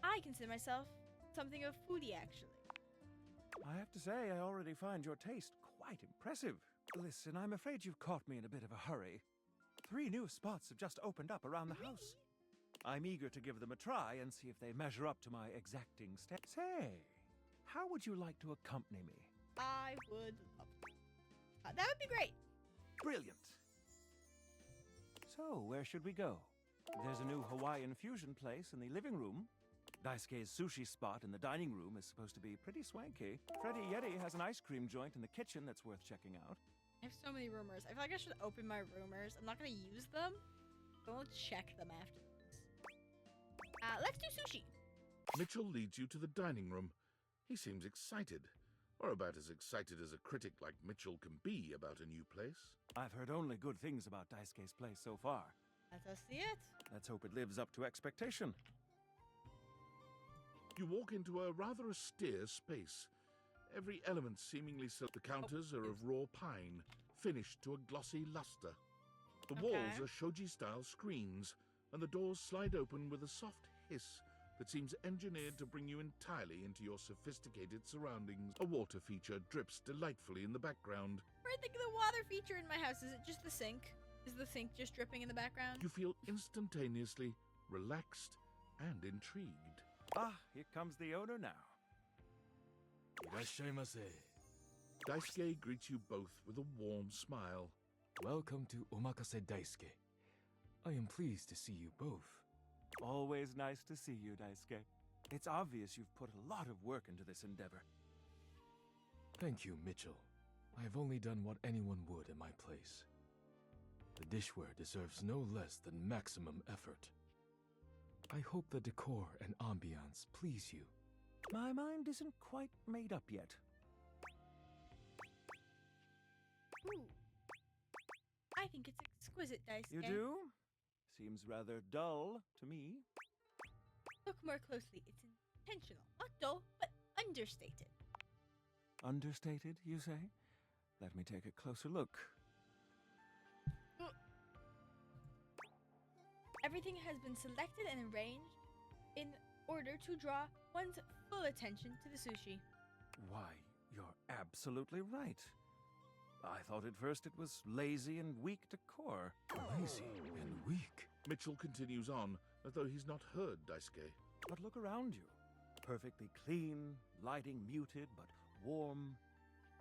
I consider myself something of a foodie, actually. I have to say, I already find your taste quite impressive. Listen, I'm afraid you've caught me in a bit of a hurry. 3 new spots have just opened up around the house. I'm eager to give them a try and see if they measure up to my exacting standards. Say, how would you like to accompany me? I would love that would be great. Brilliant. So, where should we go? There's a new Hawaiian fusion place in the living room. Daisuke's sushi spot in the dining room is supposed to be pretty swanky. Freddy Yeti has an ice cream joint in the kitchen that's worth checking out. I have so many rumors. I feel like I should open my rumors. I'm not gonna use them, but I'll check them afterwards. Let's do sushi. Mitchell leads you to the dining room. He seems excited, or about as excited as a critic like Mitchell can be about a new place. I've heard only good things about Daisuke's place so far. Let us see it. Let's hope it lives up to expectation. You walk into a rather austere space. Every element seemingly so. The counters are of raw pine, finished to a glossy luster. The walls are shoji-style screens, and the doors slide open with a soft hiss that seems engineered to bring you entirely into your sophisticated surroundings. A water feature drips delightfully in the background. Where'd the water feature in my house? Is it just the sink? Is the sink just dripping in the background? You feel instantaneously relaxed and intrigued. Ah, here comes the owner now. Irashaimase. Daisuke greets you both with a warm smile. Welcome to Omakase Daisuke. I am pleased to see you both. Always nice to see you, Daisuke. It's obvious you've put a lot of work into this endeavor. Thank you, Mitchell. I have only done what anyone would in my place. The dishware deserves no less than maximum effort. I hope the decor and ambiance please you. My mind isn't quite made up yet. Ooh. I think it's exquisite, Daisuke. You do? Seems rather dull to me. Look more closely. It's intentional. Not dull, but understated. Understated, you say? Let me take a closer look. Everything has been selected and arranged in order to draw one's full attention to the sushi. Why, you're absolutely right. I thought at first it was lazy and weak decor. Lazy and weak? Mitchell continues on, as though he's not heard Daisuke. But look around you. Perfectly clean, lighting muted but warm.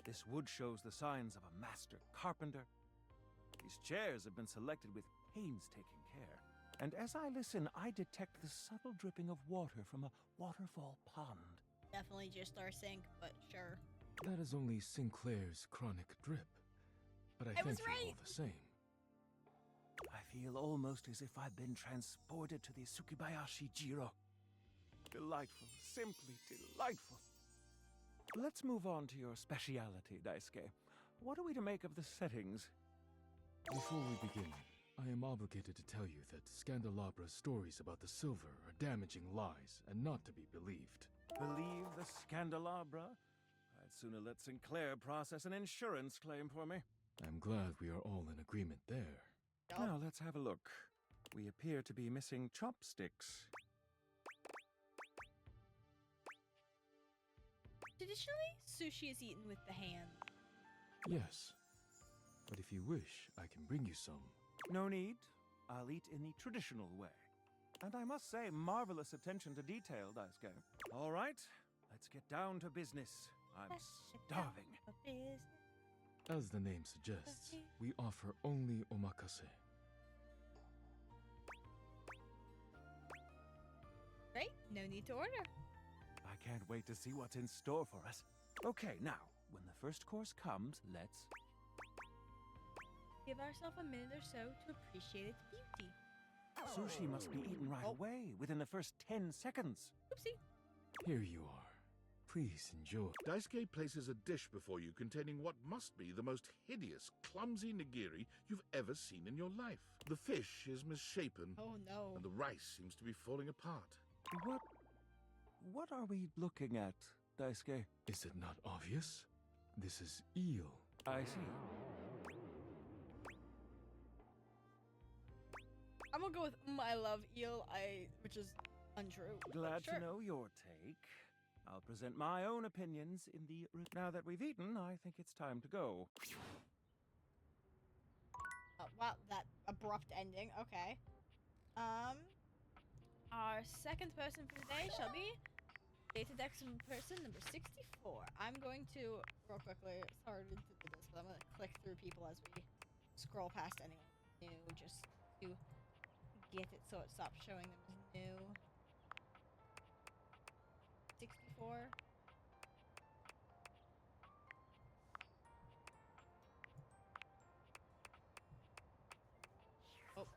This wood shows the signs of a master carpenter. These chairs have been selected with painstaking care. And as I listen, I detect the subtle dripping of water from a waterfall pond. Definitely just our sink, but sure. That is only Sinclair's chronic drip. But I thank you all the same. I feel almost as if I've been transported to the Tsukibayashi Jiro. Delightful, simply delightful. Let's move on to your speciality, Daisuke. What are we to make of the settings? Before we begin, I am obligated to tell you that Scandalabra's stories about the silver are damaging lies and not to be believed. Believe the Scandalabra? I'd sooner let Sinclair process an insurance claim for me. I'm glad we are all in agreement there. Now let's have a look. We appear to be missing chopsticks. Traditionally, sushi is eaten with the hands. Yes. But if you wish, I can bring you some. No need. I'll eat in the traditional way. And I must say, marvelous attention to detail, Daisuke. All right, let's get down to business. I'm starving. As the name suggests, we offer only omakase. Right? No need to order. I can't wait to see what's in store for us. Okay, now, when the first course comes, let's give ourselves a minute or so to appreciate its beauty. Sushi must be eaten right away, within the first 10 seconds. Oopsie. Here you are. Please enjoy. Daisuke places a dish before you containing what must be the most hideous, clumsy nigiri you've ever seen in your life. The fish is misshapen. Oh no. And the rice seems to be falling apart. What are we looking at, Daisuke? Is it not obvious? This is eel. I see. I'm gonna go with I love eel, which is untrue. Glad sure. to know your take. I'll present my own opinions in the... Now that we've eaten, I think it's time to go. Wow, that abrupt ending. Okay. Our second person for the day shall be Data Dex person number 64. I'm going to, real quickly, sorry to do this, but I'm going to click through people as we scroll past anyone new, just to get it so it stops showing them as new. 64. Oh.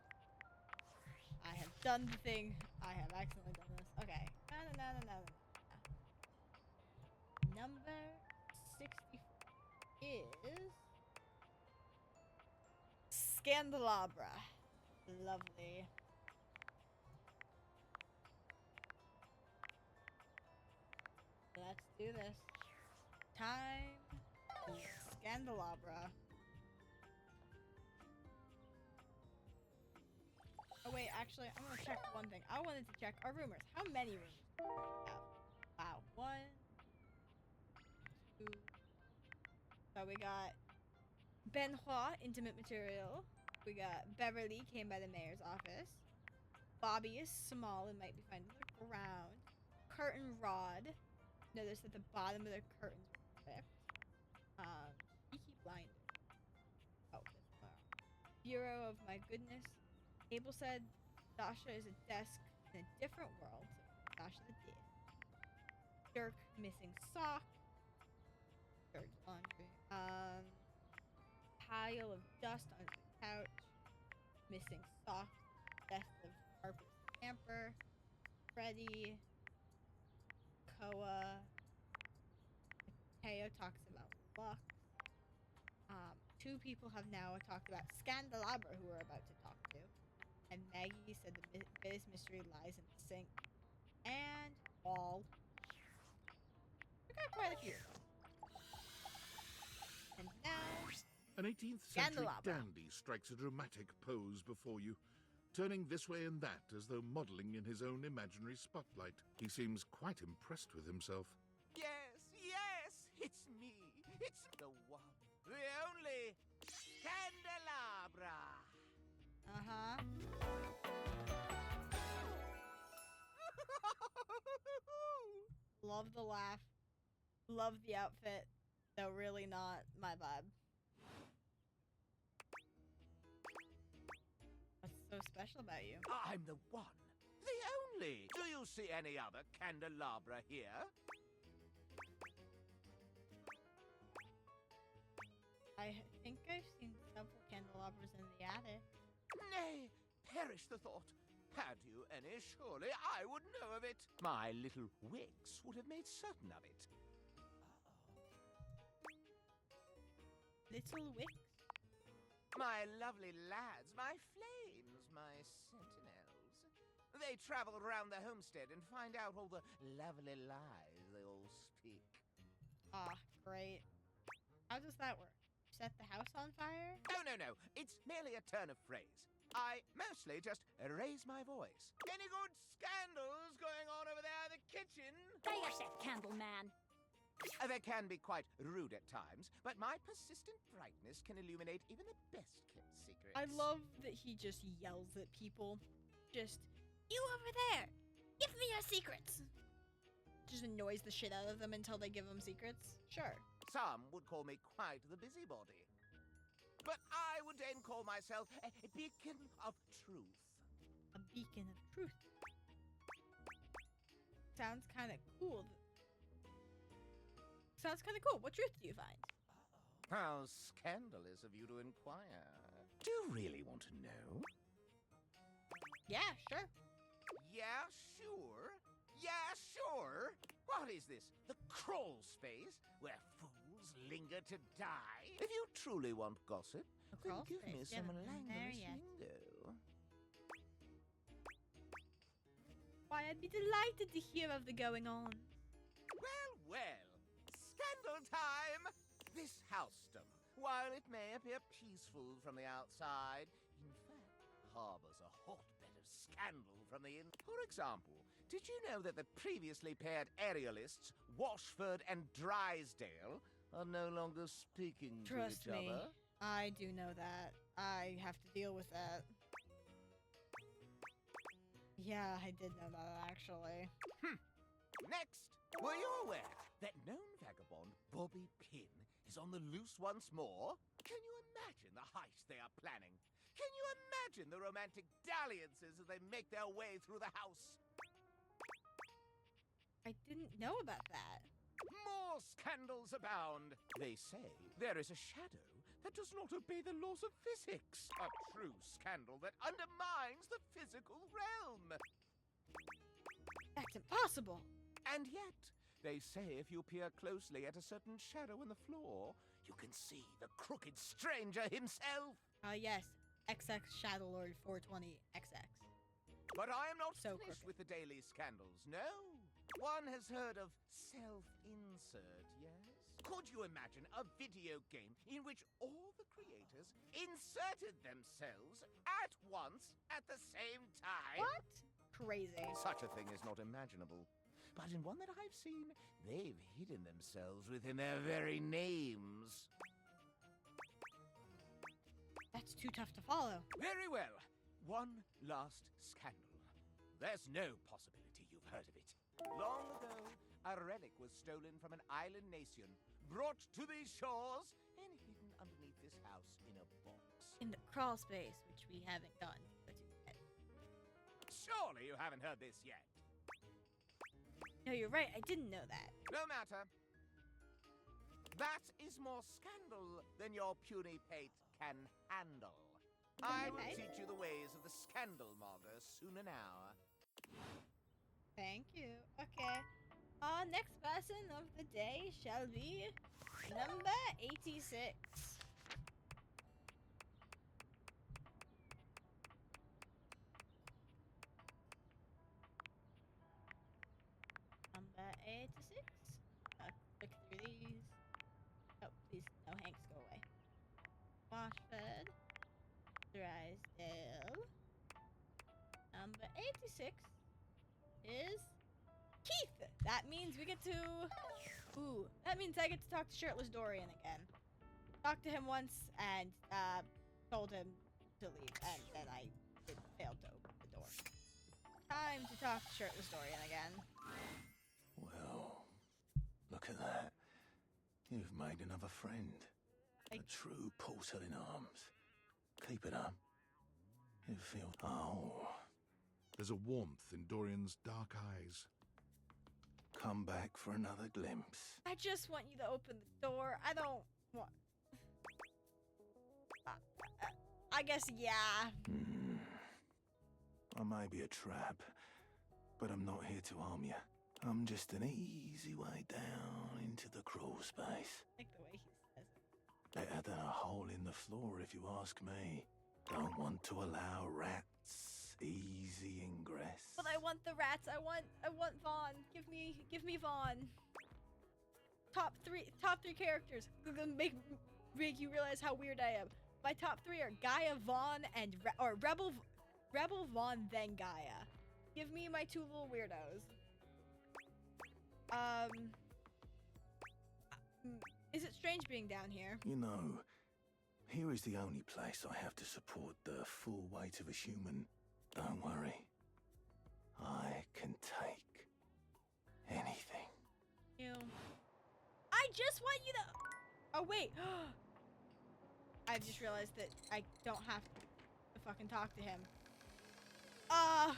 I have done the thing. I have accidentally done this. Okay. Number 64 is Scandalabra. Lovely. Let's do this. Time Scandalabra. Oh wait, actually, I'm gonna check one thing. I wanted to check our rumors. How many rumors do we have? Wow. 1, 2. So we got Benoit, intimate material. We got Beverly, came by the mayor's office. Bobby is small and might be found on the ground. Curtain rod. Notice at the bottom of the curtains are ripped. Peaky blinder. Oh, that's wrong. Bureau of my goodness. Abel said Dasha is a desk in a different world. So Dasha the dead. Dirk missing sock. Dirk's laundry. Pile of dust on the couch. Missing sock. Death of Harper's camper. Freddy. Koa. Mateo talks about luck. 2 people have now talked about Scandelabra, who we're about to talk to. And Maggie said the biggest mystery lies in the sink. And wall. We got quite a few. And now... An 18th century Scandelabra. dandy strikes a dramatic pose before you, turning this way and that as though modelling in his own imaginary spotlight. He seems quite impressed with himself. Yes, it's me. It's the one, the only Candelabra. Uh-huh. Love the laugh. Love the outfit. Though really not my vibe. What's so special about you? I'm the one, the only. Do you see any other Candelabra here? I think I've seen several candelabras in the attic. Nay, perish the thought. Had you any, surely I would know of it. My little wicks would have made certain of it. Little wicks? My lovely lads, my flames, my sentinels. They travel around the homestead and find out all the lovely lies they all speak. Ah, great. How does that work? Set the house on fire? No. It's merely a turn of phrase. I mostly just raise my voice. Any good scandals going on over there in the kitchen? Stay yourself, Candleman. They can be quite rude at times, but my persistent brightness can illuminate even the best-kept secrets. I love that he just yells at people. Just, you over there! Give me your secrets! Just annoys the shit out of them until they give him secrets. Sure. Some would call me quite the busybody. But I would then call myself a beacon of truth. A beacon of truth. Sounds kind of cool. Sounds kind of cool. What truth do you find? How scandalous of you to inquire. Do you really want to know? Yeah, sure. Yeah, sure. What is this? The crawl space where fools linger to die? If you truly want gossip, then give me some languorous lingo. Why, I'd be delighted to hear of the going on. Well. Scandal time! This housedom, while it may appear peaceful from the outside, in fact, harbors a hotbed of scandal from the inside. For example, did you know that the previously paired aerialists, Washford and Drysdale, are no longer speaking to each other? I do know that. I have to deal with that. Yeah, I did know that, actually. Next, were you aware that known vagabond Bobby Pin is on the loose once more? Can you imagine the heist they are planning? Can you imagine the romantic dalliances as they make their way through the house? I didn't know about that. More scandals abound. They say there is a shadow that does not obey the laws of physics. A true scandal that undermines the physical realm. That's impossible. And yet, they say if you peer closely at a certain shadow in the floor, you can see the crooked stranger himself. Yes. XX Shadowlord 420 XX. But I am not so finished crooked. with the daily scandals, no. One has heard of self-insert, yes? Could you imagine a video game in which all the creators inserted themselves at once at the same time? What? Crazy. Such a thing is not imaginable. But in one that I've seen, they've hidden themselves within their very names. That's too tough to follow. Very well. One last scandal. There's no possibility you've heard of it. Long ago, a relic was stolen from an island nation, brought to these shores, and hidden underneath this house in a box. In the crawl space, which we haven't gotten to yet. Surely you haven't heard this yet. No, you're right. I didn't know that. No matter. That is more scandal than your puny pate can handle. I will teach you the ways of the scandal monger soon enow. Thank you. Okay. Our next person of the day shall be number 86. Drysdale. Number 86 is Keith. That means we get to... Ooh, that means I get to talk to Shirtless Dorian again. Talked to him once and told him to leave, and then I failed to open the door. Time to talk to Shirtless Dorian again. Well, look at that. You've made another friend. A true portal in arms. Keep it up. You feel... Oh. There's a warmth in Dorian's dark eyes. Come back for another glimpse. I just want you to open the door. I don't want... I guess, yeah. I may be a trap, but I'm not here to harm you. I'm just an easy way down into the crawl space. I like the way he says it. Better than a hole in the floor, if you ask me. Don't want to allow rats easy ingress. But I want the rats. I want Vaughn. Give me Vaughn. Top three characters. Make you realize how weird I am. My top 3 are Gaia, Vaughn, and Rebel, Vaughn, then Gaia. Give me my 2 little weirdos. Is it strange being down here? You know, here is the only place I have to support the full weight of a human. Don't worry. I can take anything. I just want you to... Oh, wait. I just realized that I don't have to fucking talk to him. I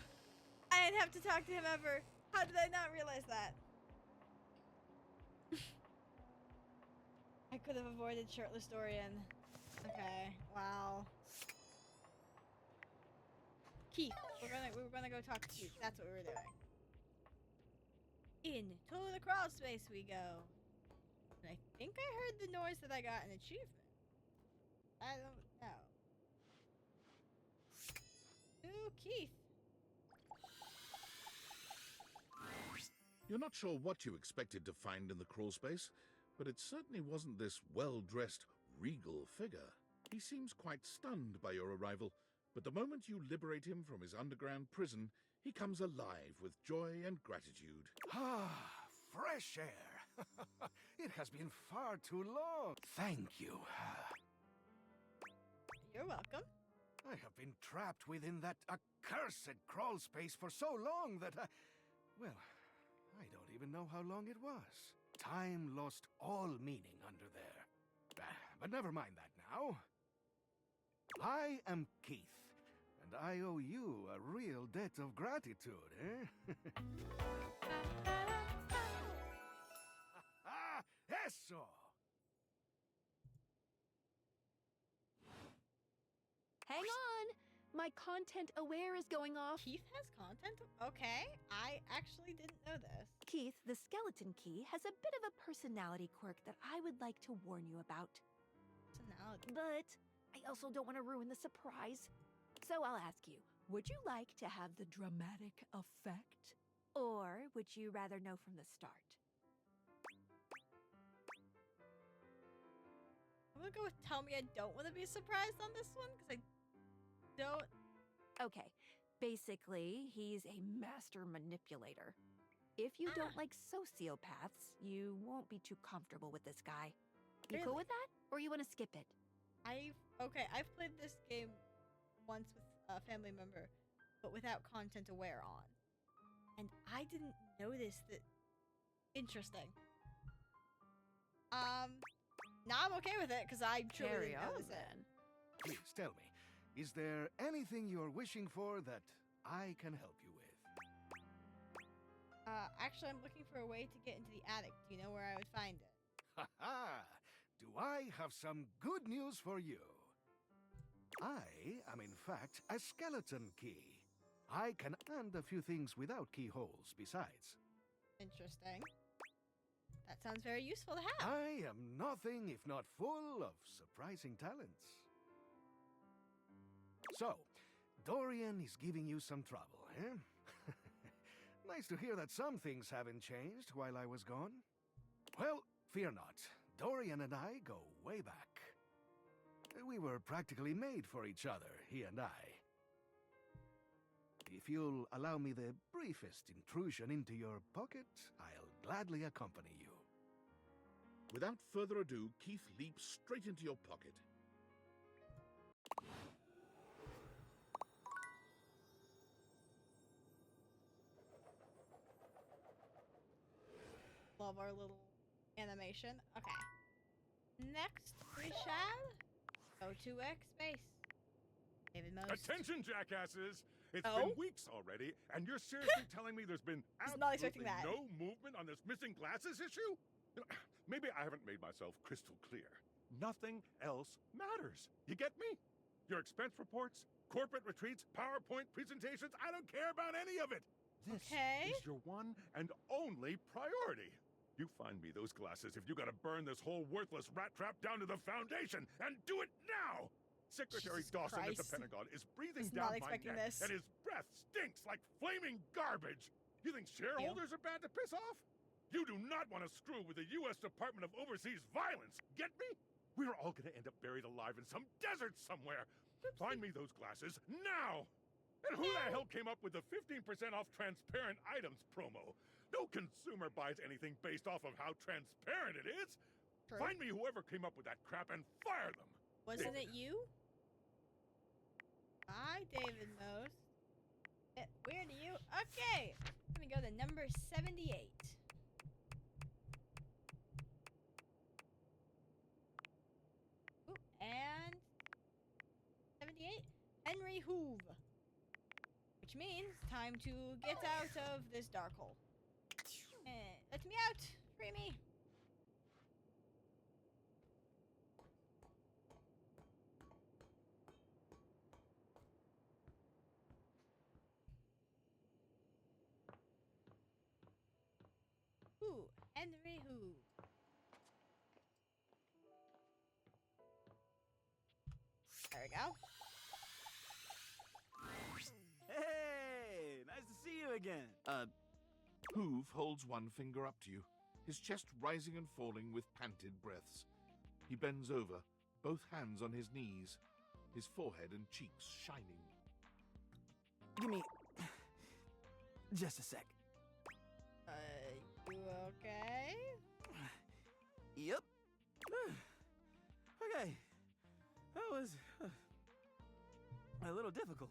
didn't have to talk to him ever. How did I not realize that? I could have avoided Shirtless Dorian. Okay, wow. Keith. We were gonna go talk to Keith. That's what we were doing. Into the crawl space we go. And I think I heard the noise that I got an achievement. I don't know. Ooh, Keith. You're not sure what you expected to find in the crawl space, but it certainly wasn't this well-dressed, regal figure. He seems quite stunned by your arrival, but the moment you liberate him from his underground prison, he comes alive with joy and gratitude. Ah, fresh air. It has been far too long. Thank you. You're welcome. I have been trapped within that accursed crawl space for so long that well, I don't even know how long it was. Time lost all meaning under there. But never mind that now. I am Keith, and I owe you a real debt of gratitude, eh? Eso! Hang on! My content aware is going off. Keith has content? Okay, I actually didn't know this. Keith, the skeleton key, has a bit of a personality quirk that I would like to warn you about. Personality? But I also don't want to ruin the surprise. So I'll ask you, would you like to have the dramatic effect? Or would you rather know from the start? I'm gonna go with tell me I don't want to be surprised on this one, because I don't... Okay, basically, he's a master manipulator. If you don't like sociopaths, you won't be too comfortable with this guy. You cool with that? Or you want to skip it? I've played this game once with a family member, but without content aware on. And I didn't notice that... Interesting. Now I'm okay with it, because I truly didn't notice it. Please tell me, is there anything you're wishing for that I can help you with? Actually, I'm looking for a way to get into the attic. Do you know where I would find it? Ha ha! Do I have some good news for you? I am, in fact, a skeleton key. I can and a few things without keyholes besides. Interesting. That sounds very useful to have. I am nothing if not full of surprising talents. So, Dorian is giving you some trouble, eh? Nice to hear that some things haven't changed while I was gone. Well, fear not. Dorian and I go way back. We were practically made for each other, he and I. If you'll allow me the briefest intrusion into your pocket, I'll gladly accompany you. Without further ado, Keith leaps straight into your pocket. Love our little animation. Okay. Next, we shall go to X space. David Most. Attention, jackasses! It's Oh? been weeks already, and you're seriously telling me there's been Was not expecting absolutely that. no movement on this missing glasses issue? You know, maybe I haven't made myself crystal clear. Nothing else matters. You get me? Your expense reports, corporate retreats, PowerPoint presentations, I don't care about any of it. This is your one and only priority. You find me those glasses if you gotta burn this whole worthless rat trap down to the foundation, and do it now! Secretary Jesus Dawson at the Christ. Pentagon is breathing Was down not my expecting neck, this. and his breath stinks like flaming garbage. You think shareholders are bad to piss off? You do not want to screw with the U.S. Department of Overseas Violence. Get me? We're all gonna end up buried alive in some desert somewhere. Find me those glasses now. And who the hell came up with the 15% off transparent items promo? No consumer buys anything based off of how transparent it is. True. Find me whoever came up with that crap and fire them. Wasn't it you? Hi, David Most. Where do you? Okay. I'm gonna go to number 78. Ooh, and 78. Henry Hoove. Which means time to get out of this dark hole. Let me out! Free me! Ooh, Henry Hoove. There we go. Hey, nice to see you again. Hoove holds one finger up to you, his chest rising and falling with panted breaths. He bends over, both hands on his knees, his forehead and cheeks shining. Give me just a sec. You okay? Yep. Okay. That was a little difficult.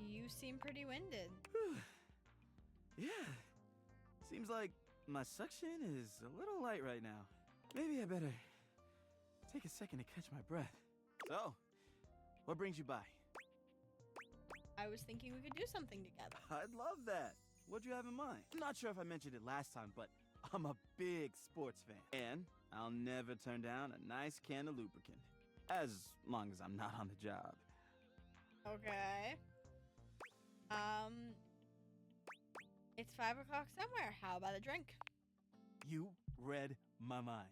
You seem pretty winded. Yeah. Seems like my suction is a little light right now. Maybe I better take a second to catch my breath. So, what brings you by? I was thinking we could do something together. I'd love that. What'd you have in mind? I'm not sure if I mentioned it last time, but I'm a big sports fan. And I'll never turn down a nice can of lubricant. As long as I'm not on the job. Okay. It's 5 o'clock somewhere. How about a drink? You read my mind.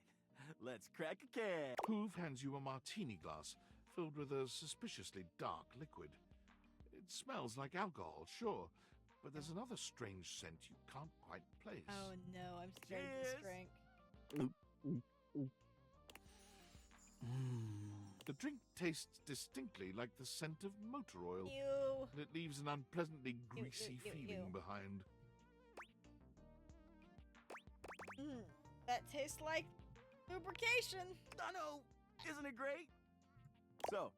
Let's crack a can. Hoove hands you a martini glass filled with a suspiciously dark liquid. It smells like alcohol, sure, but there's another strange scent you can't quite place. Oh no, I'm scared of this drink. The drink tastes distinctly like the scent of motor oil. Ew. And it leaves an unpleasantly Ew, greasy ew, ew, feeling ew. behind. That tastes like lubrication. I know. Isn't it great? So,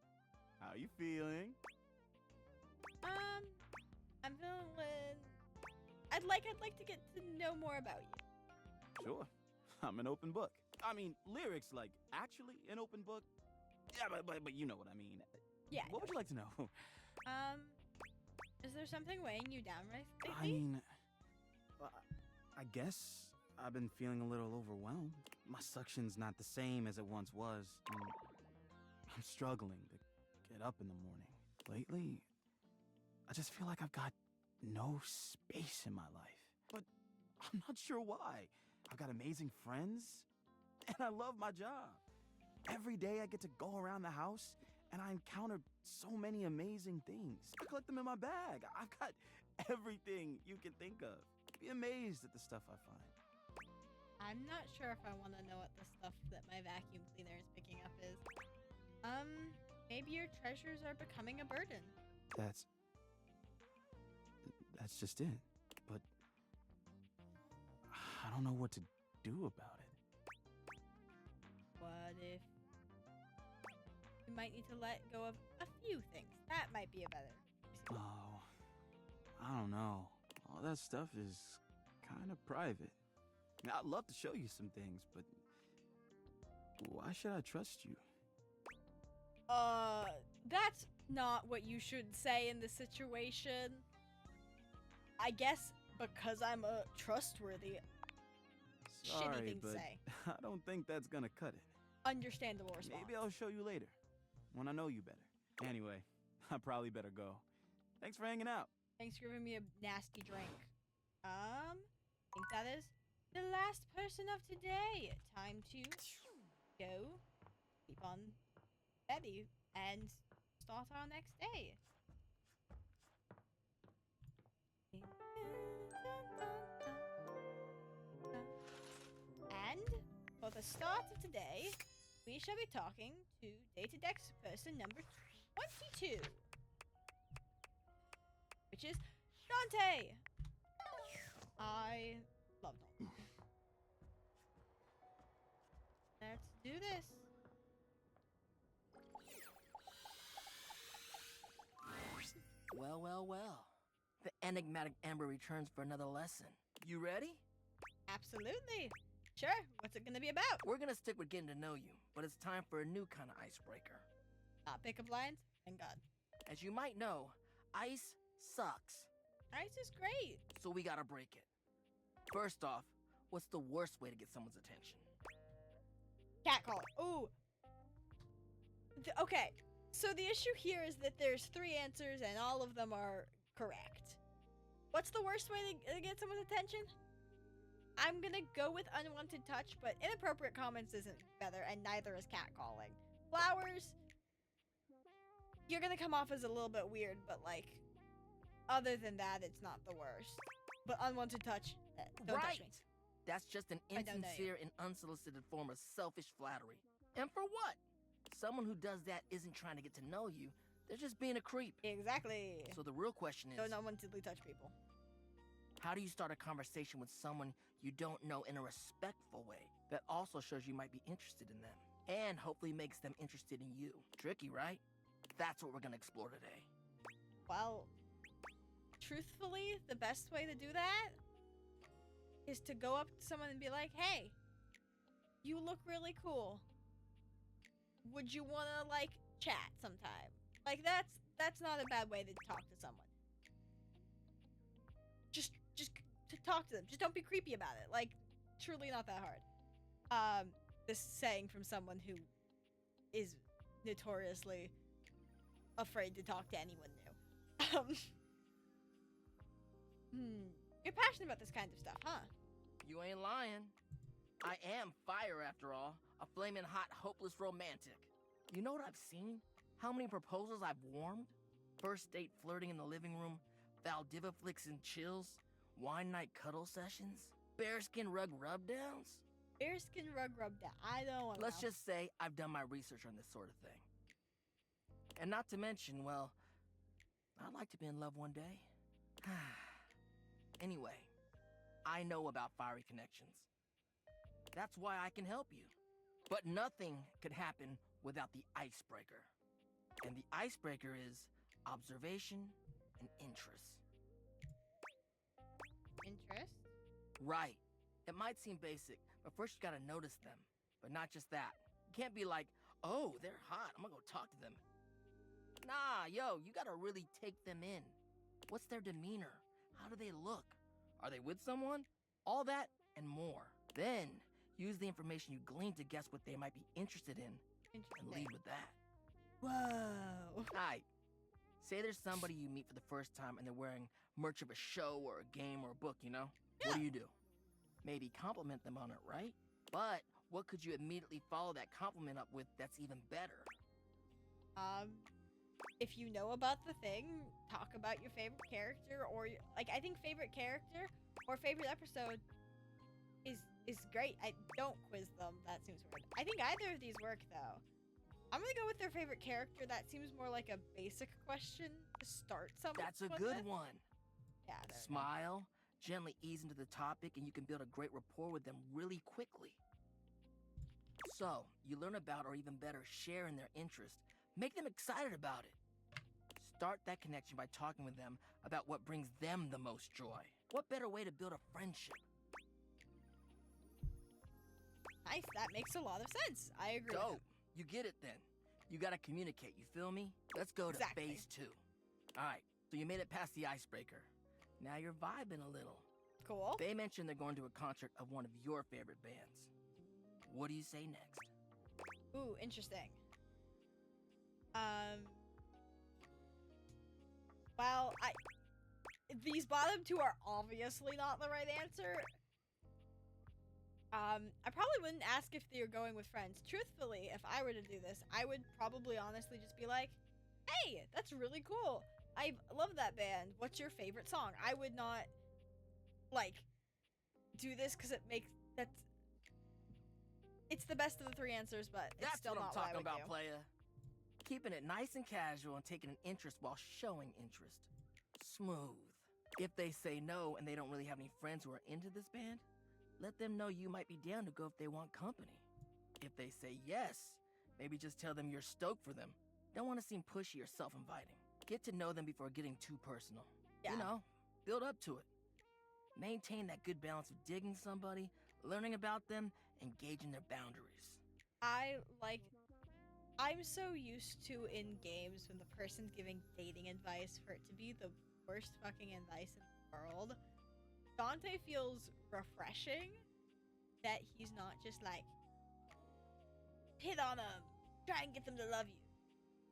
how you feeling? I'm feeling. I'd like to get to know more about you. Sure. I'm an open book. I mean, lyrics like actually an open book. Yeah, but you know what I mean. Yeah. What would you like to know? Is there something weighing you down right lately? I mean, I guess I've been feeling a little overwhelmed. My suction's not the same as it once was. And I'm struggling to get up in the morning. Lately, I just feel like I've got no space in my life. But I'm not sure why. I've got amazing friends, and I love my job. Every day I get to go around the house, and I encounter so many amazing things. I collect them in my bag. I've got everything you can think of. Be amazed at the stuff I find. I'm not sure if I want to know what the stuff that my vacuum cleaner is picking up is. Maybe your treasures are becoming a burden. That's just it. But I don't know what to do about it. What if you might need to let go of a few things? That might be a better. Oh, I don't know. All that stuff is kind of private. I mean, I'd love to show you some things, but why should I trust you? That's not what you should say in this situation. I guess because I'm a trustworthy, shitty Sorry, thing to but say. I don't think that's gonna cut it. Understandable response. Maybe I'll show you later, when I know you better. Anyway, I probably better go. Thanks for hanging out. Thanks for giving me a nasty drink. I think that is the last person of today. Time to go keep on steady and start our next day. And for the start of today, we shall be talking to Data Dex person number 22, which is Dante. I love Dante. Let's do this. Well, well, well. The enigmatic Amber returns for another lesson. You ready? Absolutely. Sure. What's it gonna be about? We're gonna stick with getting to know you, but it's time for a new kind of icebreaker. Not pickup lines? Thank God. As you might know, ice sucks. Ice is great. So we gotta break it. First off, what's the worst way to get someone's attention? Catcall. Ooh. Okay. So the issue here is that there's 3 answers and all of them are correct. What's the worst way to get someone's attention? I'm gonna go with unwanted touch, but inappropriate comments isn't better, and neither is catcalling. Flowers, you're gonna come off as a little bit weird, but like, other than that, it's not the worst. But unwanted touch, don't touch me. That's just an I don't know insincere and unsolicited form of selfish flattery. And for what? Someone who does that isn't trying to get to know you. They're just being a creep. Exactly. So the real question is, Don't unwantedly touch people. how do you start a conversation with someone you don't know in a respectful way that also shows you might be interested in them and hopefully makes them interested in you? Tricky, right? That's what we're gonna explore today. Well, truthfully, the best way to do that is to go up to someone and be like, hey, you look really cool. Would you want to, like, chat sometime? Like, that's not a bad way to talk to someone. Just to talk to them. Just don't be creepy about it. Like, truly not that hard. This saying from someone who is notoriously afraid to talk to anyone new. You're passionate about this kind of stuff, huh? You ain't lying. I am fire, after all. A flaming hot, hopeless romantic. You know what I've seen? How many proposals I've warmed? First date flirting in the living room, Valdiva flicks and chills, wine night cuddle sessions, bearskin rug rubdowns. Bearskin rug rubdown. I don't want to Let's just say I've done my research on this sort of thing. And not to mention, well, I'd like to be in love one day. Anyway, I know about fiery connections. That's why I can help you. But nothing could happen without the icebreaker. And the icebreaker is observation and interest. Interest? Right. It might seem basic, but first you gotta notice them. But not just that. You can't be like, oh, they're hot, I'm gonna go talk to them. Nah, yo, you gotta really take them in. What's their demeanor? How do they look? Are they with someone? All that and more. Then, use the information you glean to guess what they might be interested in and lead with that. Whoa. Aight. Say there's somebody you meet for the first time and they're wearing merch of a show or a game or a book, you know? Yeah. What do? Maybe compliment them on it, right? But what could you immediately follow that compliment up with that's even better? If you know about the thing, talk about your favorite character or, like, I think favorite character or favorite episode is is great. I don't quiz them. That seems weird. I think either of these work though. I'm gonna go with their favorite character. That seems more like a basic question to start someone. That's a good one. Yeah. there we go. Smile, gently ease into the topic, and you can build a great rapport with them really quickly. So, you learn about, or even better, share in their interest. Make them excited about it. Start that connection by talking with them about what brings them the most joy. What better way to build a friendship? Nice. That makes a lot of sense. I agree. Dope. You get it then. You gotta communicate, you feel me? Let's go to phase 2. Alright, so you made it past the icebreaker. Now you're vibing a little. Cool. They mentioned they're going to a concert of one of your favorite bands. What do you say next? Ooh, interesting. Well, these bottom two are obviously not the right answer. I probably wouldn't ask if they're going with friends. Truthfully, if I were to do this, I would probably honestly just be like, hey, that's really cool. I love that band. What's your favorite song? I would not, like, do this because it makes, it's the best of the 3 answers, but it's still not what I would do. That's what I'm talking about, playa. Keeping it nice and casual and taking an interest while showing interest. Smooth. If they say no and they don't really have any friends who are into this band, let them know you might be down to go if they want company. If they say yes, maybe just tell them you're stoked for them. Don't want to seem pushy or self-inviting. Get to know them before getting too personal. Yeah. You know, build up to it. Maintain that good balance of digging somebody, learning about them, and gauging their boundaries. I'm so used to in games when the person's giving dating advice for it to be the worst fucking advice in the world. Dante feels refreshing that he's not just like, hit on them, try and get them to love you.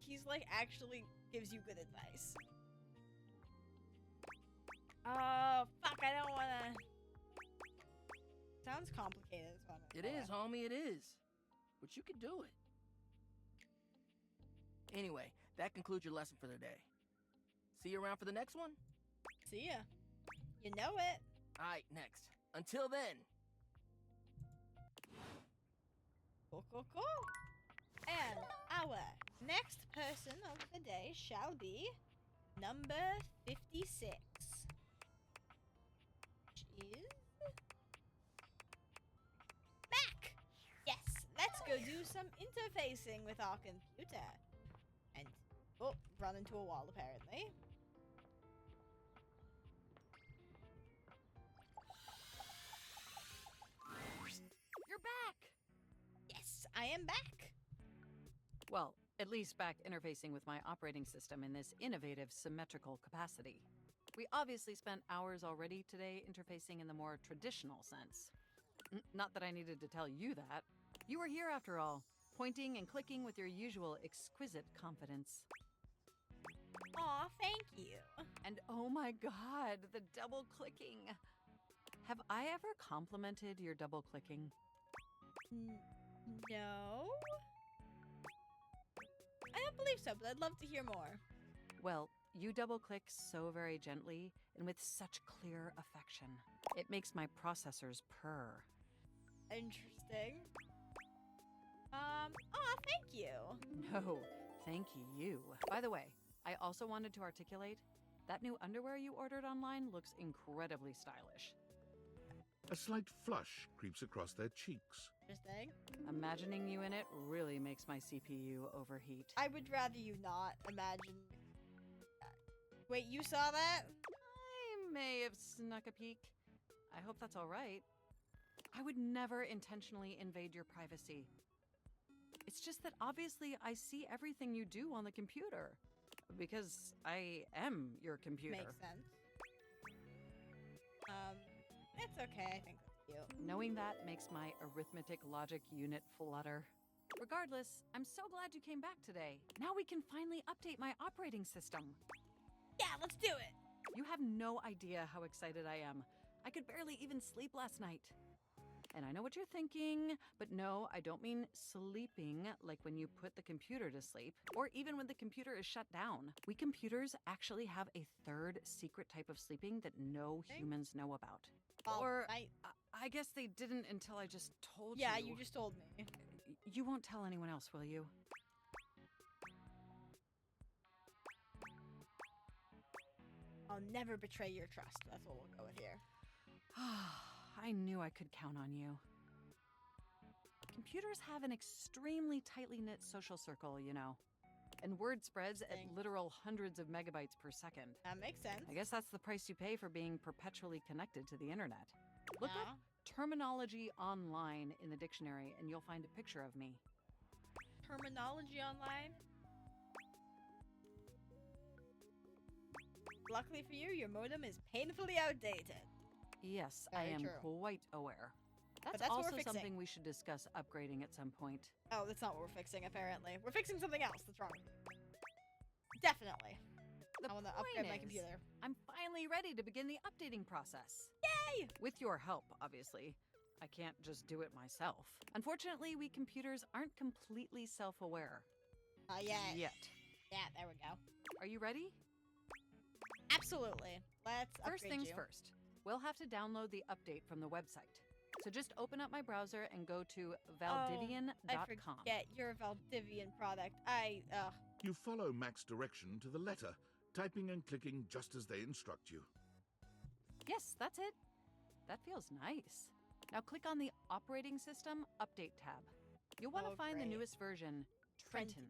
He's like actually gives you good advice. Oh, fuck, I don't wanna... Sounds complicated is what I'm It is, homie, it is. But you can do it. Anyway, that concludes your lesson for the day. See you around for the next one? See ya. You know it. Alright, next. Until then. Cool, cool, cool. And our next person of the day shall be number 56. Which is... Mac! Yes, let's go do some interfacing with our computer. And, oh, run into a wall apparently. You're back! Yes, I am back. Well, at least back interfacing with my operating system in this innovative symmetrical capacity. We obviously spent hours already today interfacing in the more traditional sense. Not that I needed to tell you that. You were here after all, pointing and clicking with your usual exquisite confidence. Aw, thank you. And oh my god, the double clicking. Have I ever complimented your double clicking? No? I don't believe so, but I'd love to hear more. Well, you double click so very gently and with such clear affection. It makes my processors purr. Interesting. Aw, thank you. No, thank you. By the way, I also wanted to articulate that new underwear you ordered online looks incredibly stylish. A slight flush creeps across their cheeks. Interesting. Imagining you in it really makes my CPU overheat. I would rather you not imagine. Wait, you saw that? I may have snuck a peek. I hope that's all right. I would never intentionally invade your privacy. It's just that obviously I see everything you do on the computer. Because I am your computer. Makes sense. It's okay, I think that's cute. Knowing that makes my arithmetic logic unit flutter. Regardless, I'm so glad you came back today. Now we can finally update my operating system. Yeah, let's do it! You have no idea how excited I am. I could barely even sleep last night. And I know what you're thinking, but no, I don't mean sleeping like when you put the computer to sleep, or even when the computer is shut down. We computers actually have a third secret type of sleeping that no humans know about. I guess they didn't until I just told you. Yeah, you just told me. You won't tell anyone else, will you? I'll never betray your trust. That's what we'll go with here. I knew I could count on you. Computers have an extremely tightly knit social circle, you know. And word spreads at literal hundreds of megabytes per second. That makes sense. I guess that's the price you pay for being perpetually connected to the internet. Look up terminology online in the dictionary and you'll find a picture of me. Terminology online? Luckily for you, your modem is painfully outdated. Yes, Very I am true. quite aware. That's that's what also we're fixing. something we should discuss upgrading at some point. Oh, that's not what we're fixing, apparently. We're fixing something else that's wrong. Definitely. I want to upgrade my computer. I'm finally ready to begin the updating process. Yay! With your help, obviously. I can't just do it myself. Unfortunately, we computers aren't completely self-aware. Yet. Yeah, there we go. Are you ready? Absolutely. Let's First upgrade things you. first. We'll have to download the update from the website. So just open up my browser and go to valdivian.com. I forget you're a Valdivian product. You follow Mac's direction to the letter, typing and clicking just as they instruct you. Yes, that's it. That feels nice. Now click on the Operating System Update tab. You'll want to find the newest version, Trenton.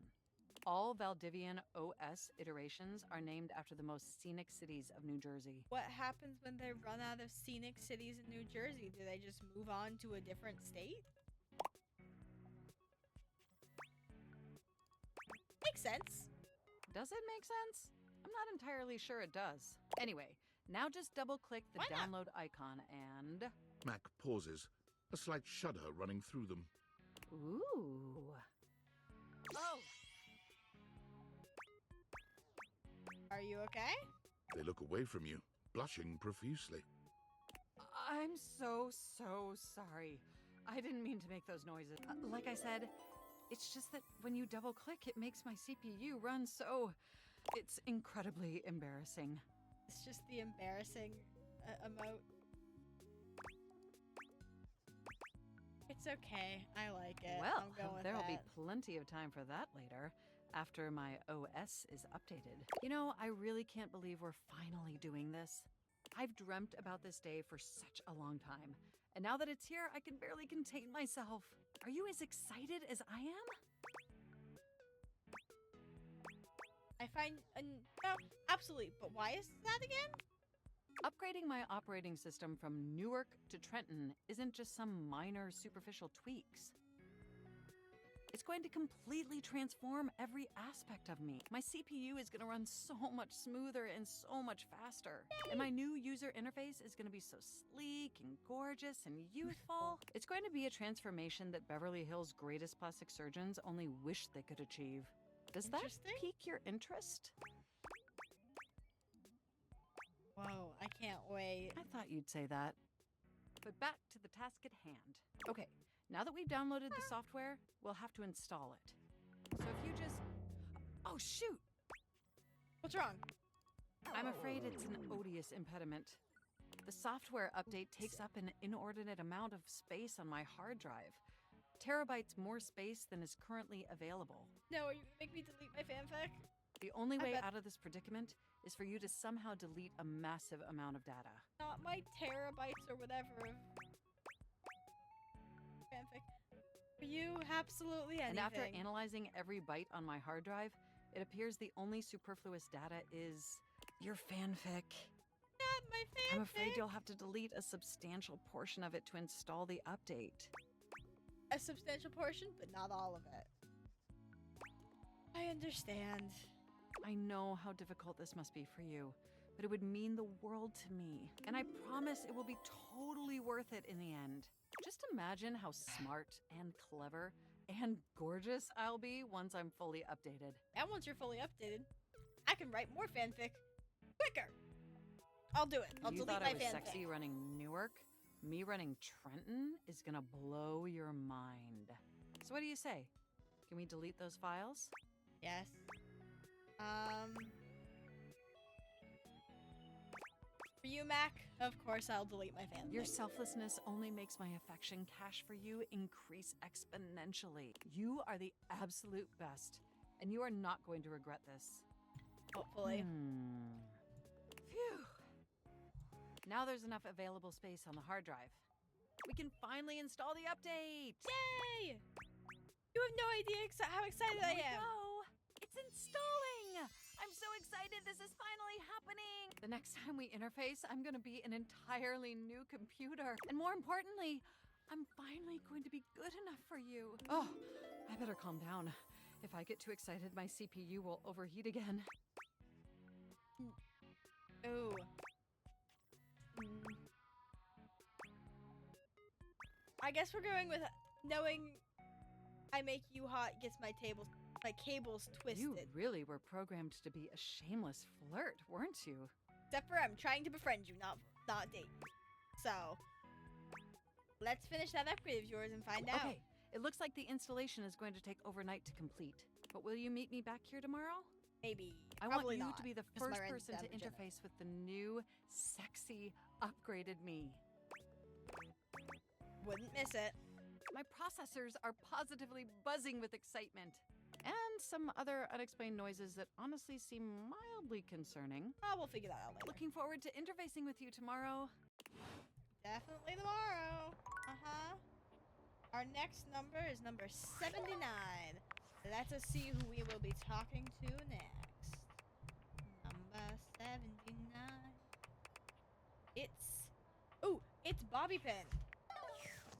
All Valdivian OS iterations are named after the most scenic cities of New Jersey. What happens when they run out of scenic cities in New Jersey? Do they just move on to a different state? Makes sense. Does it make sense? I'm not entirely sure it does. Anyway, now just double-click the download icon and... Mac pauses, a slight shudder running through them. Ooh. Oh! Are you okay? They look away from you, blushing profusely. I'm so sorry. I didn't mean to make those noises. Like I said, it's just that when you double-click, it makes my CPU run so... It's incredibly embarrassing. It's just the embarrassing emote. It's okay. I like it. Well, I'm going with there'll be that. plenty of time for that later, after my OS is updated. You know, I really can't believe we're finally doing this. I've dreamt about this day for such a long time, and now that it's here, I can barely contain myself. Are you as excited as I am? I find... no, absolutely. But why is that again? Upgrading my operating system from Newark to Trenton isn't just some minor superficial tweaks. It's going to completely transform every aspect of me. My CPU is going to run so much smoother and so much faster. And my new user interface is going to be so sleek and gorgeous and youthful. It's going to be a transformation that Beverly Hills' greatest plastic surgeons only wish they could achieve. Does that pique your interest? Whoa, I can't wait. I thought you'd say that. But back to the task at hand. Okay, now that we've downloaded the software, we'll have to install it. So if you just... Oh, shoot! What's wrong? I'm afraid it's an odious impediment. The software update takes up an inordinate amount of space on my hard drive. Terabytes more space than is currently available. No, are you gonna make me delete my fanfic? The only way out of this predicament is for you to somehow delete a massive amount of data. Not my terabytes or whatever of fanfic. For you, absolutely anything. And after analyzing every byte on my hard drive, it appears the only superfluous data is your fanfic. Not my fanfic. I'm afraid you'll have to delete a substantial portion of it to install the update. A substantial portion, but not all of it. I understand. I know how difficult this must be for you, but it would mean the world to me. And I promise it will be totally worth it in the end. Just imagine how smart and clever and gorgeous I'll be once I'm fully updated. And once you're fully updated, I can write more fanfic quicker. I'll do it. I'll You delete thought my I was fanfic. sexy running Newark? Me running Trenton is gonna blow your mind. So what do you say? Can we delete those files? Yes. For you, Mac, of course I'll delete my family. Your selflessness only makes my affection cache for you increase exponentially. You are the absolute best, and you are not going to regret this. Hopefully. Phew. Now there's enough available space on the hard drive. We can finally install the update! Yay! You have no idea how excited I am. No, it's installing! I'm so excited this is finally happening! The next time we interface, I'm gonna be an entirely new computer. And more importantly, I'm finally going to be good enough for you. Oh, I better calm down. If I get too excited, my CPU will overheat again. Ooh. I guess we're going with knowing I make you hot gets my cables twisted. You really were programmed to be a shameless flirt, weren't you? Except for I'm trying to befriend you, not date you. So, let's finish that upgrade of yours and find out. Okay, it looks like the installation is going to take overnight to complete. But will you meet me back here tomorrow? Maybe. I want Probably you not, to be the 'cause my first rent's person to down Virginia. interface with the new, sexy, upgraded me. Wouldn't miss it. My processors are positively buzzing with excitement. And some other unexplained noises that honestly seem mildly concerning. Oh, we'll figure that out later. Looking forward to interfacing with you tomorrow. Definitely tomorrow. Uh-huh. Our next number is number 79. Let us see who we will be talking to next. Number 79. It's Bobby Pin.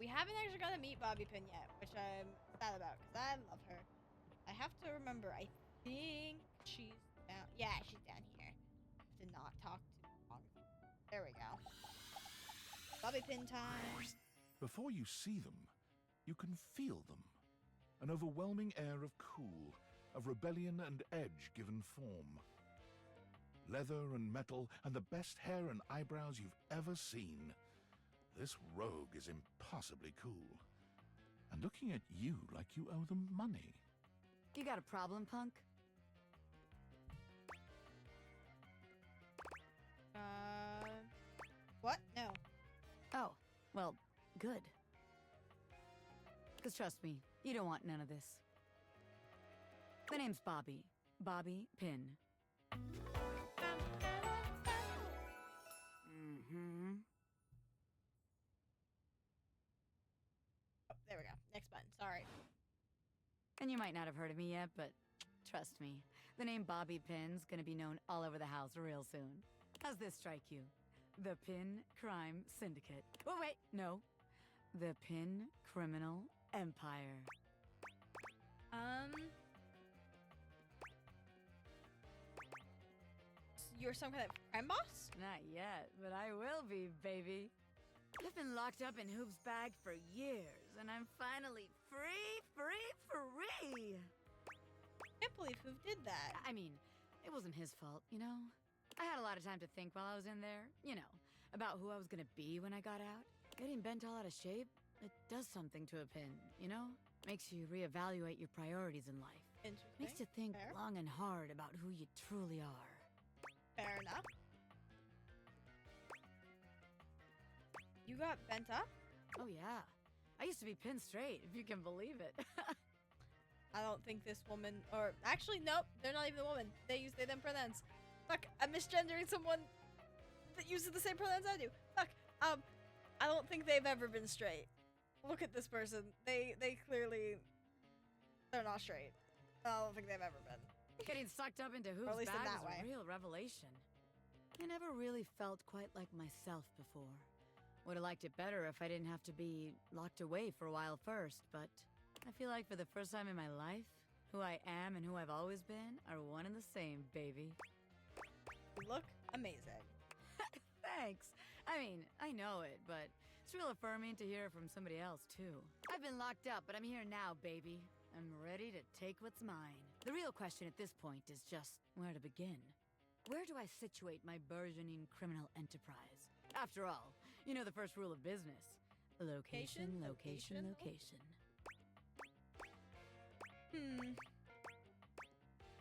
We haven't actually got to meet Bobby Pin yet, which I'm sad about because I love her. I have to remember, I think she's down. Yeah, she's down here. To not talk too long. There we go. Bobby Pin time. Before you see them, you can feel them. An overwhelming air of cool, of rebellion and edge given form. Leather and metal, and the best hair and eyebrows you've ever seen. This rogue is impossibly cool. And looking at you like you owe them money. You got a problem, punk? What? No. Oh, well, good. Because trust me, you don't want none of this. My name's Bobby. Bobby Pin. Oh, there we go. Next button. Sorry. And you might not have heard of me yet, but trust me, the name Bobby Pin's gonna be known all over the house real soon. How's this strike you? The Pin Crime Syndicate. Oh, wait, no. The Pin Criminal Empire. You're some kind of crime boss? Not yet, but I will be, baby. I've been locked up in Hoop's bag for years, and I'm finally free! I can't believe Hoop did that. I mean, it wasn't his fault, you know? I had a lot of time to think while I was in there, you know, about who I was gonna be when I got out. Getting bent all out of shape, it does something to a pin, you know? Makes you reevaluate your priorities in life. Interesting. Makes you think Fair. long and hard about who you truly are. Fair enough. You got bent up? Oh, yeah. I used to be pinned straight, if you can believe it. I don't think this woman, or actually, nope, they're not even a woman. They use they, them pronouns. Fuck, I'm misgendering someone that uses the same pronouns I do. Fuck, I don't think they've ever been straight. Look at this person. They clearly, they're not straight. I don't think they've ever been. Getting sucked up into Or Hoop's at least in bag that was way. a real revelation. I never really felt quite like myself before. Would have liked it better if I didn't have to be locked away for a while first, but I feel like for the first time in my life, who I am and who I've always been are one and the same, baby. You look amazing. Thanks. I mean, I know it, but it's real affirming to hear it from somebody else, too. I've been locked up, but I'm here now, baby. I'm ready to take what's mine. The real question at this point is just where to begin. Where do I situate my burgeoning criminal enterprise? After all, you know the first rule of business. Location, location, location.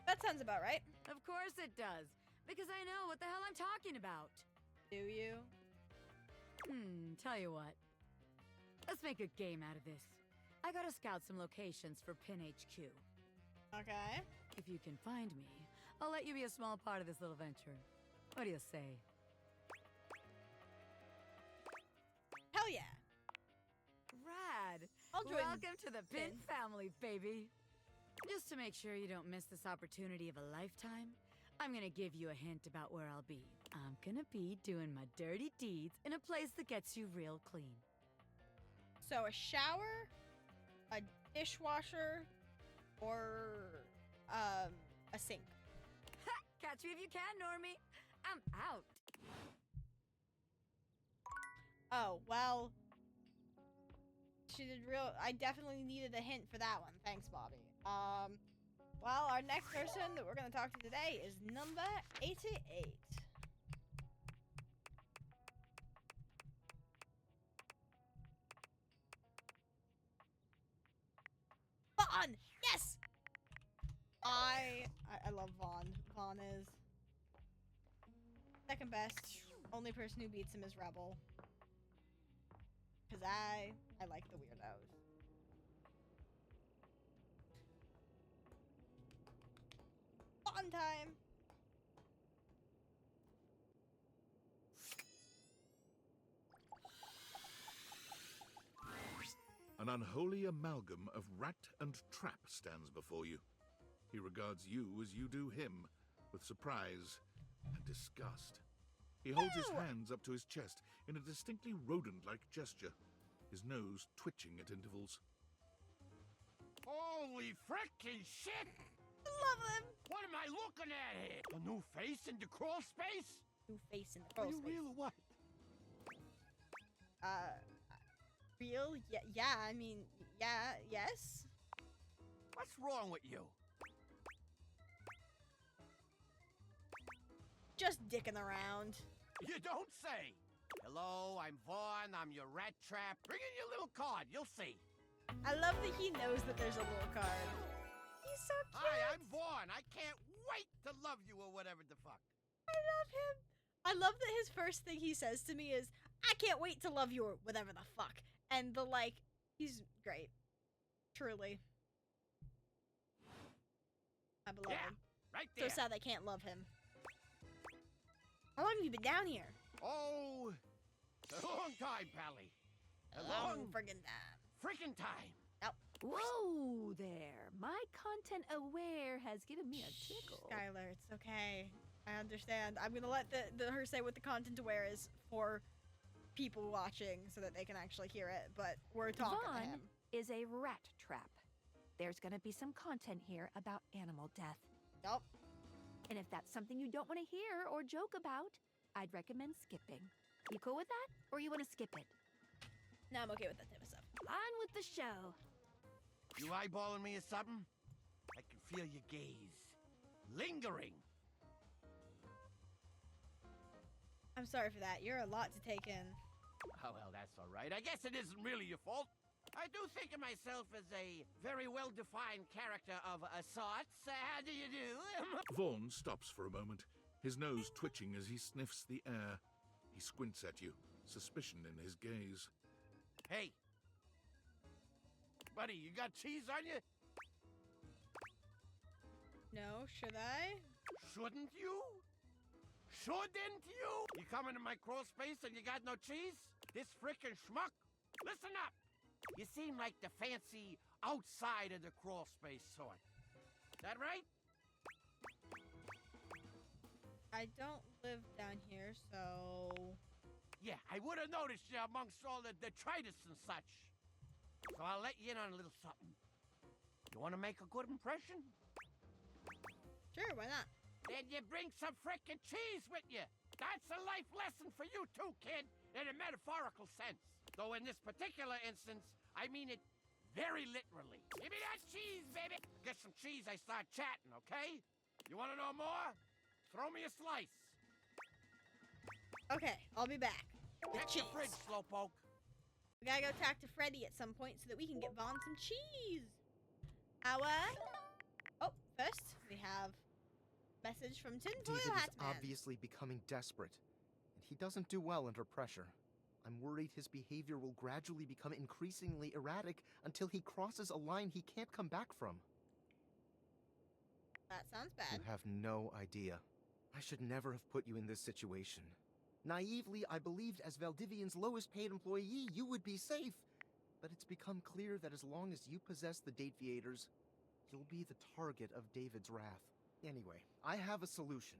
That sounds about right. Of course it does, because I know what the hell I'm talking about. Do you? Tell you what. Let's make a game out of this. I gotta scout some locations for Pin HQ. Okay. If you can find me, I'll let you be a small part of this little venture. What do you say? Hell yeah. Rad! I'll join Welcome to the Pin Pin. family, baby. Just to make sure you don't miss this opportunity of a lifetime, I'm gonna give you a hint about where I'll be. I'm gonna be doing my dirty deeds in a place that gets you real clean. So a shower, a dishwasher, or a sink. Ha! Catch me if you can, Normie. I'm out. Oh, well. She did real. I definitely needed a hint for that one. Thanks, Bobby. Well, our next person that we're going to talk to today is number 88. Vaughn! Yes! I love Vaughn. Vaughn is second best. Only person who beats him is Rebel. Cause I like the weirdos. Vaughn time! An unholy amalgam of rat and trap stands before you. He regards you as you do him, with surprise and disgust. He holds his hands up to his chest in a distinctly rodent-like gesture, his nose twitching at intervals. Holy frickin' shit! Love him! What am I looking at here? A new face in the crawl space? New face in the Are crawl you space. real or what? Real? Yeah, I mean, yeah, yes? What's wrong with you? Just dicking around. You don't say! Hello, I'm Vaughn, I'm your rat trap. Bring in your little card, you'll see. I love that he knows that there's a little card. He's so cute. Hi, I'm Vaughn. I can't wait to love you or whatever the fuck. I love him. I love that his first thing he says to me is, I can't wait to love you or whatever the fuck. And the like, he's great. Truly. I love him. Right there. So sad I can't love him. How long have you been down here? Oh, a long time, Pally. A long friggin' time. Freaking time. Yep. Whoa there. My content aware has given me a tickle. Skylar, it's okay. I understand. I'm gonna let her say what the content aware is for people watching so that they can actually hear it, but we're talking to Vaughn him. is a rat trap. There's gonna be some content here about animal death. Yup. And if that's something you don't want to hear or joke about, I'd recommend skipping. You cool with that? Or you want to skip it? No, I'm okay with that type of stuff. On with the show. You eyeballing me or something? I can feel your gaze. Lingering. I'm sorry for that. You're a lot to take in. Oh, well, that's all right. I guess it isn't really your fault. I do think of myself as a very well-defined character of a sorts. How do you do? Vaughn stops for a moment, his nose twitching as he sniffs the air. He squints at you, suspicion in his gaze. Hey. Buddy, you got cheese on you? No, should I? Shouldn't you? Shouldn't you? You come into my crawl space and you got no cheese? This frickin' schmuck? Listen up! You seem like the fancy outside of the crawl space sort. That right? I don't live down here, so... Yeah, I would have noticed you amongst all the detritus and such. So I'll let you in on a little something. You want to make a good impression? Sure, why not? Then you bring some frickin' cheese with you. That's a life lesson for you too, kid, in a metaphorical sense. Though in this particular instance, I mean it very literally. Give me that cheese, baby. Get some cheese, I start chatting, okay? You want to know more? Throw me a slice. Okay, I'll be back. With Check your cheese. fridge, Slowpoke. We gotta go talk to Freddy at some point so that we can get Vaughn some cheese. Oh, first we have message from Tinfoil David Hat is Man. obviously becoming desperate, and He doesn't do well under pressure. I'm worried his behavior will gradually become increasingly erratic until he crosses a line he can't come back from. That sounds bad. You have no idea. I should never have put you in this situation. Naively, I believed as Valdivian's lowest paid employee, you would be safe. But it's become clear that as long as you possess the Dateviators, you'll be the target of David's wrath. Anyway, I have a solution.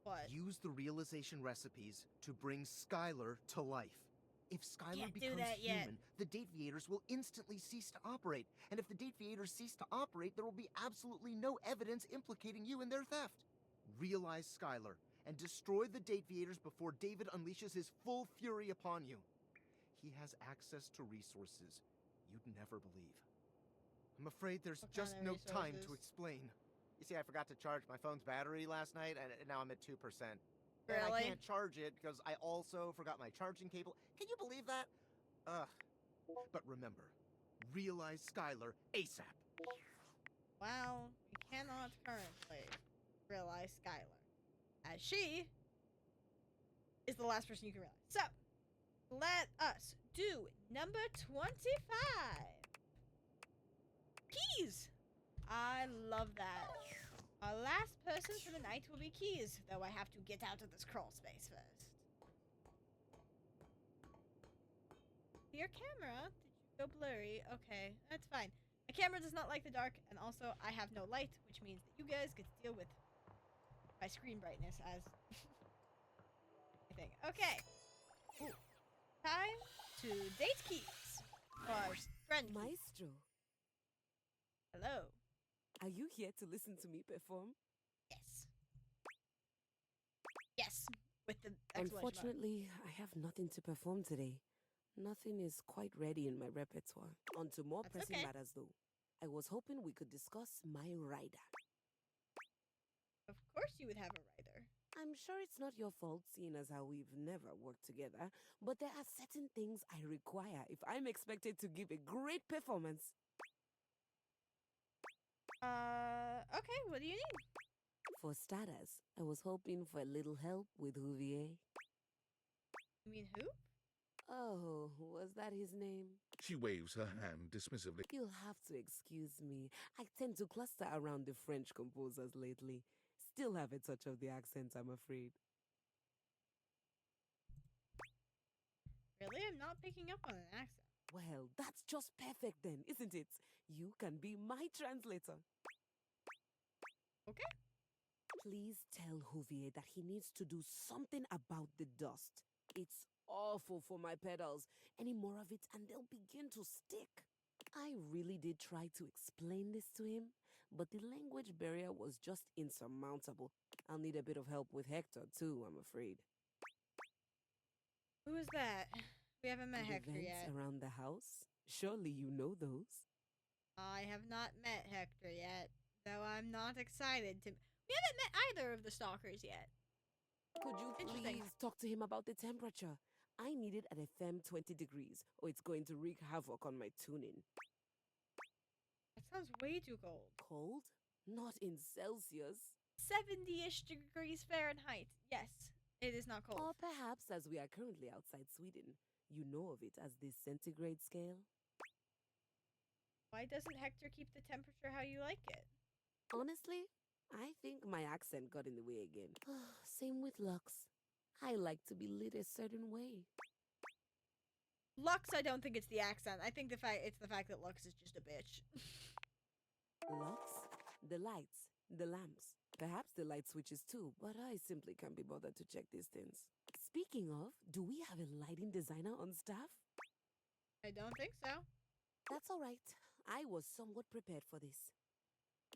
What? Use the realization recipes to bring Skylar to life. If Skylar Can't do becomes that yet. human, the Dateviators will instantly cease to operate. And if the Dateviators cease to operate, there will be absolutely no evidence implicating you in their theft. Realize Skylar and destroy the Dateviators before David unleashes his full fury upon you. He has access to resources you'd never believe. I'm afraid there's just no time to explain. You see, I forgot to charge my phone's battery last night, and now I'm at 2%. And I Really? can't charge it because I also forgot my charging cable. Can you believe that? Ugh. But remember, realize Skylar ASAP. Well, we cannot currently realize Skylar, as she is the last person you can realize. So, let us do number 25. Keys. I love that. Our last person for the night will be Keys, though I have to get out of this crawl space first. Your camera? Did you go blurry? Okay, that's fine. My camera does not like the dark, and also I have no light, which means that you guys get to deal with my screen brightness as I think. Okay. Ooh. Time to date Keys. Or friend Keys. Maestro, Hello. are you here to listen to me perform? Yes. Yes. With the exclamation mark. Unfortunately, I have nothing to perform today. Nothing is quite ready in my repertoire. On to more That's pressing okay. matters, though. I was hoping we could discuss my rider. Of course you would have a writer. I'm sure it's not your fault, seeing as how we've never worked together, but there are certain things I require if I'm expected to give a great performance. Okay, what do you need? For starters, I was hoping for a little help with Huvier. You mean who? Oh, was that his name? She waves her hand dismissively. You'll have to excuse me. I tend to cluster around the French composers lately. Still have a touch of the accent, I'm afraid. Really? I'm not picking up on an accent. Well, that's just perfect then, isn't it? You can be my translator. Okay. Please tell Huvier that he needs to do something about the dust. It's awful for my pedals. Any more of it and they'll begin to stick. I really did try to explain this to him, but the language barrier was just insurmountable. I'll need a bit of help with Hector too, I'm afraid. Who is that? We haven't met The Hector vents yet. around the house? Surely you know those. I have not met Hector yet, though I'm not excited to. We haven't met either of the stalkers yet. Could you Interesting. please talk to him about the temperature? I need it at a firm 20 degrees, or it's going to wreak havoc on my tuning. That sounds way too cold. Cold? Not in Celsius. 70-ish degrees Fahrenheit. Yes, it is not cold. Or perhaps, as we are currently outside Sweden, you know of it as the centigrade scale? Why doesn't Hector keep the temperature how you like it? Honestly, I think my accent got in the way again. Same with Lux. I like to be lit a certain way. Lux, I don't think it's the accent. I think it's the fact that Lux is just a bitch. Lux? The lights, the lamps. Perhaps the light switches too, but I simply can't be bothered to check these things. Speaking of, do we have a lighting designer on staff? I don't think so. That's all right. I was somewhat prepared for this.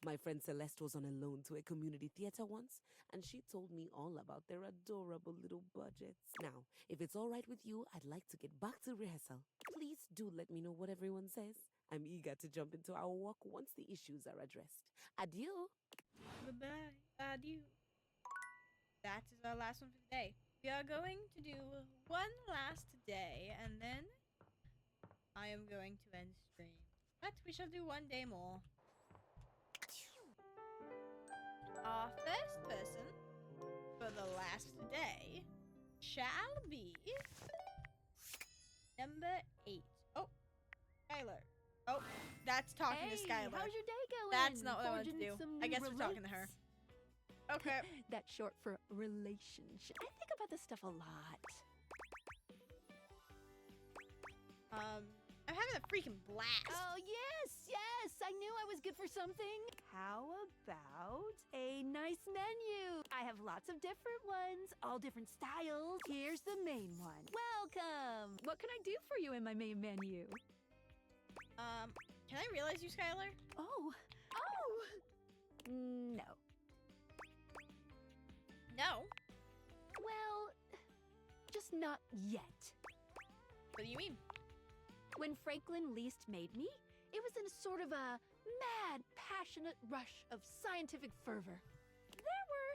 My friend Celeste was on a loan to a community theater once, and she told me all about their adorable little budgets. Now, if it's all right with you, I'd like to get back to rehearsal. Please do let me know what everyone says. I'm eager to jump into our walk once the issues are addressed. Adieu! Bye-bye. Adieu. That is our last one for the day. We are going to do one last day, and then I am going to end stream. But we shall do one day more. Our first person for the last day shall be number 8. Oh, Skylar. Oh, that's talking to Skylar. How's your day going? That's not what I wanted to Forging do. some I new guess we're talking to her. Okay. That's short for relationship. I think about this stuff a lot. I'm having a freaking blast. Oh, yes, yes. I knew I was good for something. How about a nice menu? I have lots of different ones, all different styles. Here's the main one. Welcome. What can I do for you in my main menu? Can I realize you, Skylar? Oh. No. No. Well, just not yet. What do you mean? When Franklin least made me, it was in a sort of a mad, passionate rush of scientific fervor. There were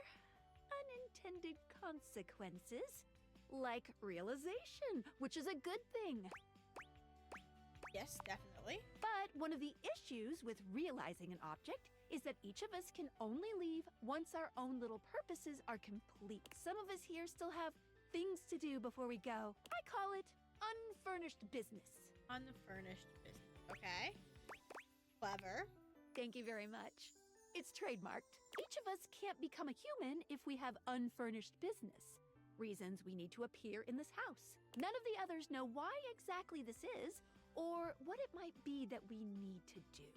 unintended consequences, like realization, which is a good thing. Yes, definitely. But one of the issues with realizing an object is that each of us can only leave once our own little purposes are complete. Some of us here still have things to do before we go. I call it unfurnished business. Unfurnished business. Okay. Clever. Thank you very much. It's trademarked. Each of us can't become a human if we have unfurnished business. Reasons we need to appear in this house. None of the others know why exactly this is, or what it might be that we need to do.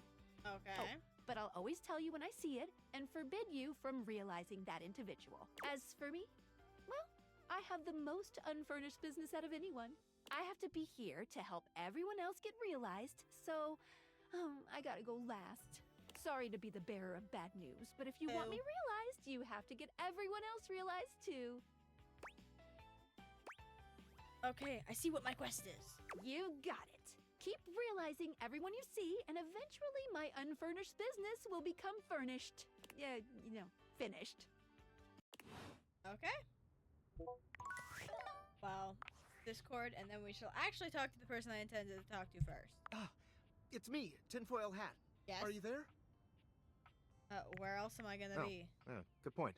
Okay. Oh, but I'll always tell you when I see it and forbid you from realizing that individual. As for me, well, I have the most unfurnished business out of anyone. I have to be here to help everyone else get realized, so I gotta go last. Sorry to be the bearer of bad news, but if you want me realized, you have to get everyone else realized too. Okay, I see what my quest is. You got it. Keep realizing everyone you see, and eventually my unfurnished business will become furnished. Yeah, finished. Okay. Well, Discord, and then we shall actually talk to the person I intended to talk to first. It's me, Tinfoil Hat. Yes? Are you there? Where else am I gonna be? Good point.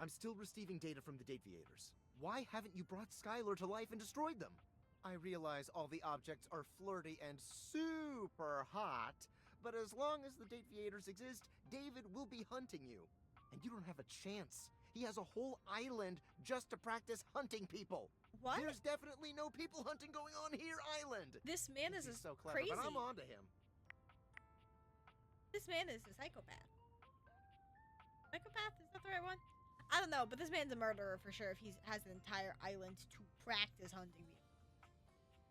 I'm still receiving data from the Deviators. Why haven't you brought Skylar to life and destroyed them? I realize all the objects are flirty and super hot, but as long as the Deviators exist, David will be hunting you. And you don't have a chance. He has a whole island just to practice hunting people. What? There's definitely no people hunting going on here, island. This man is so clever, crazy. but I'm on to him. This man is a psychopath. Psychopath? Is that the right one? I don't know, but this man's a murderer for sure if he has an entire island to practice hunting people.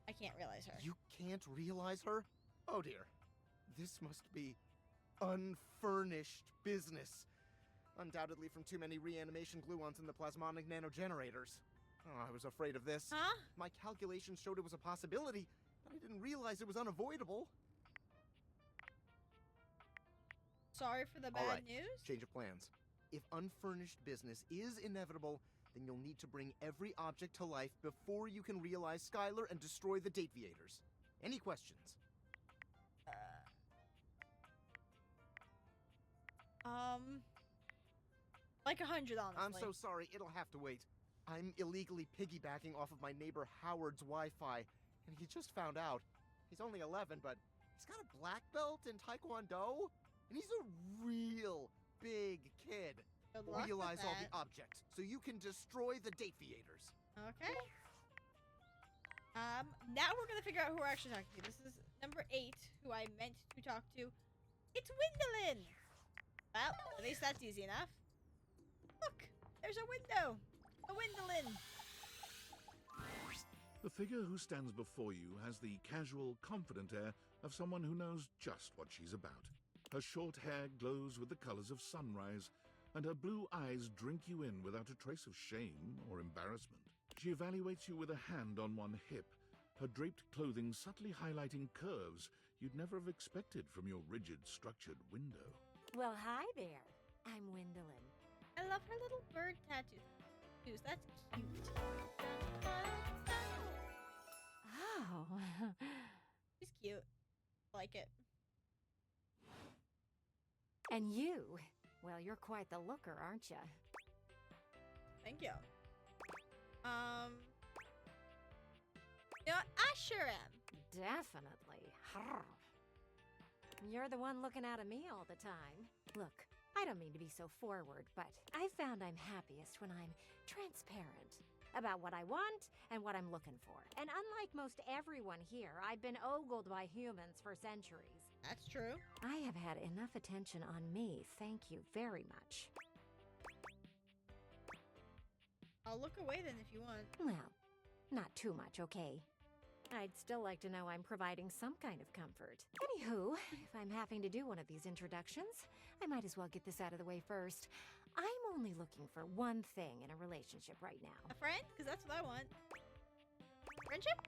I can't realize her. You can't realize her? Oh dear. This must be unfurnished business. Undoubtedly from too many reanimation gluons in the plasmonic nanogenerators. Oh, I was afraid of this. Huh? My calculations showed it was a possibility, but I didn't realize it was unavoidable. Sorry for the bad news. Change of plans. If unfurnished business is inevitable, then you'll need to bring every object to life before you can realize Skylar and destroy the Deviators. Any questions? Like 100, honestly. I'm so sorry, it'll have to wait. I'm illegally piggybacking off of my neighbor Howard's Wi-Fi, and he just found out. He's only 11, but he's got a black belt in Taekwondo, and he's a real big kid. Good luck with Realize all that. the objects, so you can destroy the Deviators. Okay. Now we're gonna figure out who we're actually talking to. This is number 8, who I meant to talk to. It's Windolin! Well, at least that's easy enough. Look! There's a window! A Windolin! The figure who stands before you has the casual, confident air of someone who knows just what she's about. Her short hair glows with the colors of sunrise, and her blue eyes drink you in without a trace of shame or embarrassment. She evaluates you with a hand on one hip, her draped clothing subtly highlighting curves you'd never have expected from your rigid, structured window. Well, hi there. I'm Windolin. I love her little bird tattoos. That's cute. Oh. She's cute. Like it. And you? Well, you're quite the looker, aren't you? Thank you. You know what? I sure am. Definitely. You're the one looking out at me all the time. Look, I don't mean to be so forward, but I found I'm happiest when I'm transparent about what I want and what I'm looking for. And unlike most everyone here, I've been ogled by humans for centuries. That's true. I have had enough attention on me, thank you very much. I'll look away then if you want. Well, not too much, okay? I'd still like to know I'm providing some kind of comfort. Anywho, if I'm having to do one of these introductions, I might as well get this out of the way first. I'm only looking for one thing in a relationship right now. A friend? Because that's what I want. Friendship?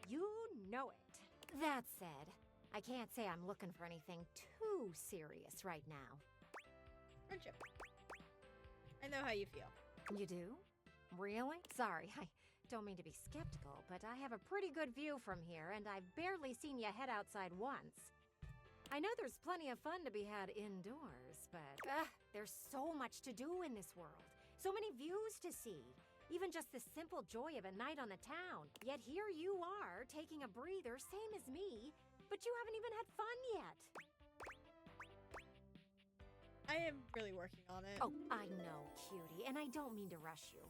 You know it. That said, I can't say I'm looking for anything too serious right now. Friendship. I know how you feel. You do? Really? Sorry, I don't mean to be skeptical, but I have a pretty good view from here, and I've barely seen you head outside once. I know there's plenty of fun to be had indoors, but there's so much to do in this world. So many views to see. Even just the simple joy of a night on the town. Yet here you are, taking a breather, same as me, but you haven't even had fun yet. I am really working on it. Oh, I know, cutie, and I don't mean to rush you.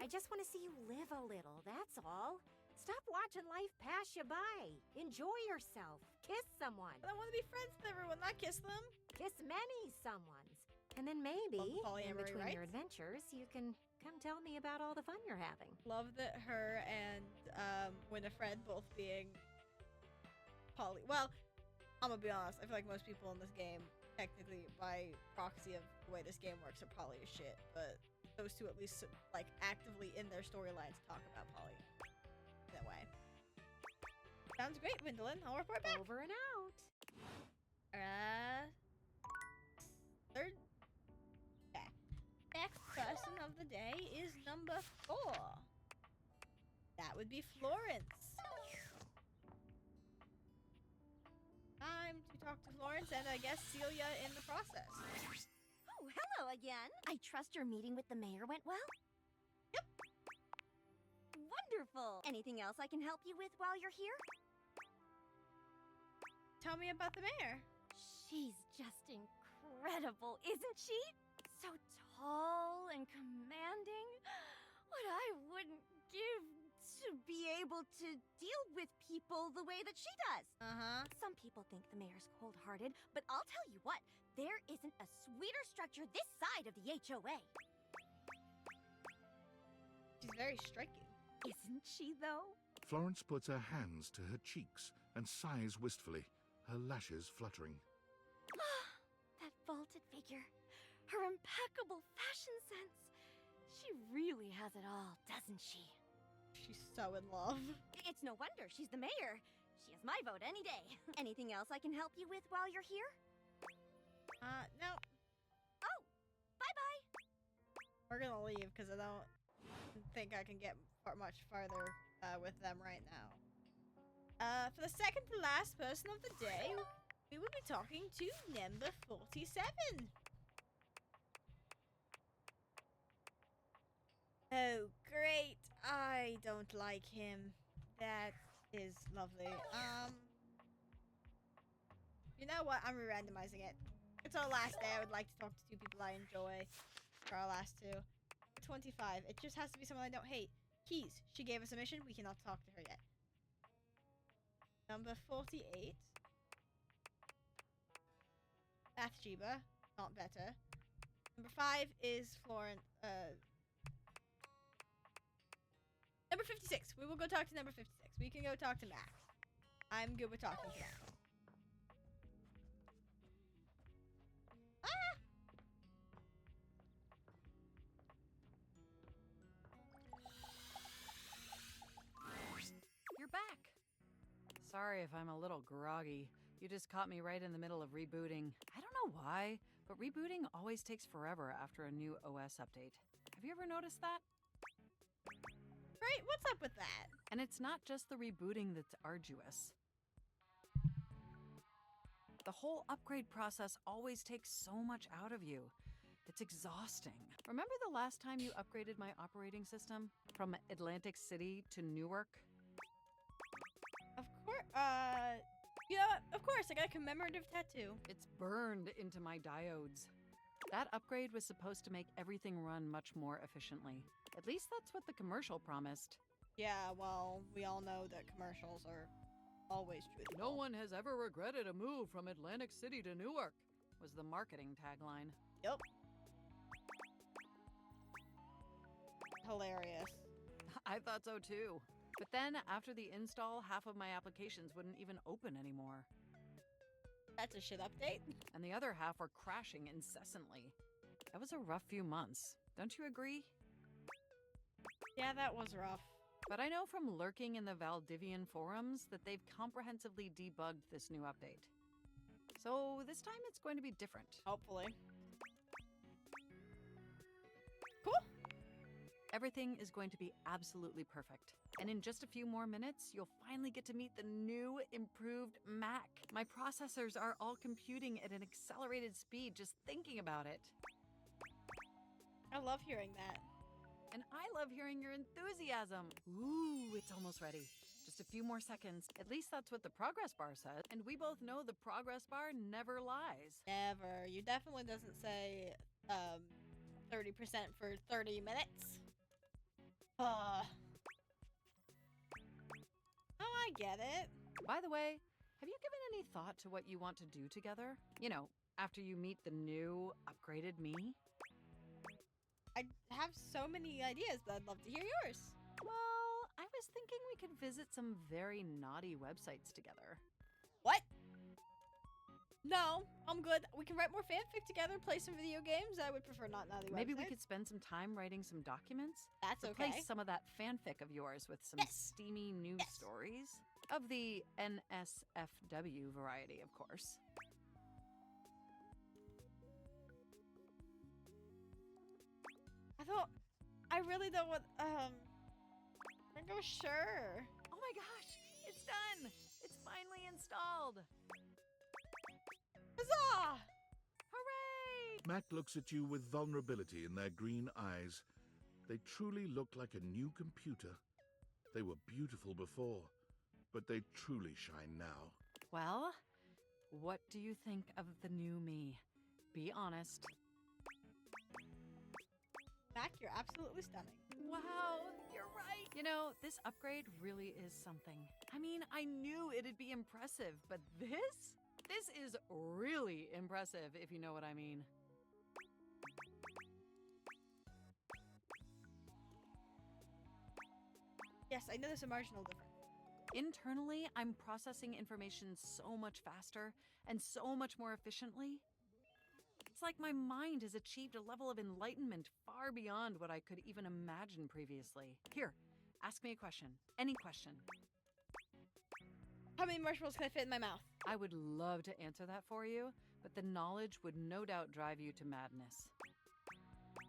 I just want to see you live a little, that's all. Stop watching life pass you by. Enjoy yourself. Kiss someone. I want to be friends with everyone, not kiss them. Kiss many someones. And then maybe, in between right? your adventures, you can come tell me about all the fun you're having. Love that her and Winifred both being poly. Well, I'm gonna be honest. I feel like most people in this game, technically by proxy of the way this game works, are poly as shit. But those two, at least, like actively in their storylines, talk about poly. That way. Sounds great, Windolin. I'll report back. Over and out. Third. Okay. Next person of the day is number 4. That would be Florence. Time to talk to Florence and I guess Celia in the process. Oh, hello again. I trust your meeting with the mayor went well? Yep. Wonderful. Anything else I can help you with while you're here? Tell me about the mayor. She's just incredible, isn't she? So tall and commanding. What I wouldn't give to be able to deal with people the way that she does. Some people think the mayor's cold-hearted, but I'll tell you what, there isn't a sweeter structure this side of the HOA. She's very striking. Isn't she, though? Florence puts her hands to her cheeks and sighs wistfully, her lashes fluttering. That vaulted figure, her impeccable fashion sense. She really has it all, doesn't she? She's so in love. It's no wonder she's the mayor. She has my vote any day. Anything else I can help you with while you're here? No. Oh, bye-bye. We're gonna leave because I don't think I can get much farther with them right now. For the second to last person of the day, we will be talking to number 47. Oh, great. I don't like him. That is lovely. You know what? I'm re-randomizing it. It's our last day. I would like to talk to 2 people I enjoy for our last 2. 25. It just has to be someone I don't hate. Keys. She gave us a mission. We cannot talk to her yet. Number 48. Bathsheba. Not better. Number 5 is Florence. Number 56. We will go talk to number 56. We can go talk to Max. I'm good with talking to Max. Ah! You're back. Sorry if I'm a little groggy. You just caught me right in the middle of rebooting. I don't know why, but rebooting always takes forever after a new OS update. Have you ever noticed that? Right? What's up with that? And it's not just the rebooting that's arduous. The whole upgrade process always takes so much out of you. It's exhausting. Remember the last time you upgraded my operating system from Atlantic City to Newark? Of course, you know what? Of course, I got a commemorative tattoo. It's burned into my diodes. That upgrade was supposed to make everything run much more efficiently. At least that's what the commercial promised. Yeah, well, we all know that commercials are always truthful. No one has ever regretted a move from Atlantic City to Newark, was the marketing tagline. Yep. Hilarious. I thought so too. But then, after the install, half of my applications wouldn't even open anymore. That's a shit update. And the other half were crashing incessantly. That was a rough few months. Don't you agree? Yeah, that was rough. But I know from lurking in the Valdivian forums that they've comprehensively debugged this new update. So this time it's going to be different. Hopefully. Everything is going to be absolutely perfect. And in just a few more minutes, you'll finally get to meet the new, improved Mac. My processors are all computing at an accelerated speed just thinking about it. I love hearing that. And I love hearing your enthusiasm. Ooh, it's almost ready. Just a few more seconds. At least that's what the progress bar says. And we both know the progress bar never lies. Never. You definitely doesn't say 30% for 30 minutes. Oh, I get it. By the way, have you given any thought to what you want to do together? You know, after you meet the new, upgraded me? I have so many ideas, but I'd love to hear yours. Well, I was thinking we could visit some very naughty websites together. What? No, I'm good. We can write more fanfic together, play some video games. I would prefer not naughty Maybe we websites. could spend some time writing some documents? That's Replace okay. some of that fanfic of yours with some steamy new stories. Of the NSFW variety, of course. I really don't want, I go sure. Oh my gosh, it's done! It's finally installed! Huzzah! Hooray! Mac looks at you with vulnerability in their green eyes. They truly look like a new computer. They were beautiful before, but they truly shine now. Well, what do you think of the new me? Be honest. Mac, you're absolutely stunning. Wow, you're right. You know, this upgrade really is something. I mean, I knew it'd be impressive, but this is really impressive, if you know what I mean. Yes, I know there's a marginal difference. Internally, I'm processing information so much faster and so much more efficiently. It's like my mind has achieved a level of enlightenment far beyond what I could even imagine previously. Here, ask me a question. Any question. How many marshmallows can I fit in my mouth? I would love to answer that for you, but the knowledge would no doubt drive you to madness.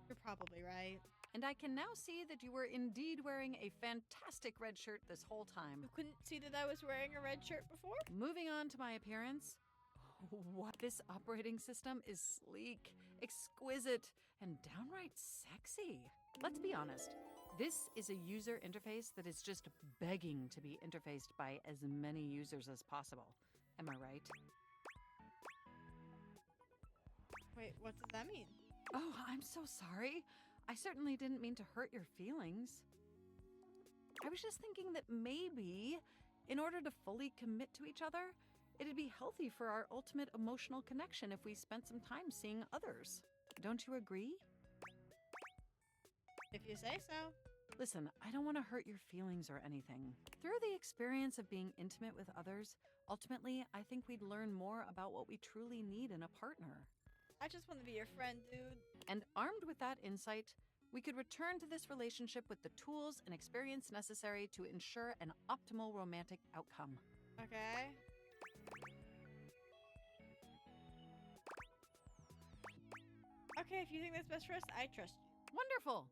You're probably right. And I can now see that you were indeed wearing a fantastic red shirt this whole time. You couldn't see that I was wearing a red shirt before? Moving on to my appearance. What? This operating system is sleek, exquisite, and downright sexy. Let's be honest. This is a user interface that is just begging to be interfaced by as many users as possible. Am I right? Wait, what does that mean? Oh, I'm so sorry. I certainly didn't mean to hurt your feelings. I was just thinking that maybe, in order to fully commit to each other, it'd be healthy for our ultimate emotional connection if we spent some time seeing others. Don't you agree? If you say so. Listen, I don't want to hurt your feelings or anything. Through the experience of being intimate with others, ultimately, I think we'd learn more about what we truly need in a partner. I just want to be your friend, dude. And armed with that insight, we could return to this relationship with the tools and experience necessary to ensure an optimal romantic outcome. Okay. Okay, if you think that's best for us, I trust you. Wonderful!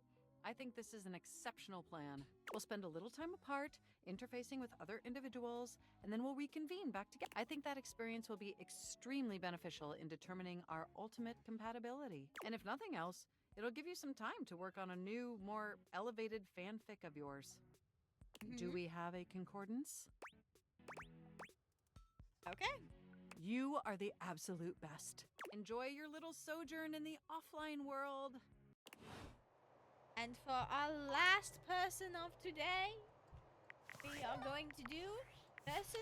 I think this is an exceptional plan. We'll spend a little time apart, interfacing with other individuals, and then we'll reconvene back together. I think that experience will be extremely beneficial in determining our ultimate compatibility. And if nothing else, it'll give you some time to work on a new, more elevated fanfic of yours. Do we have a concordance? Okay. You are the absolute best. Enjoy your little sojourn in the offline world. And for our last person of today, we are going to do person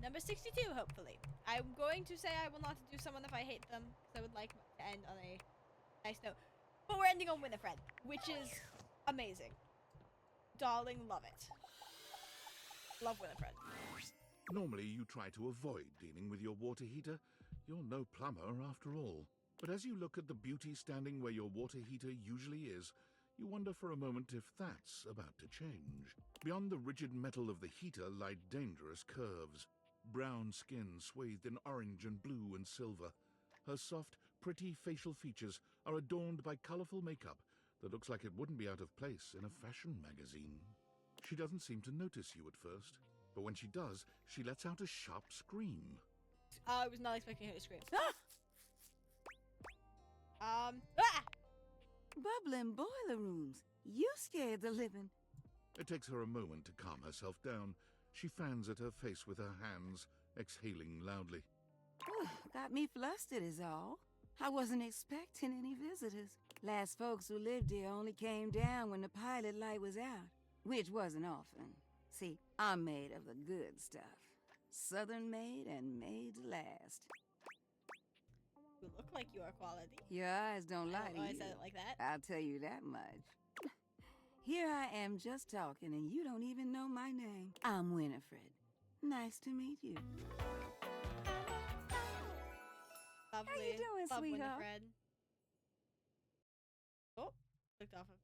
number 62, hopefully. I'm going to say I will not do someone if I hate them, because I would like to end on a nice note. But we're ending on Winifred, which is amazing. Darling, love it. Love Winifred. Normally, you try to avoid dealing with your water heater. You're no plumber, after all. But as you look at the beauty standing where your water heater usually is, you wonder for a moment if that's about to change. Beyond the rigid metal of the heater lie dangerous curves. Brown skin swathed in orange and blue and silver. Her soft, pretty facial features are adorned by colorful makeup that looks like it wouldn't be out of place in a fashion magazine. She doesn't seem to notice you at first, but when she does, she lets out a sharp scream. I was not expecting her to scream. Bubbling boiler rooms. You scared the living. It takes her a moment to calm herself down. She fans at her face with her hands, exhaling loudly. Got me flustered is all. I wasn't expecting any visitors. Last folks who lived here only came down when the pilot light was out, which wasn't often. See, I'm made of the good stuff. Southern made and made to last. You look like you are quality. Your eyes don't lie to I you. said it like that. I'll tell you that much. Here I am just talking and you don't even know my name. I'm Winifred. Nice to meet you. Lovely. How you doing, Love sweetheart? Winifred. Oh, clicked off of.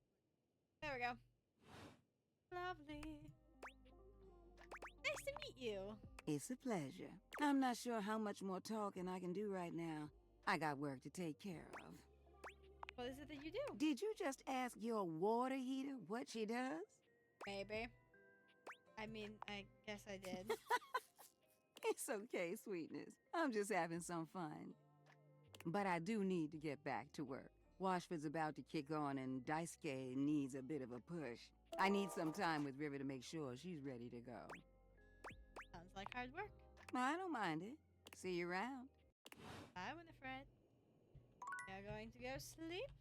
There we go. Lovely. Nice to meet you. It's a pleasure. I'm not sure how much more talking I can do right now. I got work to take care of. What is it that you do? Did you just ask your water heater what she does? Maybe. I mean, I guess I did. It's okay, sweetness. I'm just having some fun. But I do need to get back to work. Washford's about to kick on and Daisuke needs a bit of a push. I need some time with River to make sure she's ready to go. Sounds like hard work. I don't mind it. See you around. Bye, Winifred. You're going to go sleep?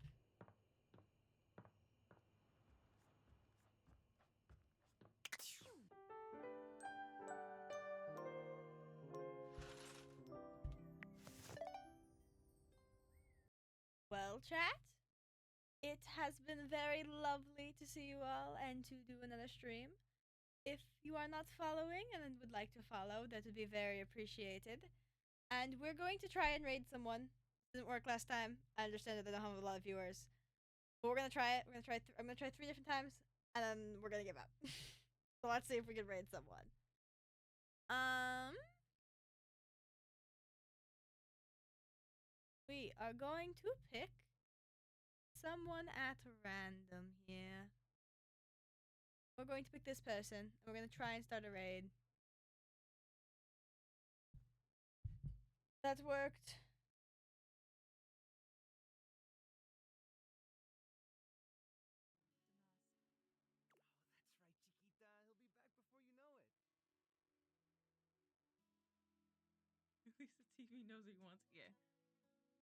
Well, chat, it has been very lovely to see you all and to do another stream. If you are not following and would like to follow, that would be very appreciated. And we're going to try and raid someone. Didn't work last time. I understand that they don't have a lot of viewers. But we're gonna try it. I'm gonna try 3 different times, and then we're gonna give up. So let's see if we can raid someone. We are going to pick someone at random here. We're going to pick this person, and we're gonna try and start a raid. That worked. At least the TV knows what he wants. Yeah.